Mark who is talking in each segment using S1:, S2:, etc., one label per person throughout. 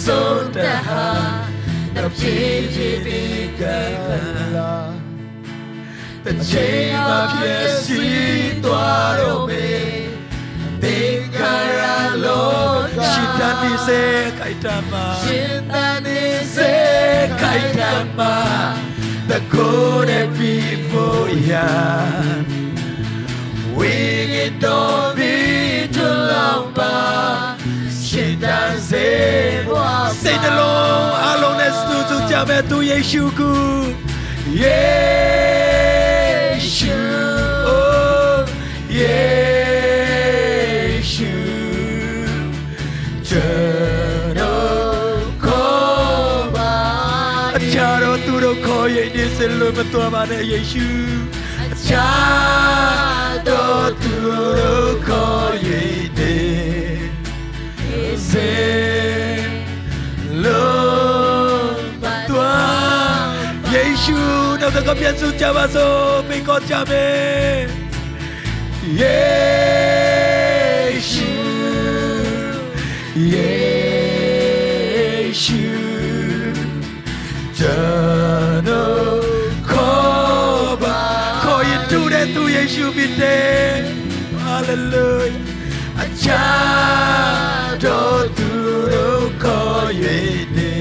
S1: Sondaha the baby gala the chain of Yesi Tuaro me Dekara Loka Shitani se Kaitama Shitani se Kaitama the good people ya we don't be too long but Shitani se Say the Lord alone as to Jame to Yeshuku Yeshu oh Yeshu Charo Koba Charo Turo Koye Niseluma Tuamane Yeshu Charo Turo Koye Say Lord Yeshu no te copian su chavazo pico chame Yeshu Yeshu Jano Koba Koye tu de tu Yeshu bite Hallelujah Achado tu koye de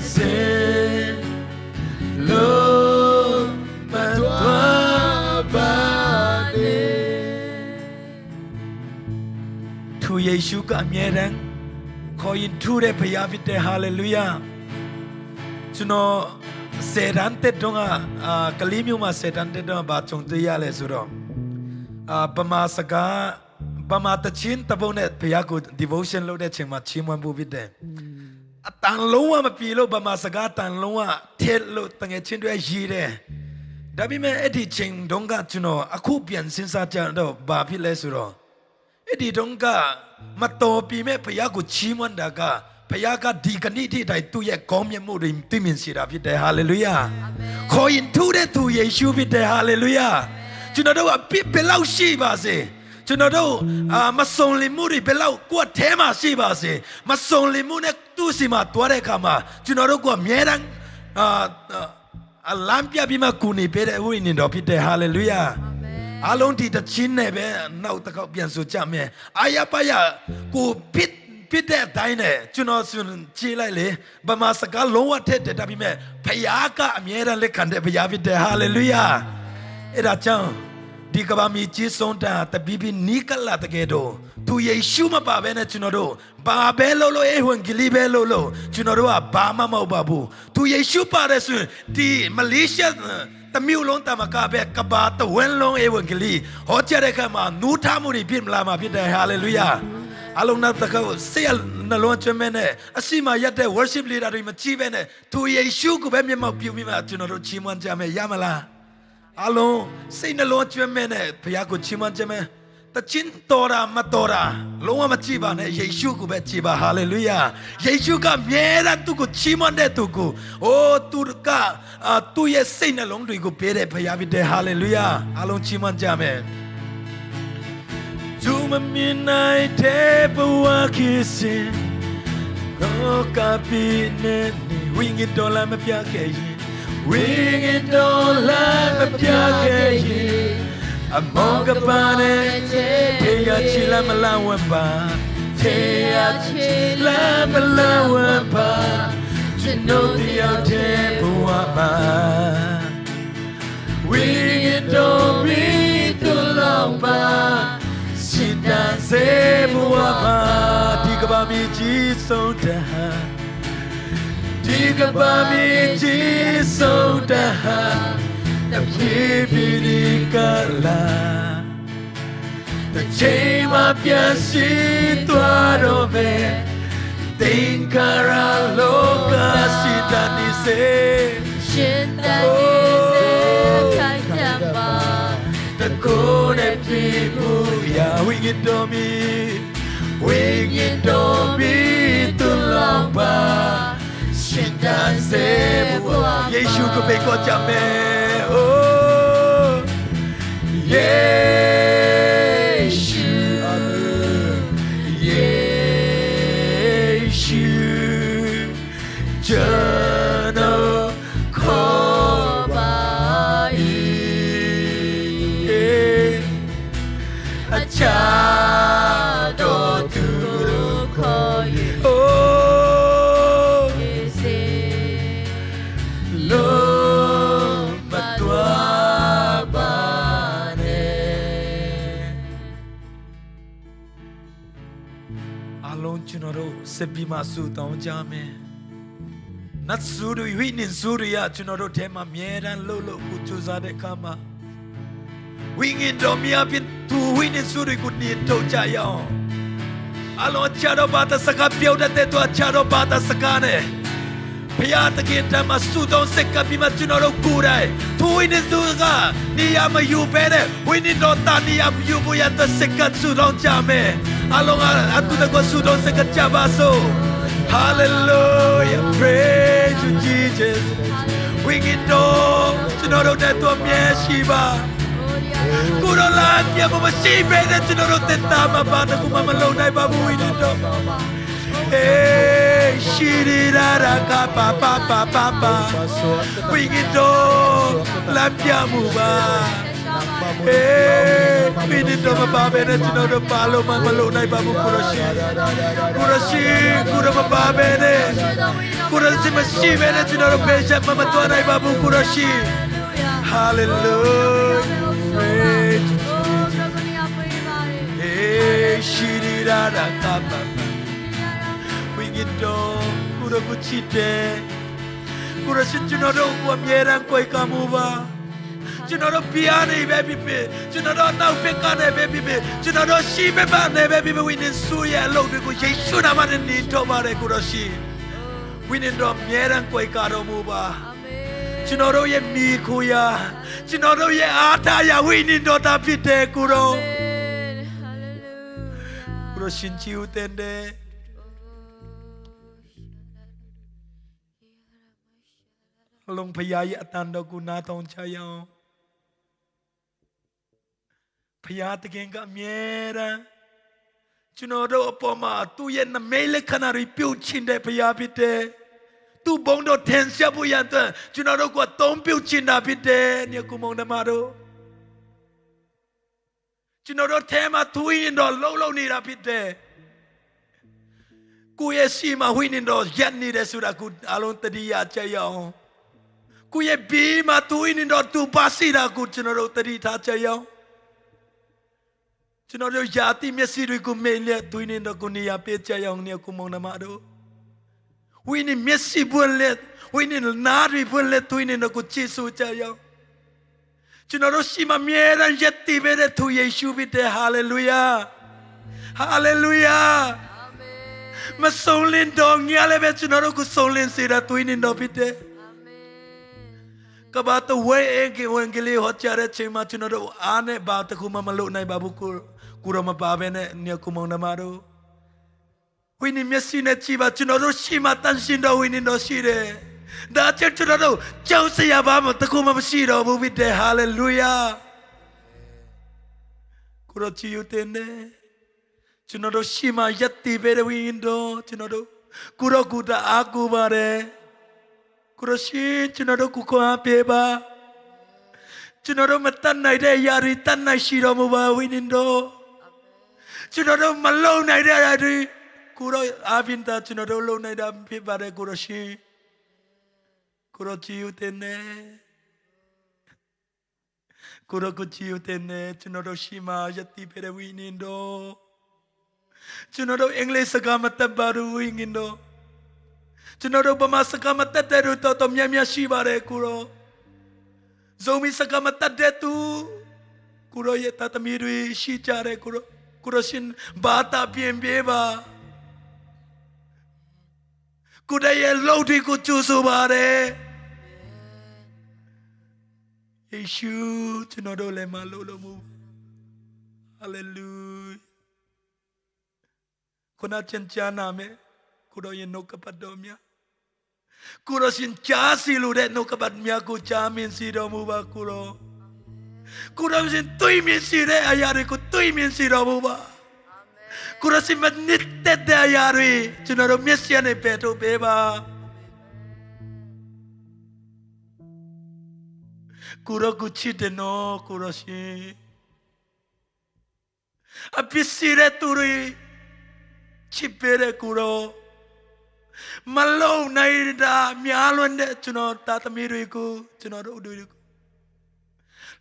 S1: Say Lord Matwa Bade Tu Yeshu ka amyeran Koyin tu de payavite Hallelujah Juno Sedante donga Kalimyu ma sedante donga ba chong te ya le so do Pama saka Pama tachin tabone Piyaku devotion lo de ching ma chimwan bu bit de Tan lonwa ma pi lo Pama saka tan lonwa Tet lo tange chin twe yi de Dabi me edi ching donga juno Aku pian sinsa jan do Ba pi le so do Edi donga Mato pi me Piyaku chimwan da ka Payaka di kani ti dai tu ye kom ye mu rim tu min si da bit de hallelujah Koyin tu de tu Yeshu bit de hallelujah Juno do a bit below she base Juno do masonli muri below Kwa tema she base Masonli mune tu si ma tuare kama Juno do kwa mierang Lampia bima kuni pere ui ni do pite hallelujah Along ti ta chin ne be Nau ta kau pian su cha me Ayapaya ku pit Pite daine Juno sun chi lai le Bama saka longwa te te tabi me Payaka amieran le kande payavite hallelujah Era chang Di kabami chi sonda tabibi nikala tagedo Tu Yeshu ma ba bene chunodo ba belo lo evangeli belo lo chunodo ba ma mau babu Tu Yeshu pa resu di Malaysia tamiu long ta maka be kaba ta wen long evangeli ho chare ka ma nu tha mu ri phit mla ma phit de hallelujah Along na takao sale na long chemene asima yat worship leader ri ma chi be ne Tu Yeshu ko be mye mau pyu mi ma chunodo chimwan ja me yamala Along say na long chemene phaya ko chimwan ja me ta chin tora ma tora long ma chi ba ne Yeshu ko be chi ba hallelujah Yeshu ka mye ra tu ko chimwan de tu ko oh tu ka tu ye say na long ri ko pe de phaya bi de hallelujah Along chimwan ja me Juma midnight table kissing no copy ne wing it all I'm a piake wing it all I'm a piake among a pane teya chila malawamba teya chila malawamba to know the table wing it all be too long ba Sidan sebuama digabami jisoda digabami jisoda the baby kala the chema piasi tuaro me tinkara loka sidani se
S2: Kaitamba
S1: the good people ya wing it to me to long ba Shindan sebuah Yeshu ko be ko jame oh Yeshu Yeshu Sepima su taong jame. Nat suru winin surya chunoro tema mieran lolo kuchuza de kama. Wingin domia pin tu winin suri kuni to jaya. Alo charo bata saka pioda te to charo bata sakane. Piyata kita masudon seka bima chunoro kurai. Tu winin suga niya mayu bere. Winin dota niya mayu buya ta seka sudon jame. Along atu na ko sudon seka jabaso. Hallelujah, praise you Jesus. Wingin do chunoro te to mieshiba. Kuro lang ya mama sibe na chunoro te tama bata kumamalo na ibabu winin do. Hey, shirira ka pa pa pa pa pa. Wingin do lampia muba. Hey, wingin do mababe na chunoro palo mamalo na ibabu kuroshi. Kuroshi, kuro mababe ne. Kuroshi masibe na chunoro pesha mamatuwa na ibabu kuroshi. Hallelujah, praise Jesus. Hey, shirira ka pa. Wingito, kuro kuchite, kuro sinjunoro kuamyeran koi kamuba, junoro piane baby be, junoro nau pekane baby be, junoro shibe bane baby be winin suya lobe ku Yesu namane ni tomare kuroshi, winin do myeran koi karomuba, junoro ye mi kuya, junoro ye ata ya winin do tapite kuro, kuro sinji utende. Long payai atanda guna tong chayao. Payat genga miera. Chunoro opoma tu yen na mele kanari piu chinde payapite. Tu bondo tensia buyanta. Chunoro kwa tom piu chinda pite. Nia kumong namaro. Chunoro tema tuindo lolo ni rapite. Kuye sima huinindo yanni de suraku alon tadiya chayao. Kuye bima tuini do tu pasira ku chunoro tari tha chayao chunoro yati mesiri ku mele tuini do kunia pe chayao ne ku mong nama do wini mesi bunle wini nari bunle tuini do ku chisu chayao chunoro shima miera yetti bere tu Yesu bite hallelujah hallelujah amen masonlin do nyale be chunoro ku sonlin sira tuini do bite Kabata way enge wangili hochare chema chunoro ane bata kuma malu nai babu kuro mababe ne nia kumong namaro. Wini mesi ne chiba chunoro shima tanshindo wini no shire. Da chen chunoro chau se yabamo takuma mashiro bubite hallelujah. Kuro chiyu tene chunoro shima yatti bere windo chunoro kuro kuda aku bare. Kuroshi chunoro kukoa peba chunoro matan nai de yari tan nai shiro muba winindo chunoro malo nai de yari kuro avinta chunoro lo nai da peba de kuroshi kurochi utene kurokuchi utene chunoro shima yati pere winindo chunoro English sagamata baru winindo chunoro bama sakamata deru to myamya shibare kuro zomi sakamata detu kuro ye tatamiru shichare kuro kuroshin bata biembeba kudaye lodi kuchusu bare Yesu chunoro le malolo mu hallelujah kuna chenchana me kuro ye no kapadomya Kuro sin chasi ludet no kabat mia ku chamin si domu ba kuro. Kuro sin tui min si re ayari ku tui min si domu ba. Kuro sin manitte de ayari chunaro messia ne peto beba. Kuro ku chite no kuro si. Apisire turi chipere kuro. Malo naida mialonde chuno tatamiriku chuno uduriku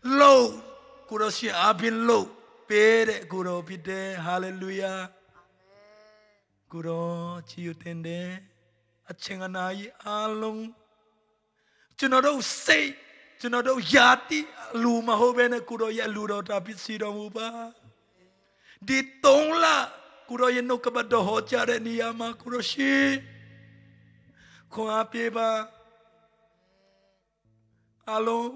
S1: low kuroshi abin low pere kuro pide hallelujah ကိုရောချီယူတင်တယ်အချင်းအနာကြီးအားလုံးကျွန်တော်တို့စိတ်ကျွန်တော်တို့ယာတိလူမဟုတ်ဘဲနဲ့ကိုရောရဲ့လူတော်တာပစ္စည်းတော်မူပါဒီ3လကိုရောရဲ့နှုတ်ကပတ်တော်ဟောကြားတဲ့နေရာမှာကိုရောရှိခွန်အားပေးပါအားလုံး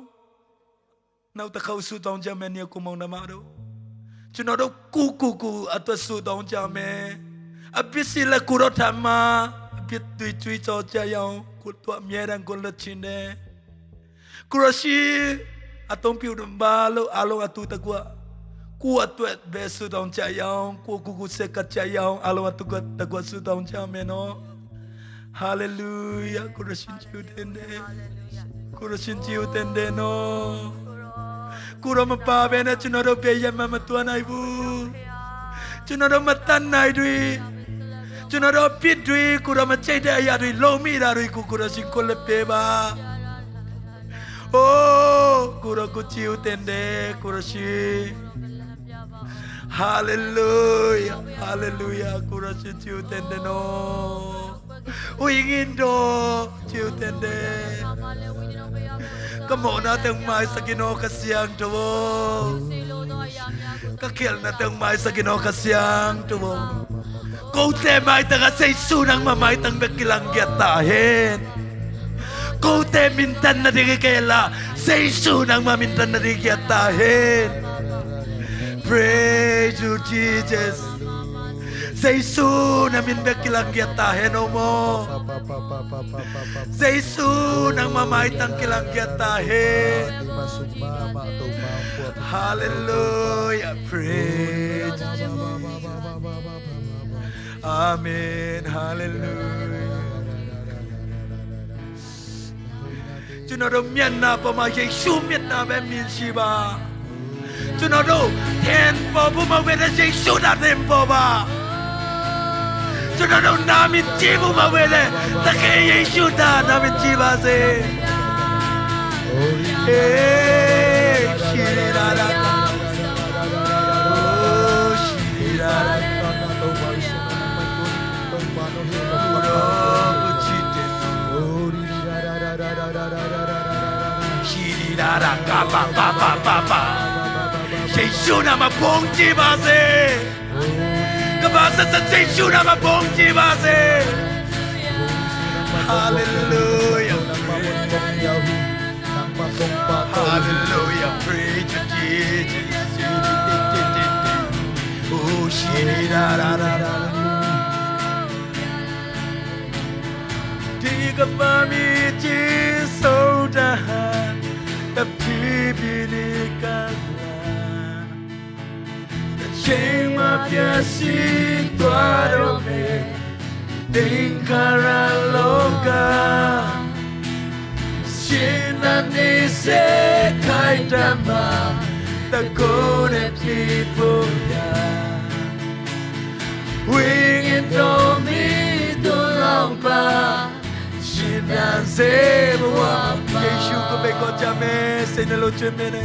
S1: နောက်တစ်ခေါက်ဆုတောင်းကြမယ်နေကိုမောင်နှမတို့ကျွန်တော်တို့ကူအတွက်ဆုတောင်းကြမယ်အပစ္စည်းလက်ကိုရောထမ်းမှာအပြစ်တွေကြောကြရအောင်ကိုတော့အမြဲတမ်းကိုလက်ချင်းတယ်ကိုရရှိအတုံးပြူဘာလို့အလုံးအတူတကွကိုအတွက်ပဲဆုတောင်းကြရအောင်ကိုစက်ကကြရအောင်အလုံးအတူတကွဆုတောင်းကြမယ်နော်ဟာလေလုယာကိုရရှင်ကျူတင်တယ်ကိုရရှင်ကျူတင်တယ်နော်ကိုရမပါဘဲနဲ့ကျွန်တော်တို့ပြေရမတွန်းနိုင်ဘူးကျွန်တော်တို့မတတ်နိုင်တွေကျွန်တော်တို့ပြစ်တွေကိုရမချိတ်တဲ့အရာတွေလုံမိတာတွေကိုရရှင်ကိုလည်းပေးပါအိုးကိုရကိုချီဦးတင်တယ်ကိုရရှင်ဟာလေလုယာဟာလေလုယာကိုရရှင်ချီဦးတင်တယ်နော်ဝိငင်တော်ချီဦးတင်တယ်Come on, natang may sa Ginoo kasiyang tuwo. Kakil natang may sa Ginoo kasiyang tuwo. Kote may taga sa isunang mamay tang bekilang gyatahin. Kote mintan na di kayla sa isunang mamintan na di gyatahin. Praise you, Jesus. Sa isunang min bekilang gyatahin o mo. Sa isunang mamay tang kilang gyatahin. Hallelujah, praise Jesus. Amen, hallelujah. Chúng nó đâu miền nào mà Giêsu miền nào bên miền gì ba. Chúng nó đâu thèn bỏ bố mà về là Giêsu đã thèn bỏ ba. Chúng nó đâu namin chi bố mà về là ta kể Giêsu đã namin chi ba gì. Hey, shirara. Oh, shirara. Shirara kapa kapa kapa. Giêsu nào mà bông chi ba gì. Các bạn sẽ Giêsu nào mà bông chi ba gì. Hallelujah. Hallelujah, praise you, Jesus. Oh, shirara. Tiga pami jisoda, tapi bilikala. Chema piasi tuarome, tingkara loka. Shinani se kaitama, takone pipoya. Wingin domi dolamba, shinan se muamba. Yesu ko beko jame, se nalo chemene.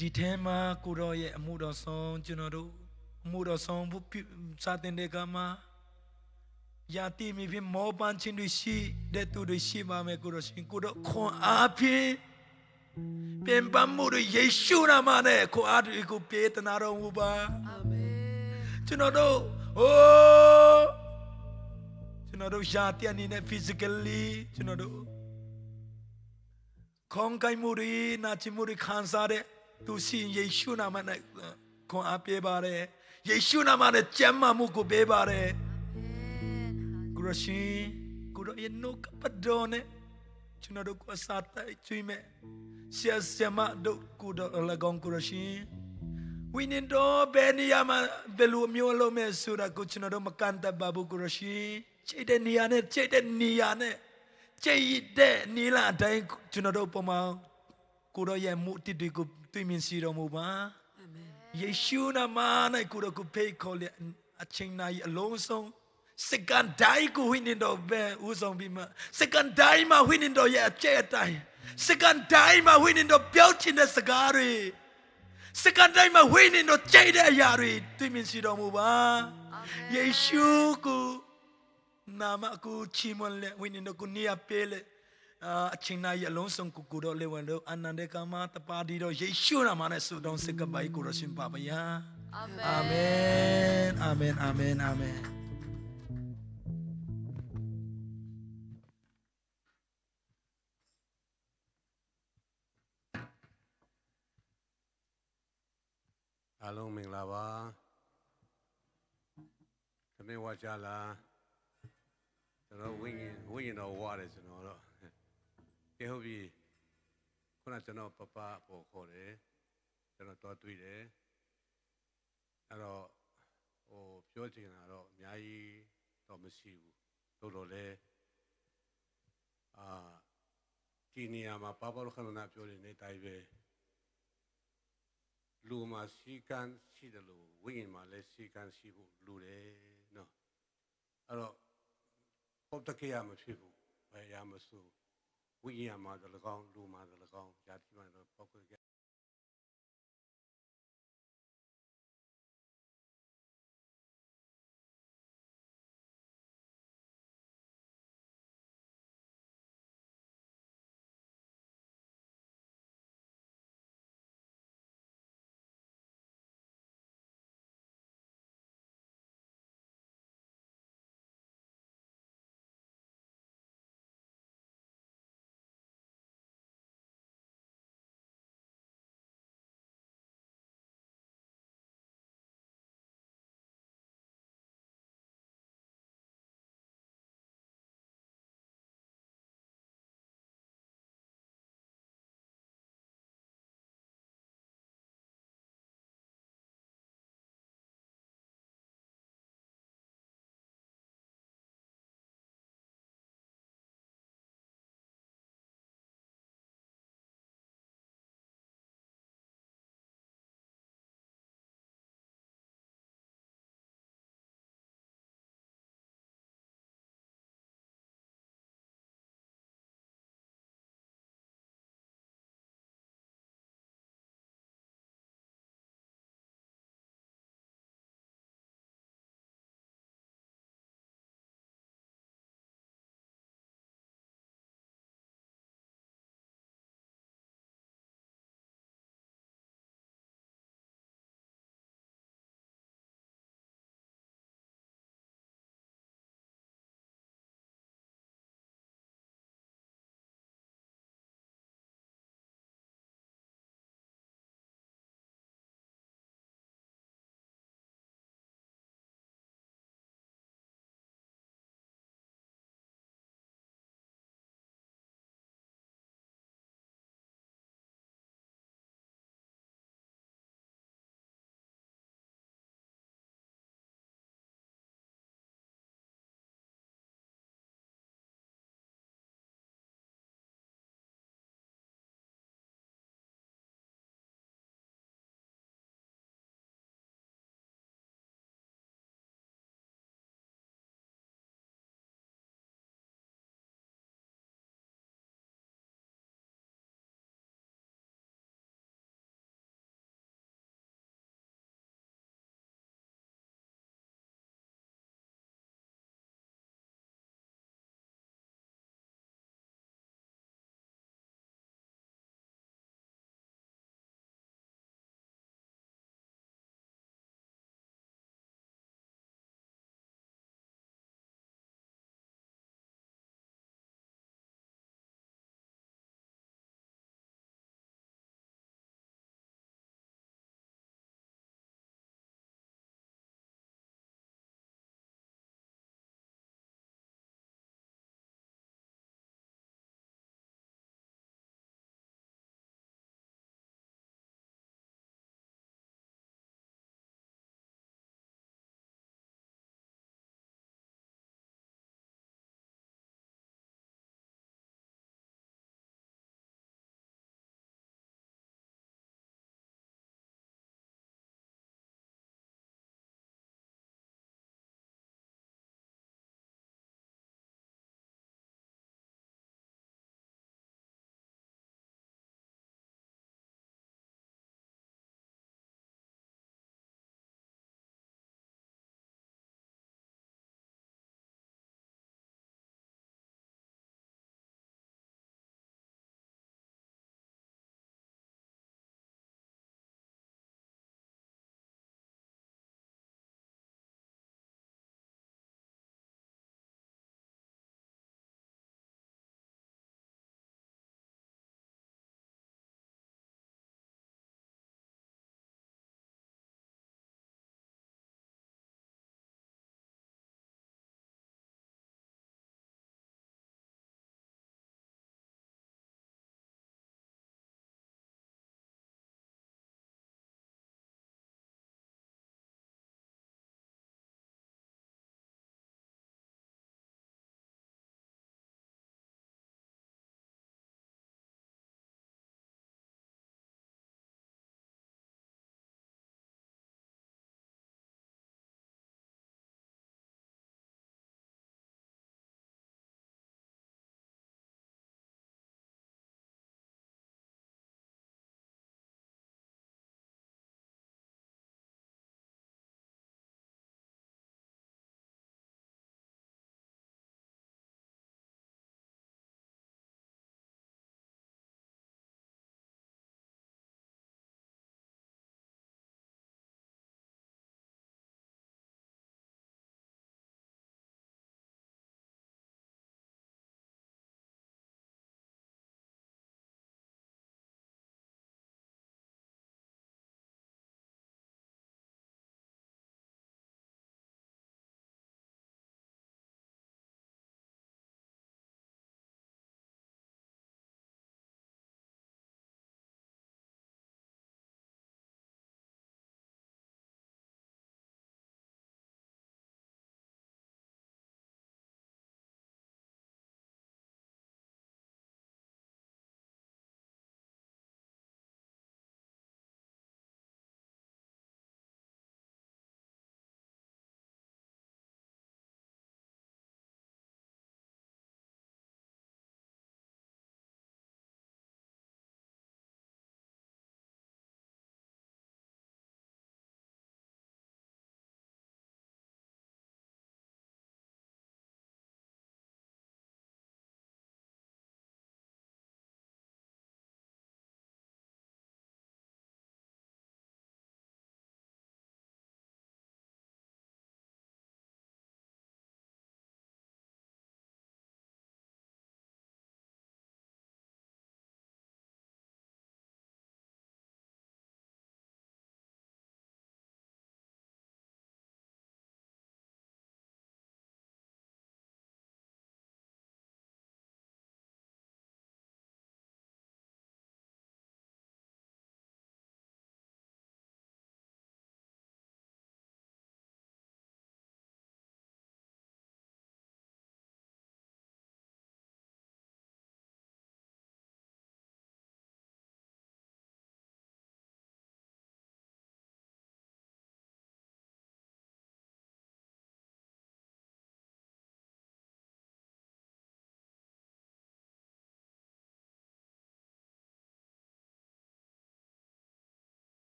S1: Di tema kuro ye amudo song junoro amudo song bu sa tin de kama ယာတီမီဖိမောပန်းချင်းတို့ရှိတဲ့သူတို့ရှိပါမယ်ကိုရရှင်ကိုတော့ခွန်အားဖြင့်ပြန်ပမှုတို့ယေရှုနာမနဲ့ခွန်အားတွေကိုပေးတနာတော်မူပါအာမင်ကျွန်တော်တို့ကျွန်တော်တို့ယာတီအနေနဲ့ physically ကျွန်တော်တို့ခေါင်းကိုက်မှုတွေနာကျင်မှုတွေခံစားတဲ့သူရှိယေရှုနာမနဲ့ခွန်အားပေးပါတယ်ယေရှုနာမနဲ့ကျမ်းမာမှုကိုပေးပါတယ်ကိုရရှင်ကိုရရဲ့နှုတ်ကပတ်တော်နဲ့ကျွန်တော်တို့ကိုအစာတိုက်ကျွေးမဲ့ဆရာဆရာမတို့ကိုတော်လကောင်းကိုရရှင်ဝိညာဉ်တော်ဘယ်နေရာမှာဘယ်လိုမျိုးလုပ်မဲ့ဆိုတာကိုကျွန်တော်တို့မကန်တတ်ပါဘူးကိုရရှင်ချိန်တဲ့နေရာနဲ့ချိန်တဲ့နေရာနဲ့ချိန်တဲ့နေလာအတိုင်းကျွန်တော်တို့ပုံမှန်ကိုရရဲ့မှုတိတွေကိုတွေ့မြင်စီတော်မူပါအာမင်ယေရှုနာမနဲ့ကိုရကိုဖေးခေါ်လေအချိန်နိုင်အလုံးစုံစကန်ဒိုင်ကိုဝိညာဉ်တော်ပဲဦးဆောင်ပြီးမှစကန်ဒိုင်မှာဝိညာဉ်တော်ရဲ့အကျဲအတိုင်းစကန်ဒိုင်မှာဝိညာဉ်တော်ပြောချင်တဲ့စကားတွေစကန်ဒိုင်မှာဝိညာဉ်တော်ကြိတ်တဲ့အရာတွေတွေ့မြင်စီတော်မူပါယေရှုကိုနာမကိုချီးမွမ်းလေဝိညာဉ်တော်ကိုနေရာပေးလေအချိန်နိုင်အလုံးစုံကိုတော်လေဝန်လို့အနန္တကမတပါတီတော်ယေရှုနာမနဲ့ဆုတောင်းစကပိုက်ကိုတော်ရှင်ပါပါယာအာမင်အာမင်အာမင်အာမင်
S2: အားလုံးမင်္ဂလာပါသမီးဝါကြလားကျွန်တော်ဝိညာဉ်တော်ဝါတယ်ကျွန်တော်တော့ကဲဟုတ်ပြီခုနကျွန်တော်ပပပေါ်ခေါ်တယ်ကျွန်တော်တော့တွေ့တယ်အဲ့တော့ပြောချင်တာတော့အများကြီးတော့မရှိဘူးတော်လဲဒီနေရာမှာပပလို့ခဏနာပြောနေတဲ့အတိုင်းပဲလူမှာစီကံရှိတယ်လို့ဝိညာဉ်မှာလည်းစီကံရှိဖို့လူတယ်နော်အဲ့တော့ဟုတ်တကယ်မဖြစ်ဘူးဘယ်ရမစို့ဝိညာဉ်မှာလည်းကောင်းလူမှာလည်းကောင်းဇာတိမှာလည်းပောက်ခွဲ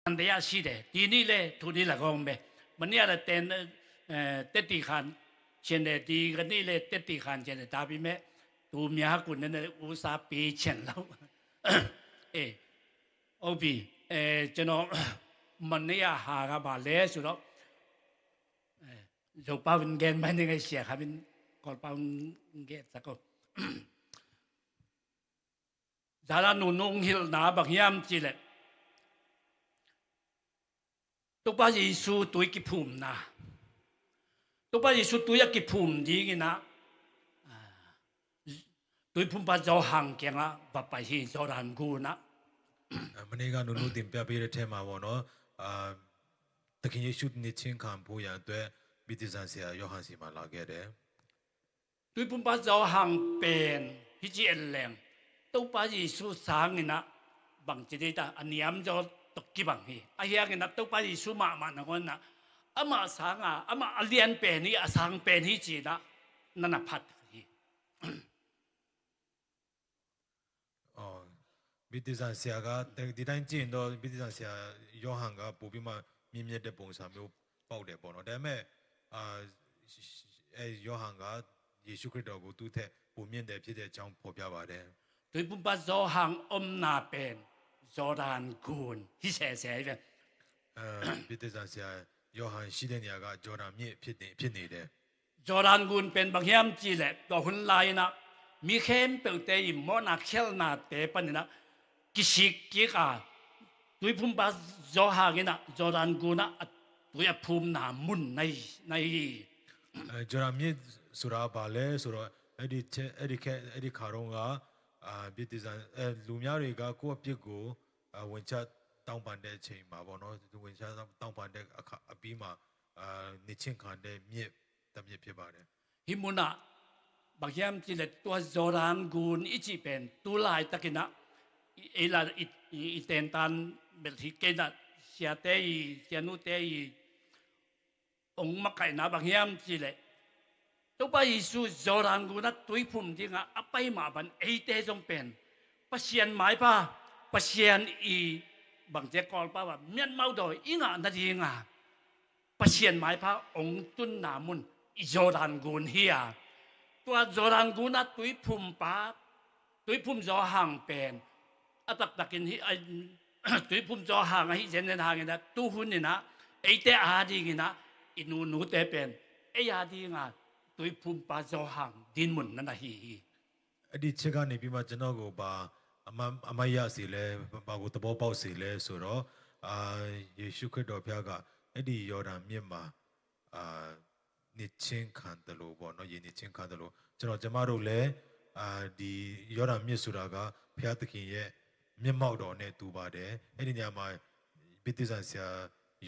S3: န်တရားရှိတယ်ဒီနေ့လဲသူနေ့၎င်းပဲမနေ့ကလည်းတက်တီခန်ရှင်တယ်ဒီကနေ့လဲတက်တီခန်ရှင်တယ်ဒါပေမဲ့သူများကိုနည်းနည်းဦးစားပေးချင်လောက်အေးဟုတ်ပြီကျွန်တော်မနေ့ကဟာကပါလဲဆိုတော့zo pawin gen man nga siya kami kol pawin get sa ko dala nunong hil na bagyam chile to ba Yesu tui ki phum na to ba Yesu tui ki phum di gi na tui phum ba zo hang ke nga ba pa hi zo ran gu na
S1: မနေ့ကနုနုတင်ပြပေးတဲ့ထဲမှာပေါ့နော်တခင်ယေရှုနေချင်းခံဖို့ရအတွက်ဗိတိဇန်ဆရာယောဟန်စီမှာလာခဲ့တယ်
S3: tui phum ba zo hang pen hi chi en leng to ba Yesu sang gi na bang chi de ta aniam zo tok ki bang hi a hiya gi na to ba Yesu ma ma na kon na ama sang a ama alian pen ni asang pen hi chi na na phat hi
S1: အော်ဗိတိဇန်ဆရာကဒီတိုင်းကြည့်ရင်တော့ဗိတိဇန်ဆရာယောဟန်ကပို့ပြီးမှမြင့်မြတ်တဲ့ပုံစံမျိုးပေါက်တယ်ပေါ့နော်ဒါပေမဲ့ယောဟန်ကယေရှုခရစ်တော်ကိုသူ့ထက်ပိုမြင့်တယ်ဖြစ်တဲ့အကြောင်းဖော်ပြပါတယ်
S3: tui phum ba zo hang na pen zo ran gun hi se se ve
S1: ဗိတိဇန်ဆရာယောဟန်ရှိတဲ့နေရာကဂျော်ဒန်မြစ်ဖြစ်နေတယ်
S3: zo ran gun pen bang hiam chi le to hun lai na mi khem pe te i mo na khel na te pan na kisik ki ka tui phum ba zo ha ge na zo ran gun na tui a phum na mun nai
S1: ဂျော်ဒန်မြစ်ဆိုတာဘာလဲဆိုတော့အဲ့ဒီခါတော့ကဗိတိဇန်လူများတွေကကိုယ့်အပြစ်ကိုဝင်ချတောင်းပန်တဲ့အချိန်မှာပေါ့နော်သူဝင်ချတောင်းပန်တဲ့အခါအပြီးမှာနေချင်းခံတဲ့မြစ်တမြစ်ဖြစ်ပါတယ်
S3: himuna bagyam chi le to zo ran gun i chi pen tu lai takina ela iten tan bel hi ke na sia te i sia nu te i ong makai na bagyam chi le to ba Yesu zo ran gun na tui phum ji nga apai ma ban e te jong pen pasien mai pa pasien i bang je kol pa ba mian mau do inga na ji nga pasien mai pa ong tun na mun i zo ran gun hia ตัวจอรันกูนัดตุยพุ่มป้าตุยพุ่มจอห่างเป็นอัตตะกินที่ตุยพุ่มจอห่างไอ้เจนเนทางนี่นะตู้หุ่นนี่นะไอ้เตอาดีนี่นะอินูเตเป็นไอ้อาดีงาตุยพุ่มป้าจอห่างดินหมุนนั่นนะฮี
S1: အဲ့ဒီချက်ကနေပြီးမှကျွန်တော်ကိုပါအမရစီလဲဘာကိုသဘောပေါက်စီလဲဆိုတော့ယေရှုခရစ်တော်ဘုရားကအဲ့ဒီယော်ဒန်မြစ်မှာနေချင်းခံတယ်လို့ပေါ့နော်ယဉ်နေချင်းခံတယ်လို့ကျမတို့လည်းဒီယော်ဒန်မြစ်ဆိုတာကဘုရားသခင်ရဲ့မျက်မှောက်တော်နဲ့တူပါတယ်အဲ့ဒီညမှာဗိတိဇန်ဆရာ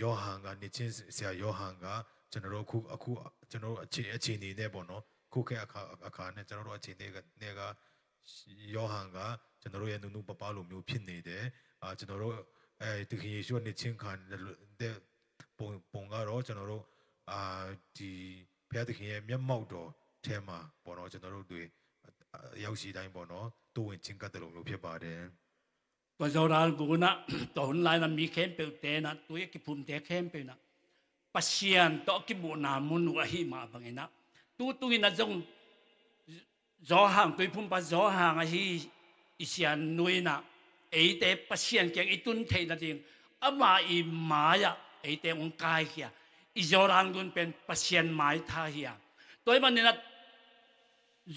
S1: ယောဟန်ကနေချင်းဆရာယောဟန်ကကျွန်တော်တို့အခုကျွန်တော်တို့အခြေအနေနဲ့ပေါ့နော်ခုခေတ်အခါနဲ့ကျွန်တော်တို့အခြေအနေနဲ့ကယောဟန်ကကျွန်တော်တို့ရဲ့နုနုပပလိုမျိုးဖြစ်နေတယ်ကျွန်တော်တို့သခင်ယေရှုနဲ့ချင်းခံတဲ့ပုံကတော့ကျွန်တော်တို့ဒီဘုရားသခင်ရဲ့မျက်မှောက်တော်ထဲမှာပေါ့နော်ကျွန်တော်တို့တွေရောက်ရှိတိုင်းပေါ့နော်တိုးဝင်ချင်းကတ်တယ်လို့မျိုးဖြစ်ပါတယ်
S3: ตัวจอรันกูนัดตัวหุ่นลายนั้นมีเข้มเปลวเตนะตัวกิพุ่มเตเข้มเปลวนะปัสยานตัวกิบุนามุนวะหิมาบังเงินะตัวนั้นจงจอห่างตัวพุ่มปัสจอห่างไอ้อิเชียนนุยนะไอ้เตปัสยานแกงไอ้ตุนเทนั่นเองอามาอีมายะไอ้เตองกายเฮียอิจอรันกุนเป็นปัสยานไม้ท่าเฮียตัวมันเนี่ยนะ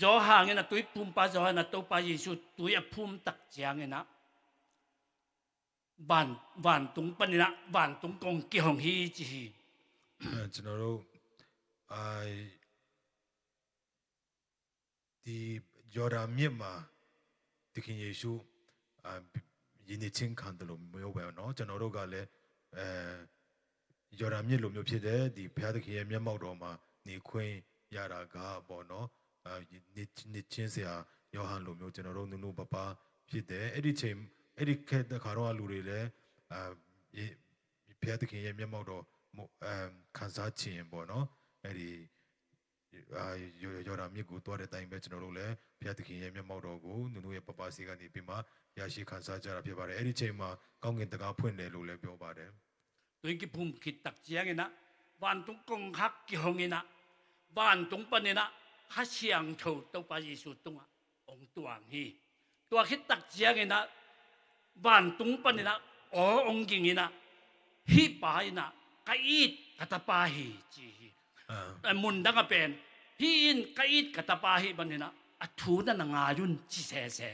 S3: จอห่างเนี่ยนะตัวพุ่มปัสจอห่างนะตัวปายิสุตัวพุ่มตักเจียงเนี่ยนะวันตุงปนินะวันตุงกงกิหงฮีจี
S1: ကျွန်တော်တို့ဒီယော်ဒန်မြစ်မှာသခင်ယေရှုယဉ်နေချင်းခံတယ်လို့မျိုးပဲเนาะကျွန်တော်တို့ကလည်းယော်ဒန်မြစ်လိုမျိုးဖြစ်တဲ့ဒီဘုရားသခင်ရဲ့မျက်မှောက်တော်မှာနေခွင့်ရတာကပေါ့เนาะနေချင်းစရာယောဟန်လိုမျိုးကျွန်တော်တို့နုနုပပဖြစ်တယ်အဲ့ဒီချိန်အဲ့ဒီခက်တဲ့ခါတော့လူတွေလည်းဘုရားသခင်ရဲ့မျက်မှောက်တော်ခံစားခြင်းပေါ့နော်အဲ့ဒီ ယော်ဒန်မြစ်ကိုတွားတဲ့အတိုင်းပဲကျွန်တော်တို့လည်းဘုရားသခင်ရဲ့မျက်မှောက်တော်ကိုနုနုရဲ့ပပစီကနေပြီးမှရရှိခံစားကြတာဖြစ်ပါတယ်အဲ့ဒီချိန်မှာကောင်းကင်တကားဖွင့်တယ်လို့လည်းပြောပါတယ်
S3: Tuin ki pum ki tak chiang ina ban tung kong hak ki hong ina ban tung pan ina ha siang thâu tau pa Yesu tung a ong tuang hi tua ki tak chiang ina ban tung pan ina o ong ging ina hi pa ina ka it katapa hi chi hi mun dang a pen hi in ka it katapa hi ban ina a thu na nga yun chi se se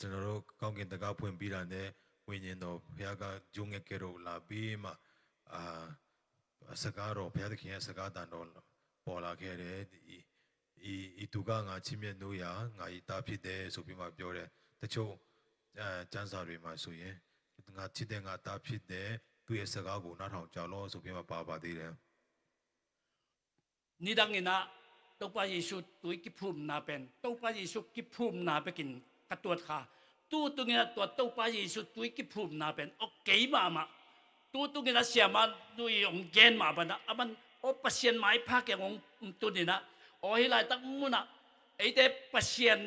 S1: ကျွန်တော်တို့ကောင်းကင်တကားဖွင့်ပြီးတာနဲ့ဝိညာဉ်တော်ဘုရားကဂျုံငယ်ကဲတော့လာပြီးမှစကားတော်ဘုရားသခင်ရဲ့စကားတန်တော်ပေါ်လာခဲ့တယ်ဒီသူကငါချစ်မြတ်လို့ရငါဤတာဖြစ်တယ်ဆိုပြီးမှပြောတယ်တချို့ကျမ်းစာတွေမှာဆိုရင်ငါချစ်တဲ့ငါတာဖြစ်တယ်သူရဲ့စကားကိုနားထောင်ကြလို့ဆိုပြီးမှပါသေးတယ်
S3: ni dang ina tau pa Yesu tui ki phum na pen tau pa Yesu ki phum na pe kin ka tuat kha tu tu ngina tuat tau pa Yesu tui ki phum na pen okay ma tu tu ngina siama tui ong gen ma ba na aman o pasien mai pha ke ong tu ni na o hi lai tak mu na ei te pasien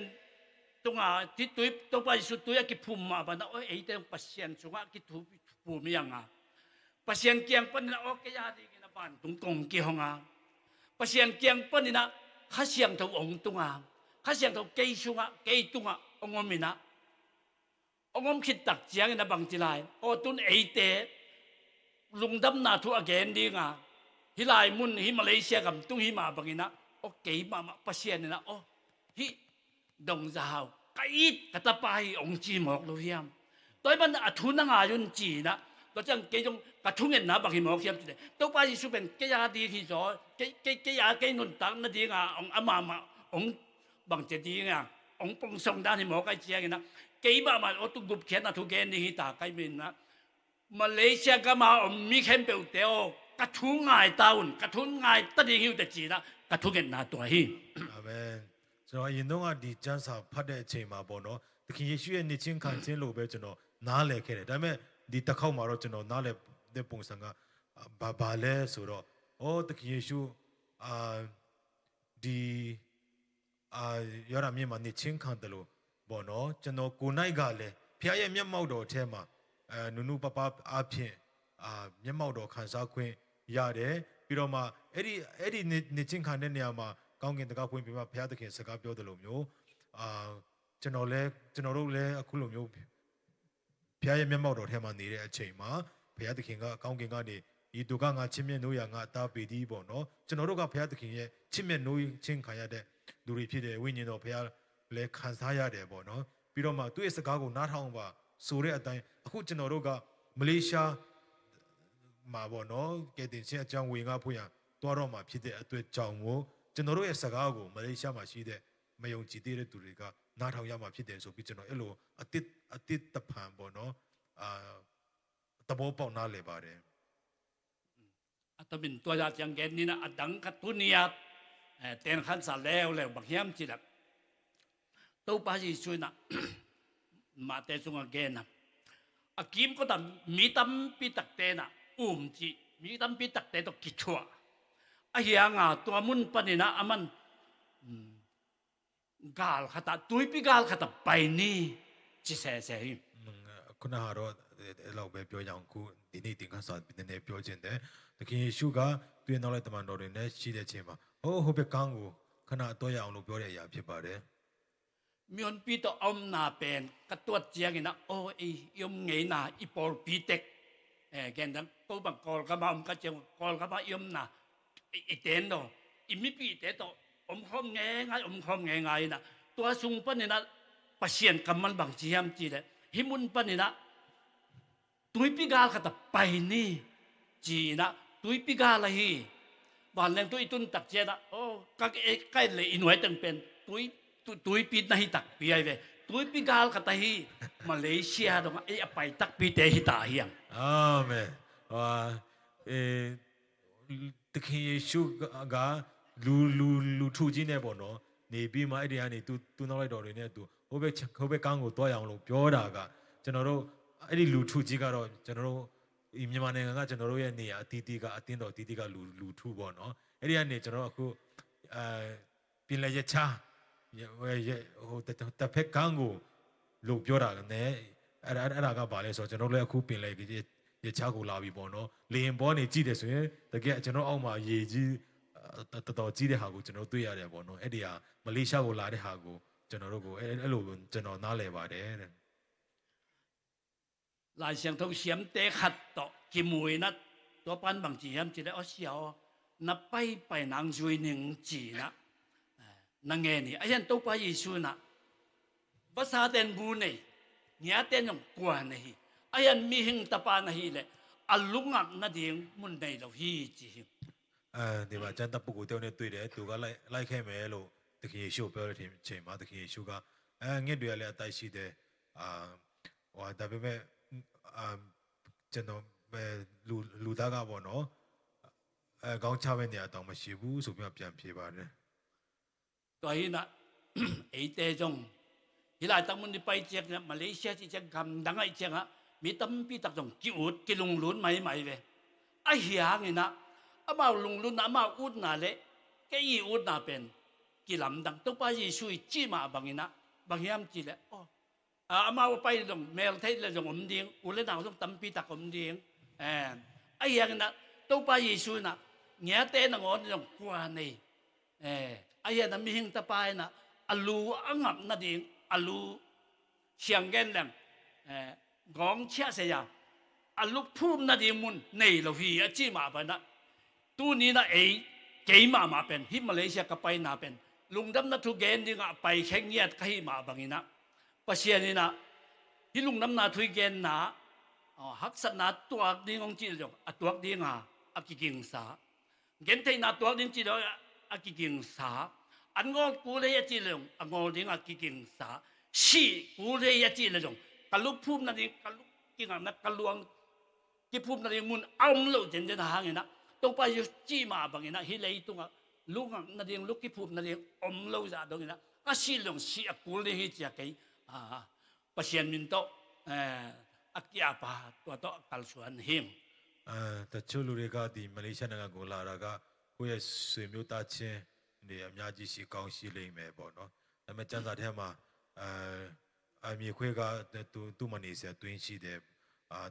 S3: tunga ti tui tau pa Yesu tui ki phum ma ba na o ei te pasien sunga ki thu phum yang a pasien kiang pan na o ke ya di ngina ban tung kong ki honga pasien kiang pan ina ha siang thâu ong tunga ha siang thâu cây sunga cây tunga ong omina ong om khit tak chiang ina bang tilai o tun ei te lungdam na thu again di nga hilai mun hi Malaysia kam tung hi ma bangina o kei ma pasien ina o hi dong zahau kait katapa hi ong chi mok lo hiam toy ban athu na nga yun chi na to chang ke jong ka thungen na bang hi mok hiam chi to pa Yesu ben ke ya di hi zo ke ya ke nun tang na di nga ong ama ma ong bang che di nga ong pong song dan hi mok kai chiang ina kei ba ma o tu gup khen na thu gen ni hi ta kai min na Malaysia ka ma om mi khen pe te o ka thu ngai taun ka thu ngai ta di hi te chi na ka thu gen na to hi
S1: အာမင်ကျွန်တော်အရင်တော့ဒီကျမ်းစာဖတ်တဲ့အချိန်မှာပေါ့နော်သခင်ယေရှုရဲ့နေချင်းခံခြင်းလို့ပဲကျွန်တော်နားလည်ခဲ့တယ်ဒါပေမဲ့ဒီတစ်ခေါက်မှာတော့ကျွန်တော်နားလည်တဲ့ပုံစံကဘာလဲဆိုတော့အော်သခင်ယေရှုဒီယောရမြင်မှာနေချင်းခံတယ်လို့ပေါ့နော်ကျွန်တော်ကိုနိုင်ကလည်းဖခင်ရဲ့မျက်မှောက်တော်ထဲမှာနုနုပပအဖြစ်မျက်မှောက်တော်ခံစားခွင့်ရတယ်ပြီးတော့မှအဲ့ဒီနေချင်းခံတဲ့နေရာမှာကောင်းကင်တကားဖွင့်ပြီးမှဘုရားသခင်စကားပြောတယ်လို့မျိုးကျွန်တော်တို့လည်းအခုလိုမျိုးဘုရားရဲ့မျက်မှောက်တော်ထဲမှာနေတဲ့အချိန်မှာဘုရားသခင်ကကောင်းကင်ကနေဤသူကငါချစ်မြတ်နိုးရငါအသားပေသည်ပေါ့နော်ကျွန်တော်တို့ကဘုရားသခင်ရဲ့ချစ်မြတ်နိုးခြင်းခံရတဲ့လူတွေဖြစ်တဲ့ဝိညာဉ်တော်ဘုရားလည်းခံစားရတယ်ပေါ့နော်ပြီးတော့မှသူ့ရဲ့စကားကိုနားထောင်ပါဆိုတဲ့အတိုင်းအခုကျွန်တော်တို့ကမလေးရှားမှာပေါ့နော်ကဲတင်ချင်းအကြောင်းဝင်ကားဖို့ရတွားတော့မှာဖြစ်တဲ့အတွက်ကြောင့်မို့ကျွန်တော်တို့ရဲ့စကားကိုမလေးရှားမှာရှိတဲ့မယုံကြည်သေးတဲ့သူတွေကနားထောင်ရမှာဖြစ်တယ်ဆိုပြီးကျွန်တော်အဲ့လိုအတစ်တဖန်ပေါ့နော်တဘောပေါက်နားလေပါတယ်
S3: atamin tua ya yang gen ni na adang katunia ten khan sa leo leo bang hiam chi dak to pa Yesu na ma te sung again na akim ko tam mi tam pi tak te na chi mi tam pi tak te to kichwa a hianga to mun panina aman gal khata tui pi gal khata pai ni chi se se hi
S1: ခုနကတော့အဲ့လောက်ပဲပြောကြအောင်ခုဒီနေ့တင်ခန်းစာနည်းနည်းပြောခြင်းတယ်သခင်ယေရှုကသူ့နောက်လိုက်တမန်တော်တွေနဲ့ရှိတဲ့ချိန်မှာဟုတ်ပဲကောင်းကိုခဏတော့ရအောင်လို့ပြောတဲ့အရာဖြစ်ပါတယ်
S3: mion pi to om na pen ka tuat chiang ina o i yom ngei na i por pi tek gen dan to bang kol ka ma ka cheng kol ka ma yom na i ten do i mi pi te to om khom nge ngai na tua sung pan ina pasien kamal bang chiam chi le himun pan ina tui pi gal ka ta pai ni chi na tui pi gal la hi ban leng tui tun tak che da o ka kai le inoi teng pen tui pi na hi tak pi ai ve tui pi gal ka ta hi Malaysia dong ai apai tak pi te hi ta hiang
S1: အာမင်သခင်ယေရှုကလူထူကြီးနဲ့ပေါ့နော်နေပြီးမှအဲ့ဒီကနေသူနောက်လိုက်တော်တွေနဲ့သူဟိုဘက်ကောင်းကိုတွားရအောင်လို့ပြောတာကကျွန်တော်တို့အဲ့ဒီလူထူကြီးကတော့ကျွန်တော်တို့ဒီမြန်မာနိုင်ငံကကျွန်တော်တို့ရဲ့နေရာအတီးတီးကအတင်းတော်အတီးတီးကလူထူပေါ့နော်အဲ့ဒီကနေကျွန်တော်အခု
S4: ပြင်လေရချာဟိုတစ်ဖက်ကန်းကိုလို့ပြောတာနဲ့အဲ့ဒါကဘာလဲဆိုတော့ကျွန်တော်လည်းအခုပြင်လေရချာကိုလာပြီပေါ့နော်လေရင်ဘောနေကြည့်တယ်ဆိုရင်တကယ်ကျွန်တော်အောက်မှာရေကြီးတော်တော်ကြီးတဲ့ဟာကိုကျွန်တော်တွေ့ရတယ်ပေါ့နော်အဲ့ဒီဟာမလေးရှားကိုလာတဲ့ဟာကိုကျွန်တော်တို့ကိုအဲ့လိုကျွန်တော်နားလည်ပါတယ်တဲ့
S3: ลายเสียงทงเสียมเตะขัดต่อกิมวยนะตัวปันบางจีมจีได้เอาเสียวนับไปนางจุยหนึ่งจีนะนางเงี้ยนี่ไอ้ยันตัวไปยิสูนะภาษาเต็นบูนี่เนี้ยเต็นอย่างกว่านี่ไอ้ยันมีหิงตะปานะฮีเลยอัลลุงอักนาดิงมุนในเราฮีจี
S4: ဒီမှာကျန်တဲ့ပုဂ္ဂိုလ်တယောက်နဲ့တွေ့တယ်သူကလိုက်ခဲ့မယ်လို့တခင်ယေရှုပြောတဲ့အချိန်မှာတခင်ယေရှုကငှက်တွေကလည်းအတိုက်ရှိတယ်ဟိုဒါပေမဲ့ကျွန်တော်လူသားကပေါ့နော်ခေါင်းချမဲ့နေရာတောင်မရှိဘူးဆိုပြီးပြန်ပြေးပါတယ်
S3: ตัวฮีนะไอ้เตจงฮิลายตั้งมันไปเจียงนะมาเลเซียที่เจียงคำดังไอ้เจียงฮะมีตั้มปีตักจงกิอุดกิลุงลุ้นไหมเว้ไอ้เหี้ยนี่นะอามาลุงลุ้นอามาอุดน่ะเละแกอีอุดน่ะเป็นกิลำดังตัวไปยิสุยจีมาบางนะบางยามจีเลยอ๋ออามาไปจงเมลเทสเลยจงอมดิ้งอุเลนเอาจงตั้มปีตักอมดิ้งไอ้เหี้ยนี่นะตัวไปยิสุนะเงี้ยเต้นงอนจงกว่านี่ไอ้ยันมีหิงตะปายนะอลูอังับนาดิงอลูเชียงเกนแหลมกองเชี่ยเสียอลูพูมนาดิงมุนในเราฮีอจีมาไปนะตู้นี้นะเกยมาเป็นฮิมาเลเซียก็ไปนาเป็นลุงดำนัทุเกนนี่ก็ไปแข่งเงียดก็ฮิมาบางนะปัจเจียนี่นะฮิลุงดำนาทุเกนนะฮักษณะตัวดิ้งของจีจงตัวดิ้งอากิกิงสาเกนเทนาตัวดิ้งจีเราอากิกิงสาอันงอกูเลยจีเลยอันงอดิ้งอากิกิงสาชีกูเลยจีเลยจงกะลุพูมนั่นเองกะลุกิงอ่ะนักกะลวงที่พูมนั่นเองมุนเอาโลเจนเจนหางเงี้ยนะต้องไปอยู่จีมาบางเงี้ยนะฮิเลยตรงอ่ะลุงนั่นเองลุกที่พูมนั่นเองอมโลจะตรงเงี้ยนะก็ชีลงชีกูเลยฮิจะกี่ปัจเจียนมินโตอักยาปาตัวโตกัลส่วนหิม
S4: แต่ชูลูเรกาดีมาเลเซียนั่งกูลาราก็ကိုယ့်ရဲ့ဆွေမျိုးသားချင်းတွေအများကြီးရှိကောင်းရှိလိမ့်မယ်ပေါ့နော်ဒါပေမဲ့ကျမ်းစာထဲမှာအမြေခွေးကသူ့မနေစရာတွင်းရှိတယ်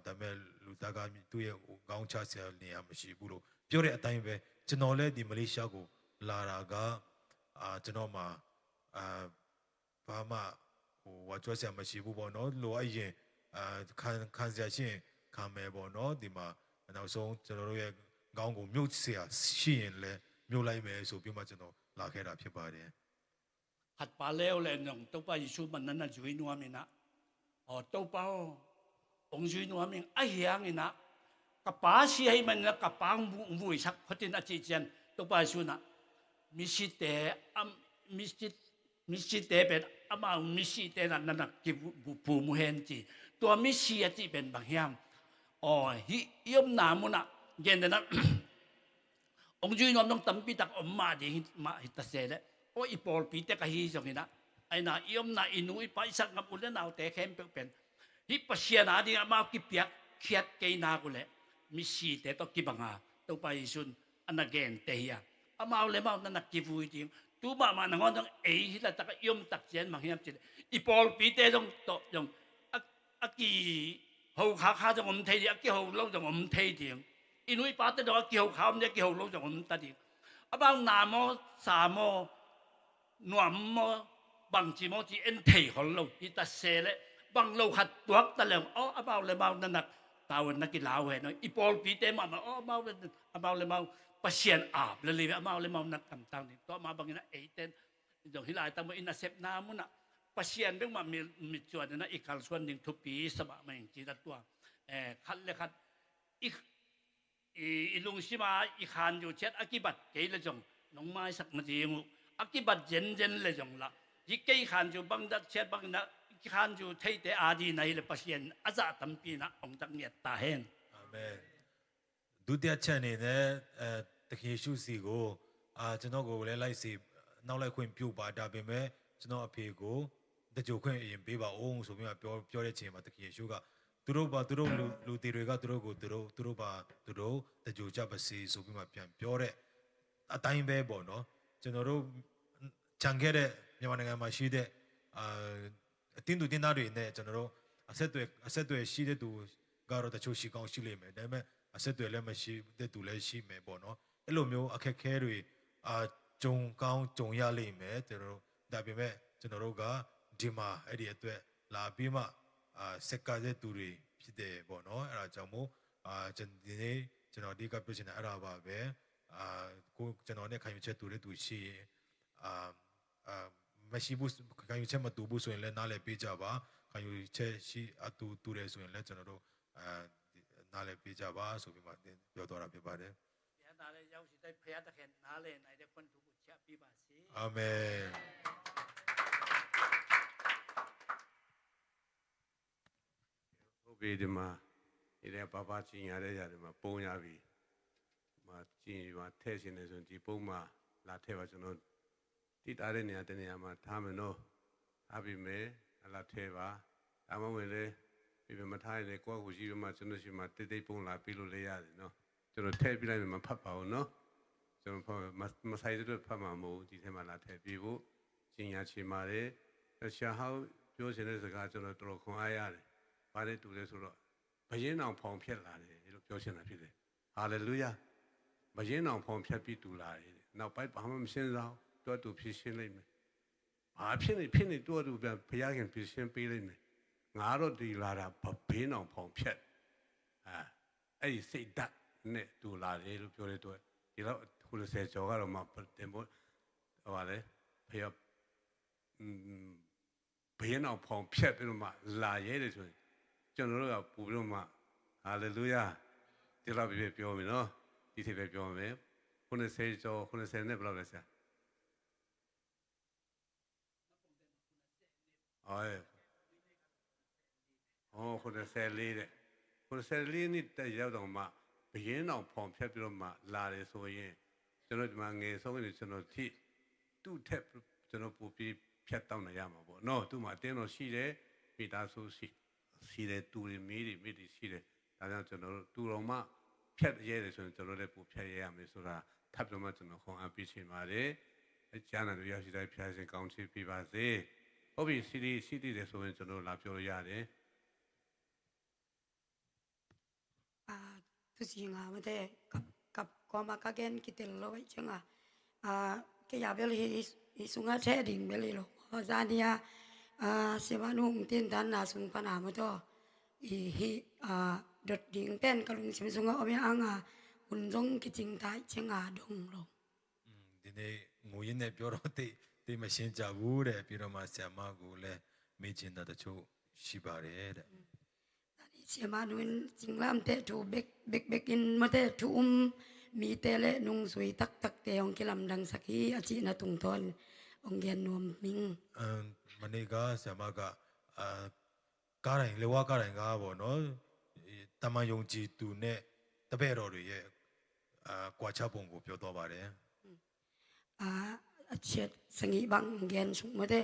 S4: ဒါပေမဲ့လူသားကသူ့ရဲ့ကောင်းချစရာနေရာမရှိဘူးလို့ပြောတဲ့အတိုင်းပဲကျွန်တော်လည်းဒီမလေးရှားကိုလာတာကကျွန်တော်မှာဘာမှဟိုဝါကြွစရာမရှိဘူးပေါ့နော်လိုအပ်ရင်ခံစရာချင်းခံမယ်ပေါ့နော်ဒီမှာနောက်ဆုံးကျွန်တော်တို့ရဲ့ကောင်းကိုမြုပ်เสียရှိရင်လည်းမြုပ်လိုက်မယ်ဆိုပြီးမှကျွန်တော်လာခဲ့တာဖြစ်ပါတယ်
S3: หัดปลาเล้วเลยน้องตัวไปชูมันนั่นน่ะจุยนัวมินะตัวเป้าองจุยนัวมิไอ้เหี้ยนี่นะกับป้าเสียให้มันนะกับป้าบุยชักพัฒนาจีเจนตัวไปชูนะมิสิเตมิสิเตเป็นอามามิสิเตนั่นน่ะกิบูมุเฮนจีตัวมิสิจีเป็นบางอย่างฮิยมนามุนะเย็นนะองค์จุยนอมต้องตั้มปีตักอมมาดีมาหิตเสเลยโอ้อีปอลปีเตกะฮีจงนี่นะไอ้น่ะยมน่ะอินุยไปสักกับอุลนาวแต่เข้มเป็นฮิปเชียนาดีมากิเปียกเขียดเกยนากุเลยมิสีแต่ต้องกิบังอาต้องไปสุนอันนั้นเกนเตียอามาเลยมานั่นนักกิบุยจริงตูบ้ามันงอนต้องฮิตตักยมตักเจนมาเฮียมจิอีปอลปีเตต้องจงอากีหูขาจงอมเทียอากีหูเราจงอมเทียอินุยป้าแต่ดอกเกี่ยวขาวมันจะเกี่ยวเราจงอมตัดดิอาบางนามอสามอหนวมมอบางจีมอจีเอ็นเทของเราที่ตัดเสเลยบางเราขัดตัวตะเลงอาบ่าวเลยบ่าวนั่นนักตาวันนักกีฬาเว้ยเนาะอีปอลปีเตมาบ่าวเลยบ่าวเลยบ่าวปัจเจียนอาบเลยบ่าวเลยบ่าวนักต่างๆนี่ต่อมาบางนะเต้นจงฮิลายตั้งมาอินเซปนามุนะปัจเจียนเรื่องมามีจวนนะอีกการส่วนหนึ่งทุกปีสบายมาอย่างจีนตัวขัดเลยขัดอีลุงชิมาอีขานอยู่เช็ดอากิบัดเกยเลยจงน้องไม้สักนาทีงูอากิบัดเย็นเลยจงละยิ่งเกยขานอยู่บางดัดเช็ดบางนะอีขานอยู่เทยเตอาดีในเลยปัจเจียนอาจจะตั้มปีนะองค์ตั้งเนียตาแห้ง
S4: อาเมนดูเดียเช่นนี้เนี่ยตะเคียนชูสีกูကျွန်တော်ကိုလည်းလိုက်စီနောက်လိုက်ခွင့်ပြုပါဒါပေမဲ့ကျွန်တော်အဖေကိုတကြိုခွင့်အရင်ပေးပါအောင်ဆိုပြီးမှပြောတဲ့ချိန်မှာတ키ယေရှုကသူတို့လူတီတွေကသူတို့ကိုသူတို့တကြိုကြပါစေဆိုပြီးမှပြန်ပြောတဲ့အတိုင်းပဲပေါ့နော် ကျွန်တော်တို့ခြံခဲ့တဲ့မြန်မာနိုင်ငံမှာရှိတဲ့အတင်းသူတင်းသားတွေနဲ့ကျွန်တော်တို့အဆက်အသွယ်ရှိတဲ့သူကတော့တချို့ရှိကောင်းရှိလိမ့်မယ်ဒါပေမဲ့အဆက်အသွယ်လည်းမရှိတဲ့သူလည်းရှိမယ်ပေါ့နော်အဲ့လိုမျိုးအခက်ခဲတွေဂျုံကောင်းဂျုံရလိမ့်မယ်ကျွန်တော်တို့ဒါပေမဲ့ကျွန်တော်တို့ကဒီမှာအဲ့ဒီအတွက်လာပြီးမှစက်ကတဲ့သူတွေဖြစ်တယ်ပေါ့နော်အဲ့ဒါကြောင့်မို့ဒီနေ့ကျွန်တော်ဒီကပြောချင်တာအဲ့ဒါပါပဲကိုကျွန်တော်နဲ့ခံယူချက်တူတဲ့သူရှိရင်မရှိဘူးခံယူချက်မတူဘူးဆိုရင်လည်းနားလည်ပေးကြပါခံယူချက်ရှိတူတယ်ဆိုရင်လည်းကျွန်တော်တို့နားလည်ပေးကြပါဆိုပြီးမှပြောတော့တာဖြစ်ပါတယ်
S3: ဘုရားသားလည်းရောက်ရှိတဲ့ဘုရားသခင်နားလည်နိုင်တဲ့ခွင့်ပြုကိုချပေးပါစေ
S4: အာမင်
S2: ဟုတ်ပြီဒီမှာဒီပပကျင်ရတဲ့ຢာတွေမှာပုံရပြီမှာကျင်မှာထဲ့ရှင်နေဆိုရင်ဒီပုံမှာလာထဲ့ပါကျွန်တော်တိတာတဲ့နေရာတနေရာမှာထားမယ်နော်ထားပြီမယ်လာထဲ့ပါဒါမှမဟုတ်လေဒီမထားရင်လေကိုယ့်ကိုရှိပြီးမှကျွန်တော်ရှိမှတိတ်တိတ်ပုံလာပြီးလို့လေရတယ်နော်ကျွန်တော်ထဲ့ပြလိုက်မှမဖတ်ပါဘူးနော်ကျွန်တော်မဆိုင်တဲ့ဖတ်မှာမဟုတ်ဒီထဲမှာလာထဲ့ပြီးဖို့ကျင်ရချင်ပါတယ်ရှာဟောက်ပြောချင်တဲ့စကားကျွန်တော်တော်ခွန်အားရတယ်ဘာလဲတူလဲဆိုတော့ဘယင်းအောင်ဖောင်ဖြက်လာတယ်လို့ပြောချင်တာဖြစ်တယ်ဟာလေလုယာဘယင်းအောင်ဖောင်ဖြက်ပြီးတူလာတယ်နောက်ပိုင်းဘာမှမရှင်းစားတော့တူဖြစ်ရှင်းလိုက်မယ်ဘာဖြစ်နေတော့တူပြန်ဘုရားခင်ဖြစ်ရှင်းပေးလိုက်မယ်ငါတော့ဒီလာတာဘယင်းအောင်ဖောင်ဖြက်အဲ့ဒီစိတ်ဓာတ်နဲ့တူလာတယ်လို့ပြောတဲ့တော့ဒီတော့90ကျော်ကတော့မှတင်ဖို့ဟောပါလေဘုရားဘယင်းအောင်ဖောင်ဖြက်ပြီးတော့မှလာရဲတယ်ဆိုရင်ကျွန်တော်တို့ကပူပြီးတော့မှဟာလေလုယာဒီလောက်ပဲပြောမယ်နော်ဒီထိပဲပြောမယ်90ကျော်90နဲ့ဘယ်လောက်လဲဆရာ94တဲ့94နှစ်တက်ရောက်တော့မှဘယင်းအောင်ဖောင်ဖြတ်ပြီးတော့မှလာတယ်ဆိုရင်ကျွန်တော်ဒီမှာငယ်ဆုံးနေကျွန်တော်ထိသူ့ထက်ကျွန်တော်ပူပြီးဖြတ်တောင်းနေရမှာပေါ့နော်သူ့မှာအတင်းတော့ရှိတယ်မိသားစုရှိတယ်တူတွေမိတွေရှိတယ်ဒါကြောင့်ကျွန်တော်တို့တူတော်မှဖြတ်ရဲတယ်ဆိုရင်ကျွန်တော်လည်းပူဖြတ်ရဲရမယ်ဆိုတာထပ်ပြီးမှကျွန်တော်ခွန်အားပေးချင်ပါတယ်အကျမ်းတော်ရရှိတဲ့ဖျားရှင်ကောင်းချီးပေးပါစေဟုတ်ပြီစီတီတယ်ဆိုရင်ကျွန်တော်လာပြောရရတယ်
S5: သူစီငါမတဲ့กับကောမကကင်ကိတလောချငါကရဘယ်ဟိဆုငါတဲ့ဒင်းဘယ်လိုဇာနီယာစေဝနုံတင်တန်နာဆုံပနာမတော့ဟိဒတ်ဒင်းเป็นกะลุงสิมซุงออเมอังหุ่นจงกิจิงไตเชงาดงลง
S4: ဒီနေ့ငိုရင်းနဲ့ပြောတော့တိမရှင်းကြဘူးတဲ့ပြီးတော့မှဆ iam မကိုလည်းမေ့ချင်တာတချို့ရှိပါတယ်တဲ့
S5: เสียมานุนจิงลามเตทูเบกอินมาเตทูมีเตเลนุงสวยตักเตองกิลำดังสักีอาจินาตุงทอนองเกียนนวมมิง
S4: မနေ့ကဆ iam မကကားတိုင်းလေဝါကားတိုင်းကားပေါ့နော်တမန်ယုံကြည်သူနဲ့တပည့်တော်တွေရဲ့ကွာခြားပုံကိုပြောတော့ပါတယ်
S5: อาเชียสังกีบังเกียนสุมาเต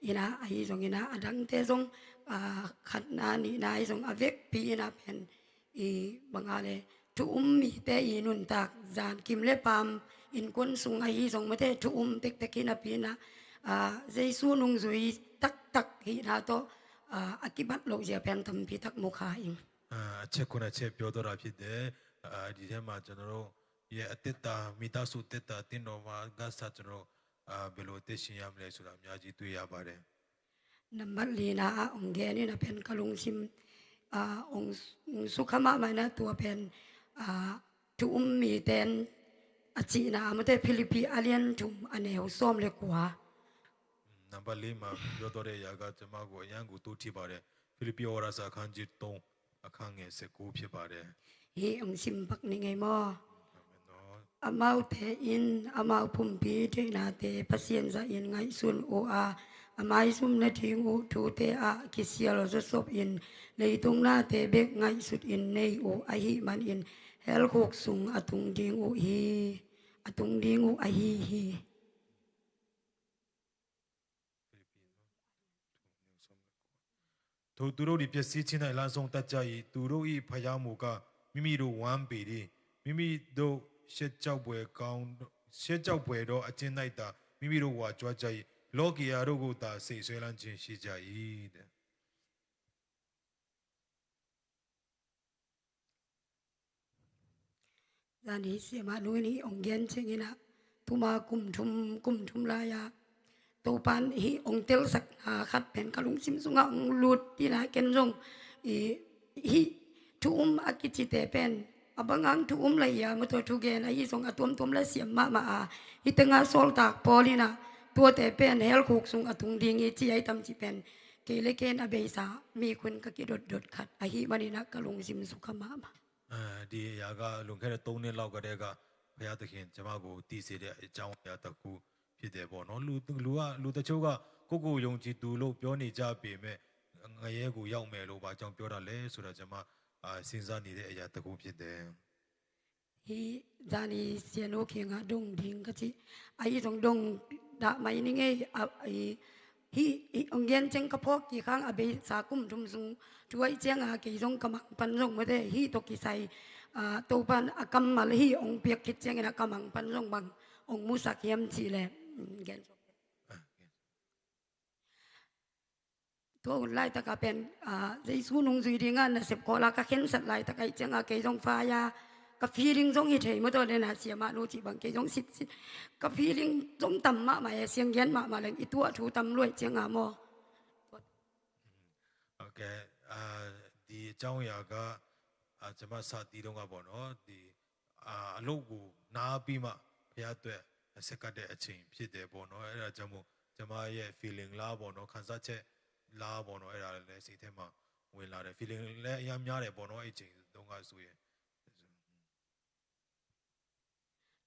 S5: อินาไอซงอินาอดังเตซงขัดนานีนายซงอเวกปีอินาเป็นอีบังอาเลทุมีเตอินุนตักจานกิมเลปามอินควนสุงไอซงมาเตทุเต็กกินาปีนาเจสูนุงซุยตักหินาโตอากิบัตโลเจียเป็นทำพิทักษ์มุขาอิง
S4: အချက်ခုနှစ်ချက်ပြောတော့တာဖြစ်တယ်ဒီထဲမှာကျွန်တော်တို့ရဲ့အသက်တာမိသားစုတက်တာတင်းတော်မှာကစားကျွန်တော်ဘယ်လိုသိရှင်ရမလဲဆိုတာအများကြီးတွေ့ရပါတယ်
S5: นัมบัลลีนาองเกนี่นะเป็นกะลุงซิมองสุขมะมานะตัวเป็นทุมมีเตนอจีนามะเตฟิลิปปีอาเลียนทุมอเนวซ้อมเลยกว่า
S4: နံပါတ်၄မှာပြောတော့တဲ့ຢာကကျွန်မကိုအရန်ကိုတူထိပါတယ်ဖိလိပ္ပိဩဝါစာအခန်းကြီး3အခန်းငယ်19ဖြစ်ပါတယ်
S5: เฮองซิมปักนี่ไงมออามาเตอินอามาพุมปีเทนาเตปะเซียนซะอินไงซุนโออาอามายซุมนะทิงอุทูเตอะกิเซียลซซบอินเลยตุงนาเตเบกไงสุดอินในโออะหิมันอินเฮลโคกซุงอะตุงดิงโอฮีอะตุงดิงโออะฮีฮี
S4: ထိုသူတို့ဒီပျက်စီးခြင်း၌လမ်းဆုံးတတ်ကြ၏သူတို့၏ဖျားမှုကမိမိတို့ဝမ်းပေသည်မိမိတို့ရှက်ကြောက်ပွဲကောင်း ရှက်ကြောက်ပွေတော့အကျဉ်း၌သာမိမိတို့ဝါကြွားကြ၏လောကီယာတို့ကိုသာစိတ်ဆွဲလန်းခြင်းရှိကြ၏တဲ့
S5: ဇာနီစီမနူနီအောင်gen chingina tuma kum thum la ya to pan hi ong tel sak na khat pen kalung sim sunga ong lut tina ken jong hi tu akichi te pen abangang tu la ya mo to tu gen ai song atom la siam ma hi tenga sol tak polina tua te pen hel khuk sung atung ding chi ai tam chi pen ke le ken abeisa mi kun ka ki dot khat a hi manina kalung sim su khama ma
S4: ဒီအရာကလွန်ခဲ့တဲ့3နှစ်လောက်ကတည်းကဘုရားသခင်ကျွန်မကိုတည်စေတဲ့အကြောင်းအရာတစ်ခုဖြစ်တယ်ပေါ့နော်လူတချို့ကကိုယုံကြည်သူလို့ပြောနေကြပေမဲ့ငရဲကိုရောက်မယ်လို့ဘာကြောင့်ပြောတာလဲဆိုတော့ကျွန်မစဉ်းစားနေတဲ့အရာတစ်ခုဖြစ်တယ်
S5: hi jani siano khenga dong ding ka chi ai jong dong da mai ni nge hi ongen cheng ka phok ki khang abe sa kum dum sung tuai cheng a ki jong kamang pan jong ma de hi to ki sai to pan akam mal hi ong piak kit cheng na kamang pan jong bang ong mu sak yam chi le gen to lai ta ka pen jesu nung zui ding an sep ko la ka khen sat lai ta kai cheng a ke jong fa ya ka feeling jong hi thei mo to le na sia ma no chi bang ke jong sit ka feeling jong tam ma ma ya siang gen ma leng i tua thu tam loi cheng a mo
S4: ဟုတ်ကဲ့ဒီအကြောင်းအရာကကျွန်မစတည်တော့ကပေါ့နော်ဒီအလုပ်ကိုနားပြီးမှဘုရားအတွက်ဆက်ကတ်တဲ့အချိန်ဖြစ်တယ်ပေါ့နော်အဲ့ဒါကြောင့်မို့ကျွန်မရဲ့ feeling လားပေါ့နော်ခံစားချက်လားပေါ့နော်အဲ့ဒါလည်းစိတ်ထဲမှာဝင်လာတယ် feeling လည်းအများများတယ်ပေါ့နော်အဲ့ချိန်တုန်းကဆိုရင်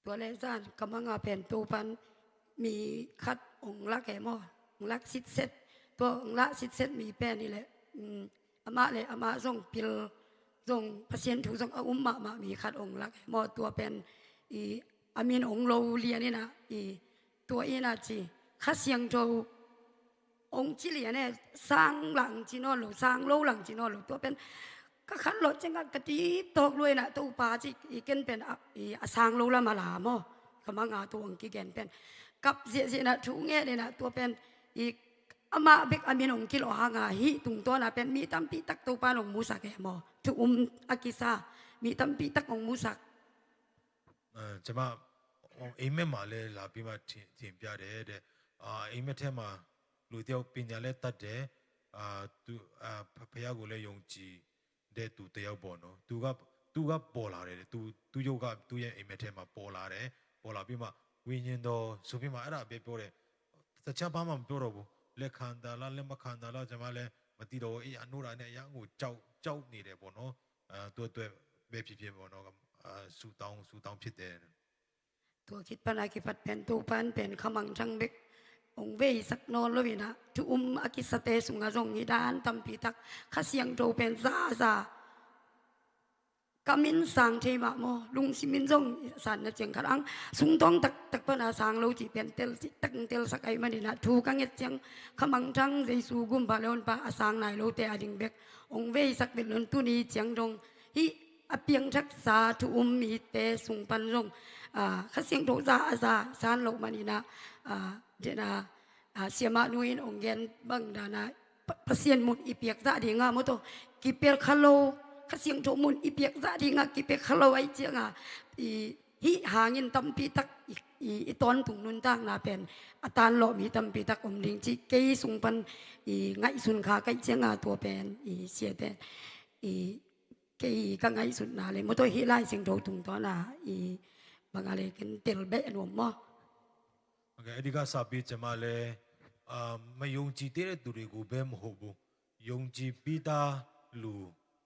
S5: ตัวเลซานกำลังเป็นตัวปันมีคัดองค์ละแกมอองค์ละสิทเซตตัวองค์ละสิทเซตมีเป็นนี่แหละอามาเลยอามาส่งปิลส่งพัศยันถูส่งอุ้มมามีคัดองค์ละแกมอตัวเป็นอามินองค์โลเลียนี่นะตัวอีน่าจีคัดเสียงโจองค์จิเลียเนี่ยสร้างหลังจีนอหรือสร้างโลหลังจีนอหรือตัวเป็นก็ขันรถจังก็กระติบตกเลยนะตัวปลาจีอีกเป็นสร้างโลละมาลามอกำลังตัวองค์กิเกนเป็นกับเสียนะถูเงี้ยเนี่ยนะตัวเป็นอีกอามาเบกอามินองค์กิโลหางาฮิตุงตัวนะเป็นมีตั้มปีตักตัวปลาองค์มูสักแกมอถูอากิซามีตั้มปีตักองค์มูสัก
S4: ကျွန်မအိမ်မက်မှာလဲလာပြီးမှတင်ပြတယ်တဲ့အိမ်မက်ထဲမှာလူတယောက်ပညာလဲတတ်တယ်သူဖះကိုလဲယုံကြည်တဲ့သူတယောက်ပေါ့နော်သူကပေါ်လာတယ်သူယုတ်ကသူ့ရဲ့အိမ်မက်ထဲမှာပေါ်လာတယ်ပေါ်လာပြီးမှဝိညာဉ်တော်ဆိုပြီးမှအဲ့ဒါပဲပြောတယ်တခြားဘာမှမပြောတော့ဘူးလက်ခံတာလားလက်မခံတာလားကျွန်မလဲမသိတော့အေးအနိုးရာနဲ့အရာကိုကြောက်နေတယ်ပေါ့နော်သူအတွက်ပဲဖြစ်ပေါ့နော်ဆူတောင်းဖြစ်တယ်
S5: ตัวคิดปันอากิปัดเป็นตัวปันเป็นขมังจังเบกองเวสักนอนเลยนะทุอากิสเตสุงาจงนิดานตัมปีตักข้าเสียงโตเป็นซากามินสังเทมาโมลุงซิมินจงสันนะเจงขังสุงต้องตักปนาสังโลจิเป็นเตลตักเตลสักไอมันนี่นะทูกังเงเจงขมังจังเจสูกุมบาเลอนปาสังนายโลเตอดิงเบกองเวสักเป็นลุนตุนีเจียงดงฮิอเปียงทักษาทุมีเตสุงปันจงข้าเสียงโตซาสานโลมันนี่นะเจนะเสียมานุยนองเกนบังดานะพัศยันมุดอีเปียกซาดีงามโตกิเปียคาโลข้าเสียงโตมุดอีเปียกซาดีงากิเปียคาโลไอเจียงฮิหาเงินตัมปีตักอีตอนถุงนุนตั้งนาเป็นอาตานโลมีตัมปีตักอมลิงจีเกยสุงปันไงสุนขาไกเจียงตัวเป็นเสียแต่เกยก็ไงสุนนาเลยมโตฮิไลเสียงโตถุงตอนน่ะบางอะไรกันเตลเบะนวมมอ
S4: โอเคအဲ့ဒီကစပြီးကျွန်မလဲမယုံကြည်တဲ့သူတွေကိုပဲမဟုတ်ဘူးယုံကြည်ပြီးသားလူ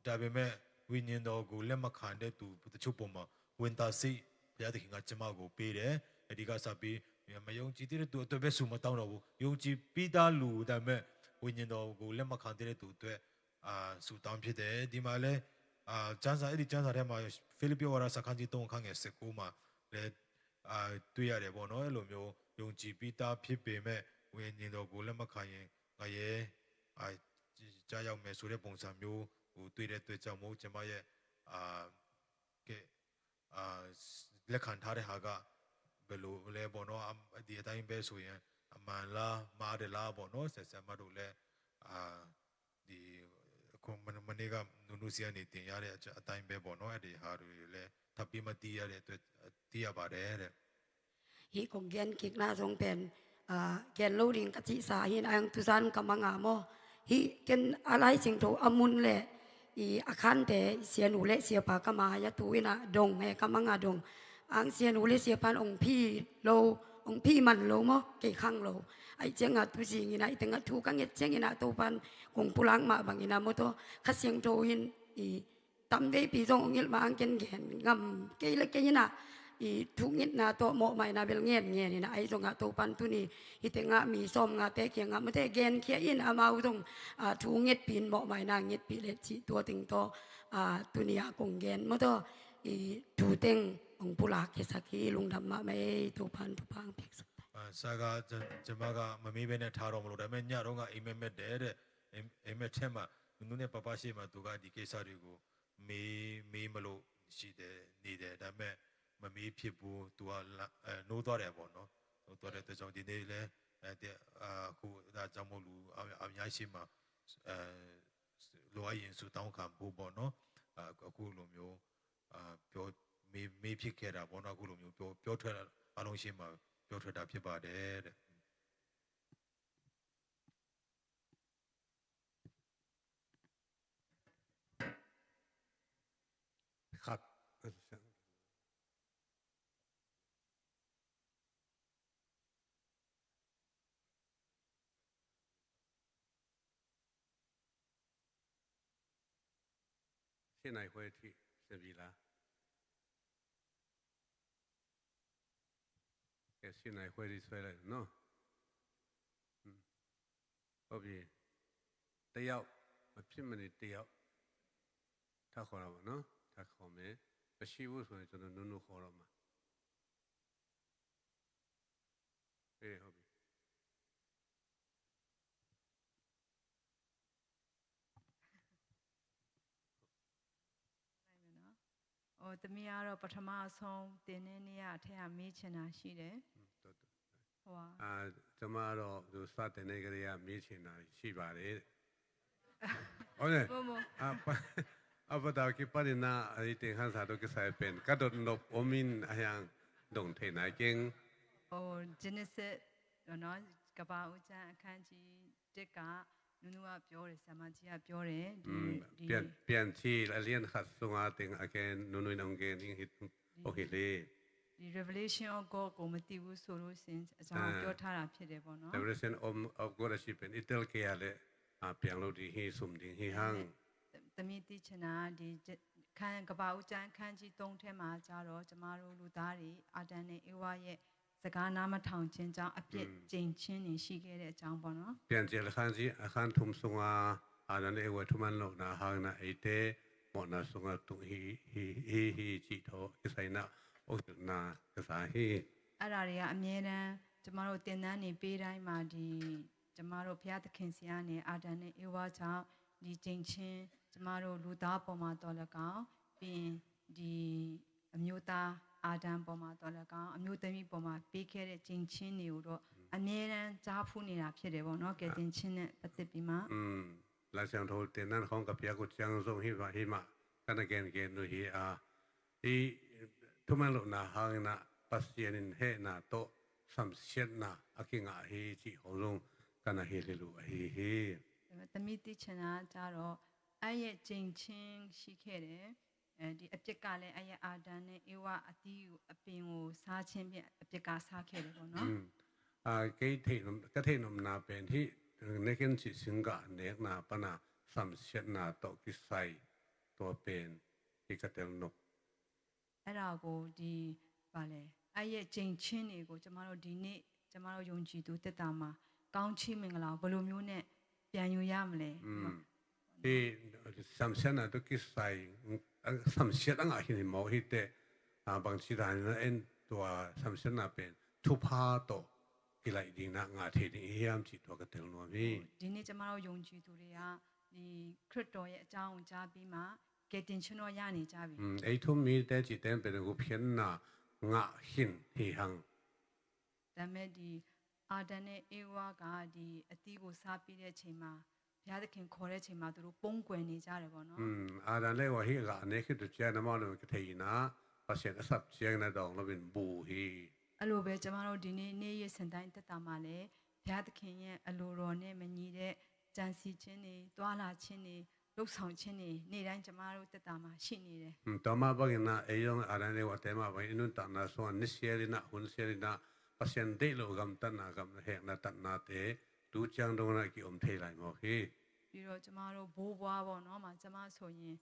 S4: ဒါပေမဲ့ဝိညာဉ်တော်ကိုလက်မခံတဲ့သူတချို့ပုံမှာဝင်တာစိတ်ဘုရားသခင်ကကျွန်မကိုပေးတယ်အဲ့ဒီကစပြီးမယုံကြည်တဲ့သူအတွက်ပဲဆူမတောင်းတော့ဘူးယုံကြည်ပြီးသားလူဒါပေမဲ့ဝိညာဉ်တော်ကိုလက်မခံတဲ့သူအတွက်ဆူတောင်းဖြစ်တယ်ဒီမှာလဲကျမ်းစာအဲ့ဒီကျမ်းစာထဲမှာဖိလိပ္ပိဝါဒစာခန်းကြီး3ခန်းငယ်19မှာလဲတွေ့ရတယ်ပေါ့နော်အဲ့လိုမျိုးယုံကြည်ပြီးသားဖြစ်ပေမဲ့ဝိညာဉ်တော်ကိုလက်မခံရင်ငရဲကြားရောက်မယ်ဆိုတဲ့ပုံစံမျိုးဟိုတွေ့တဲ့အတွက်ကြောင့်မို့ကျွန်မရဲ့ကဲလက်ခံထားတဲ့ဟာက ဘယ်လိုလဲပေါ့နော်ဒီအတိုင်းပဲဆိုရင်အမှန်လားမှားတယ်လားပေါ့နော်ဆက်ဆက်မတို့လည်းဒီအခုမနေ့ကနုနုစီကနေတင်ရတဲ့အတိုင်းပဲပေါ့နော်အဲ့ဒီဟာတွေလည်းထပ်ပြီးမတီးရတဲ့အတွက်တီးရပါတယ်တဲ့
S5: hi kong gen kik na zong pen gen loading ka chi sa hin ang tu san ka manga mo hi ken alai sing tho amun le i akhan te sia nu le sia pa ka ma ya tu ina dong he ka manga dong ang sia nu le sia pan ong phi lo ong phi man lo mo ke khang lo ai chenga tu sing ina i tenga thu ka nget cheng ina to pan kong pulang ma bang ina mo to kha siang tho hin i tam ve pi zong ong il ma ang ken gen ngam ke le ke ina i thu ngit na to mo mai na bel ngen ngen ni na ai zong a to pan tu ni i te nga mi som nga te ke nga ma te gen khia in a mau zong thu ngit pin mo mai na ngit pi le chi to ting to tu ni a kong gen mo to i thu teng ong pula ke sakhi lung dam ma mai to pan tu pang pek sak
S4: ဆာကကျမကမမေးဘဲနဲ့ထားတော့မလို့ဒါပေမဲ့ညတော့ကအိမ်မက်မက်တယ်တဲ့အိမ်မက်ထဲမှာနုနဲ့ပပရှိမှသူကဒီကိစ္စတွေကိုမေးမလို့ရှိတယ်နေတယ်ဒါပေမဲ့မမေးဖြစ်ဘူးသူကနိုးသွားတယ်ပေါ့နော်နိုးသွားတဲ့အတွက်ကြောင့်ဒီနေ့လဲအခုဒါကြောင့်မို့လူအများရှိမှလိုအပ်ရင်စူတောင်းခံဖို့ပေါ့နော်အခုလိုမျိုးပြောမေးဖြစ်ခဲ့တာပေါ့နော်အခုလိုမျိုးပြောထွက်အလုံးရှိမှပြောထွက်တာဖြစ်ပါတယ်တဲ့
S2: ครับ现在会去是比啦给现在会的出来喏ဟုတ်ပြီတယောက်မဖြစ်မနေတယောက်ထပ်ခေါ်တာပေါ့နော်ထပ်ခေါ်မယ်မရှိဘူးဆိုရင်ကျွန်တော်နုနုခေါ်တော့မှာအေးဟုတ်ပြီ
S6: ဟိုတမီးကတော့ပထမဆုံးတင်တဲ့နေ့ကအထက်ကမေးချင်တာရှိတယ်ဟို
S2: ကျွန်မတော့သူစတဲ့နေ့ကလေးကမေးချင်တာရှိပါတယ်ဟုတ်တယ်အပဒါကိပရနာအတင်ခန်းစာတော့ကစားပင်ကတော့နဘအမင်အယံဒုံထေနိုင်ကင်း
S6: ဟို Genesis နော်ကပ္ပဦးကျမ်းအခန်းကြီး1ကနုနုကပြောတယ်ဆရာမကြီးကပြောတယ်ဒီ
S2: ပြန်ချီအလျန်ခတ်ဆုံအတင်အကဲနုနုနုံကင်းဟစ်โอเคလေ
S6: ဒီ revelation of God ကိုမသိဘူးဆိုလို့ရှင်အကြောင်းပြောထားတာဖြစ်တယ်ပေါ့နော်
S2: revelation of God ရှိပင် itel ကရလေပြန်လို့ဒီဟိဆုံဒီဟိဟန်
S6: တမီးသိချင်တာဒီခန်းကပ္ပဦးကျမ်းအခန်းကြီး3ထဲမှာကြတော့ကျမတို့လူသားတွေအာဒံနဲ့ဧဝရဲ့စကားနားမထောင်ခြင်းကြောင့်အပြစ်ကျင့်ခြင်းတွေရှိခဲ့တဲ့အကြောင်းပေါ့နော်
S2: ပြန်ကြလခန်းကြီးအခန်းထုံဆုံအာဒံနဲ့ဧဝထုမန်လို့နာဟာနာအိတေမောနာဆုံတုဟိကြည့်တော့အဆိုင်နာဩနာကစားဟိ
S6: အဲ့ဒါတွေကအမြဲတမ်းကျမတို့တင်တန်းနေပေးတိုင်းမှာဒီကျမတို့ဘုရားသခင်ဆီကနေအာဒံနဲ့ဧဝကြောင့်ဒီကျင့်ချင်းကျမတို့လူသားပေါ်မှာတော်လည်းကောင်းပြီးရင်ဒီအမျိုးသားအာဒံပေါ်မှာတော်လည်းကောင်းအမျိုးသမီးပေါ်မှာပေးခဲ့တဲ့ကျင့်ချင်းတွေကိုတော့အမြဲတမ်းကြားဖူးနေတာဖြစ်တယ်ပေါ့နော်ကဲတင်ချင်းနဲ့ပတ်သက်ပြီးမှ
S2: လာဆောင်ထိုတင်နန်းခေါင်းကပြကိုချောင်းဆုံးဟိပါဟိမကနကဲကဲနုဟိဒီထုမန်လို့နာဟာနာပတ်စီယန်ဟဲနာတော့ဆမ်ရှက်နာအကင်ငါဟိချီဟောလုံးကနဟိလေလူဟိဟိ
S6: သမီးသိချင်တာကြတော့အဲ့ရဲ့ကျင့်ချင်းရှိခဲ့တယ်ဒီအပြစ်ကလည်းအဲ့ရဲ့အာဒံနဲ့ဧဝအတီးကိုအပင်ကိုစားခြင်းဖြင့်အပြစ်ကစားခဲ့တယ်ပေါ့နော်
S2: ကိထေနကထေနမနာပင်ဟိနေကင်စီစင်ကနေနာပနာဆမ်ရှက်နာတော့ကိဆိုင်တော့ပင်ဒီကတယ်နို
S6: အဲ့ဒါကိုဒီဗာလဲအဲ့ရဲ့ကျင့်ချင်းတွေကိုကျမတို့ဒီနေ့ကျမတို့ယုံကြည်သူတက်တာမှာကောင်းချီးမင်္ဂလာဘယ်လိုမျိုးနဲ့ပြန်ယူရမလဲ
S2: ဒီဆမ်ရှက်နာတော့ကိဆိုင်ဆမ်ရှက်ငါဟိနေမောဟိတဲ့ဘန်စီဒန်အန်တော့ဆမ်ရှက်နာပင်ထူဖာတော့ကိလိုက်ဒီနာငါထေဒီအေးယမ်ချီတော့ကတယ်နိုမီ
S6: ဒီနေ့ကျမတို့ယုံကြည်သူတွေကဒီခရစ်တော်ရဲ့အကြောင်းကိုကြားပြီးမှကယ်တင်ခြင်းတော့ရနေကြပြီ
S2: အဲ့ထုံမီတဲ့ချီတဲ့ဘယ်ကိုဖြစ်နာငါဟင်ဟေဟန်
S6: ဒါပေမဲ့ဒီအာဒန်နဲ့အေဝါကဒီအသီးကိုစားပြီးတဲ့အချိန်မှာဘုရားသခင်ခေါ်တဲ့အချိန်မှာသူတို့ပုံကွယ်နေကြတယ်ပေါ့နော်
S2: အာရန်လေဝဟိကနေခိတကျနမောနကထေနာပစင်အစပ်ကျင်းနေတော့လဘင်ဘူဟီ
S6: အဲ့လိုပဲကျမတို့ဒီနေ့ရက်စံတိုင်းတက်တာမှာလည်းဘုရားသခင်ရဲ့အလိုတော်နဲ့မညီတဲ့ကြံစီခြင်းတွေတွာလာခြင်းတွေလှုပ်ဆောင်ခြင်းတွေနေ့တိုင်းကျမတို့တက်တာမှာရှိနေတယ်
S2: တမဘဂနာအေယောအာရန်လေဝတေမဘိုင်နုတနာဆောနိစီရီနာဟွန်စီရီနာပစင်ဒေလိုဂမ်တနာဂမ်ဟေနာတနာတေဒူချန်ဒုံနာကီအုံထေလိုက်မောဟီ
S6: ပြီးတော့ကျမတို့ဘိုးဘွားပေါ့နော်မှာကျမဆိုရင်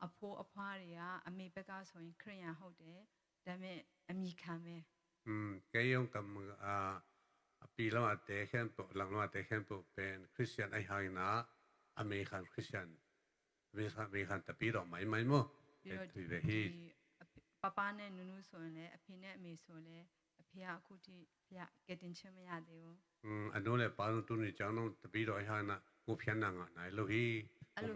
S6: အဖိုးအဖွားတွေကအမေဘက်ကဆိုရင်ခရိယန်ဟုတ်တယ်ဒါပေမဲ့အမိခံပဲ
S2: ကေယုံကမ်ပီလောအတေခန်ပုလန်လောအတေခန်ပုပန်ခရစ်ယာန်အိုင်ဟိုင်နာအမေခံခရစ်ယာန်ဝေခံတပီတော့မိုင်မိုင်မော
S6: ပြီးတော့
S2: ဒီ
S6: ဒီ
S2: ဟီ
S6: ပပနဲ့နူးနူးဆိုရင်လည်းအဖေနဲ့အမေဆိုလည်းအဖေကအခုထိဖျက်ကဲတင်ချင်းမရသေးဘူး
S2: အနိုးလေပါလုံးတူနေကြောင်းတော့တပီတော့အိုင်ဟိုင်နာကိုဖျန်နာငါနိုင်လို့ဟီ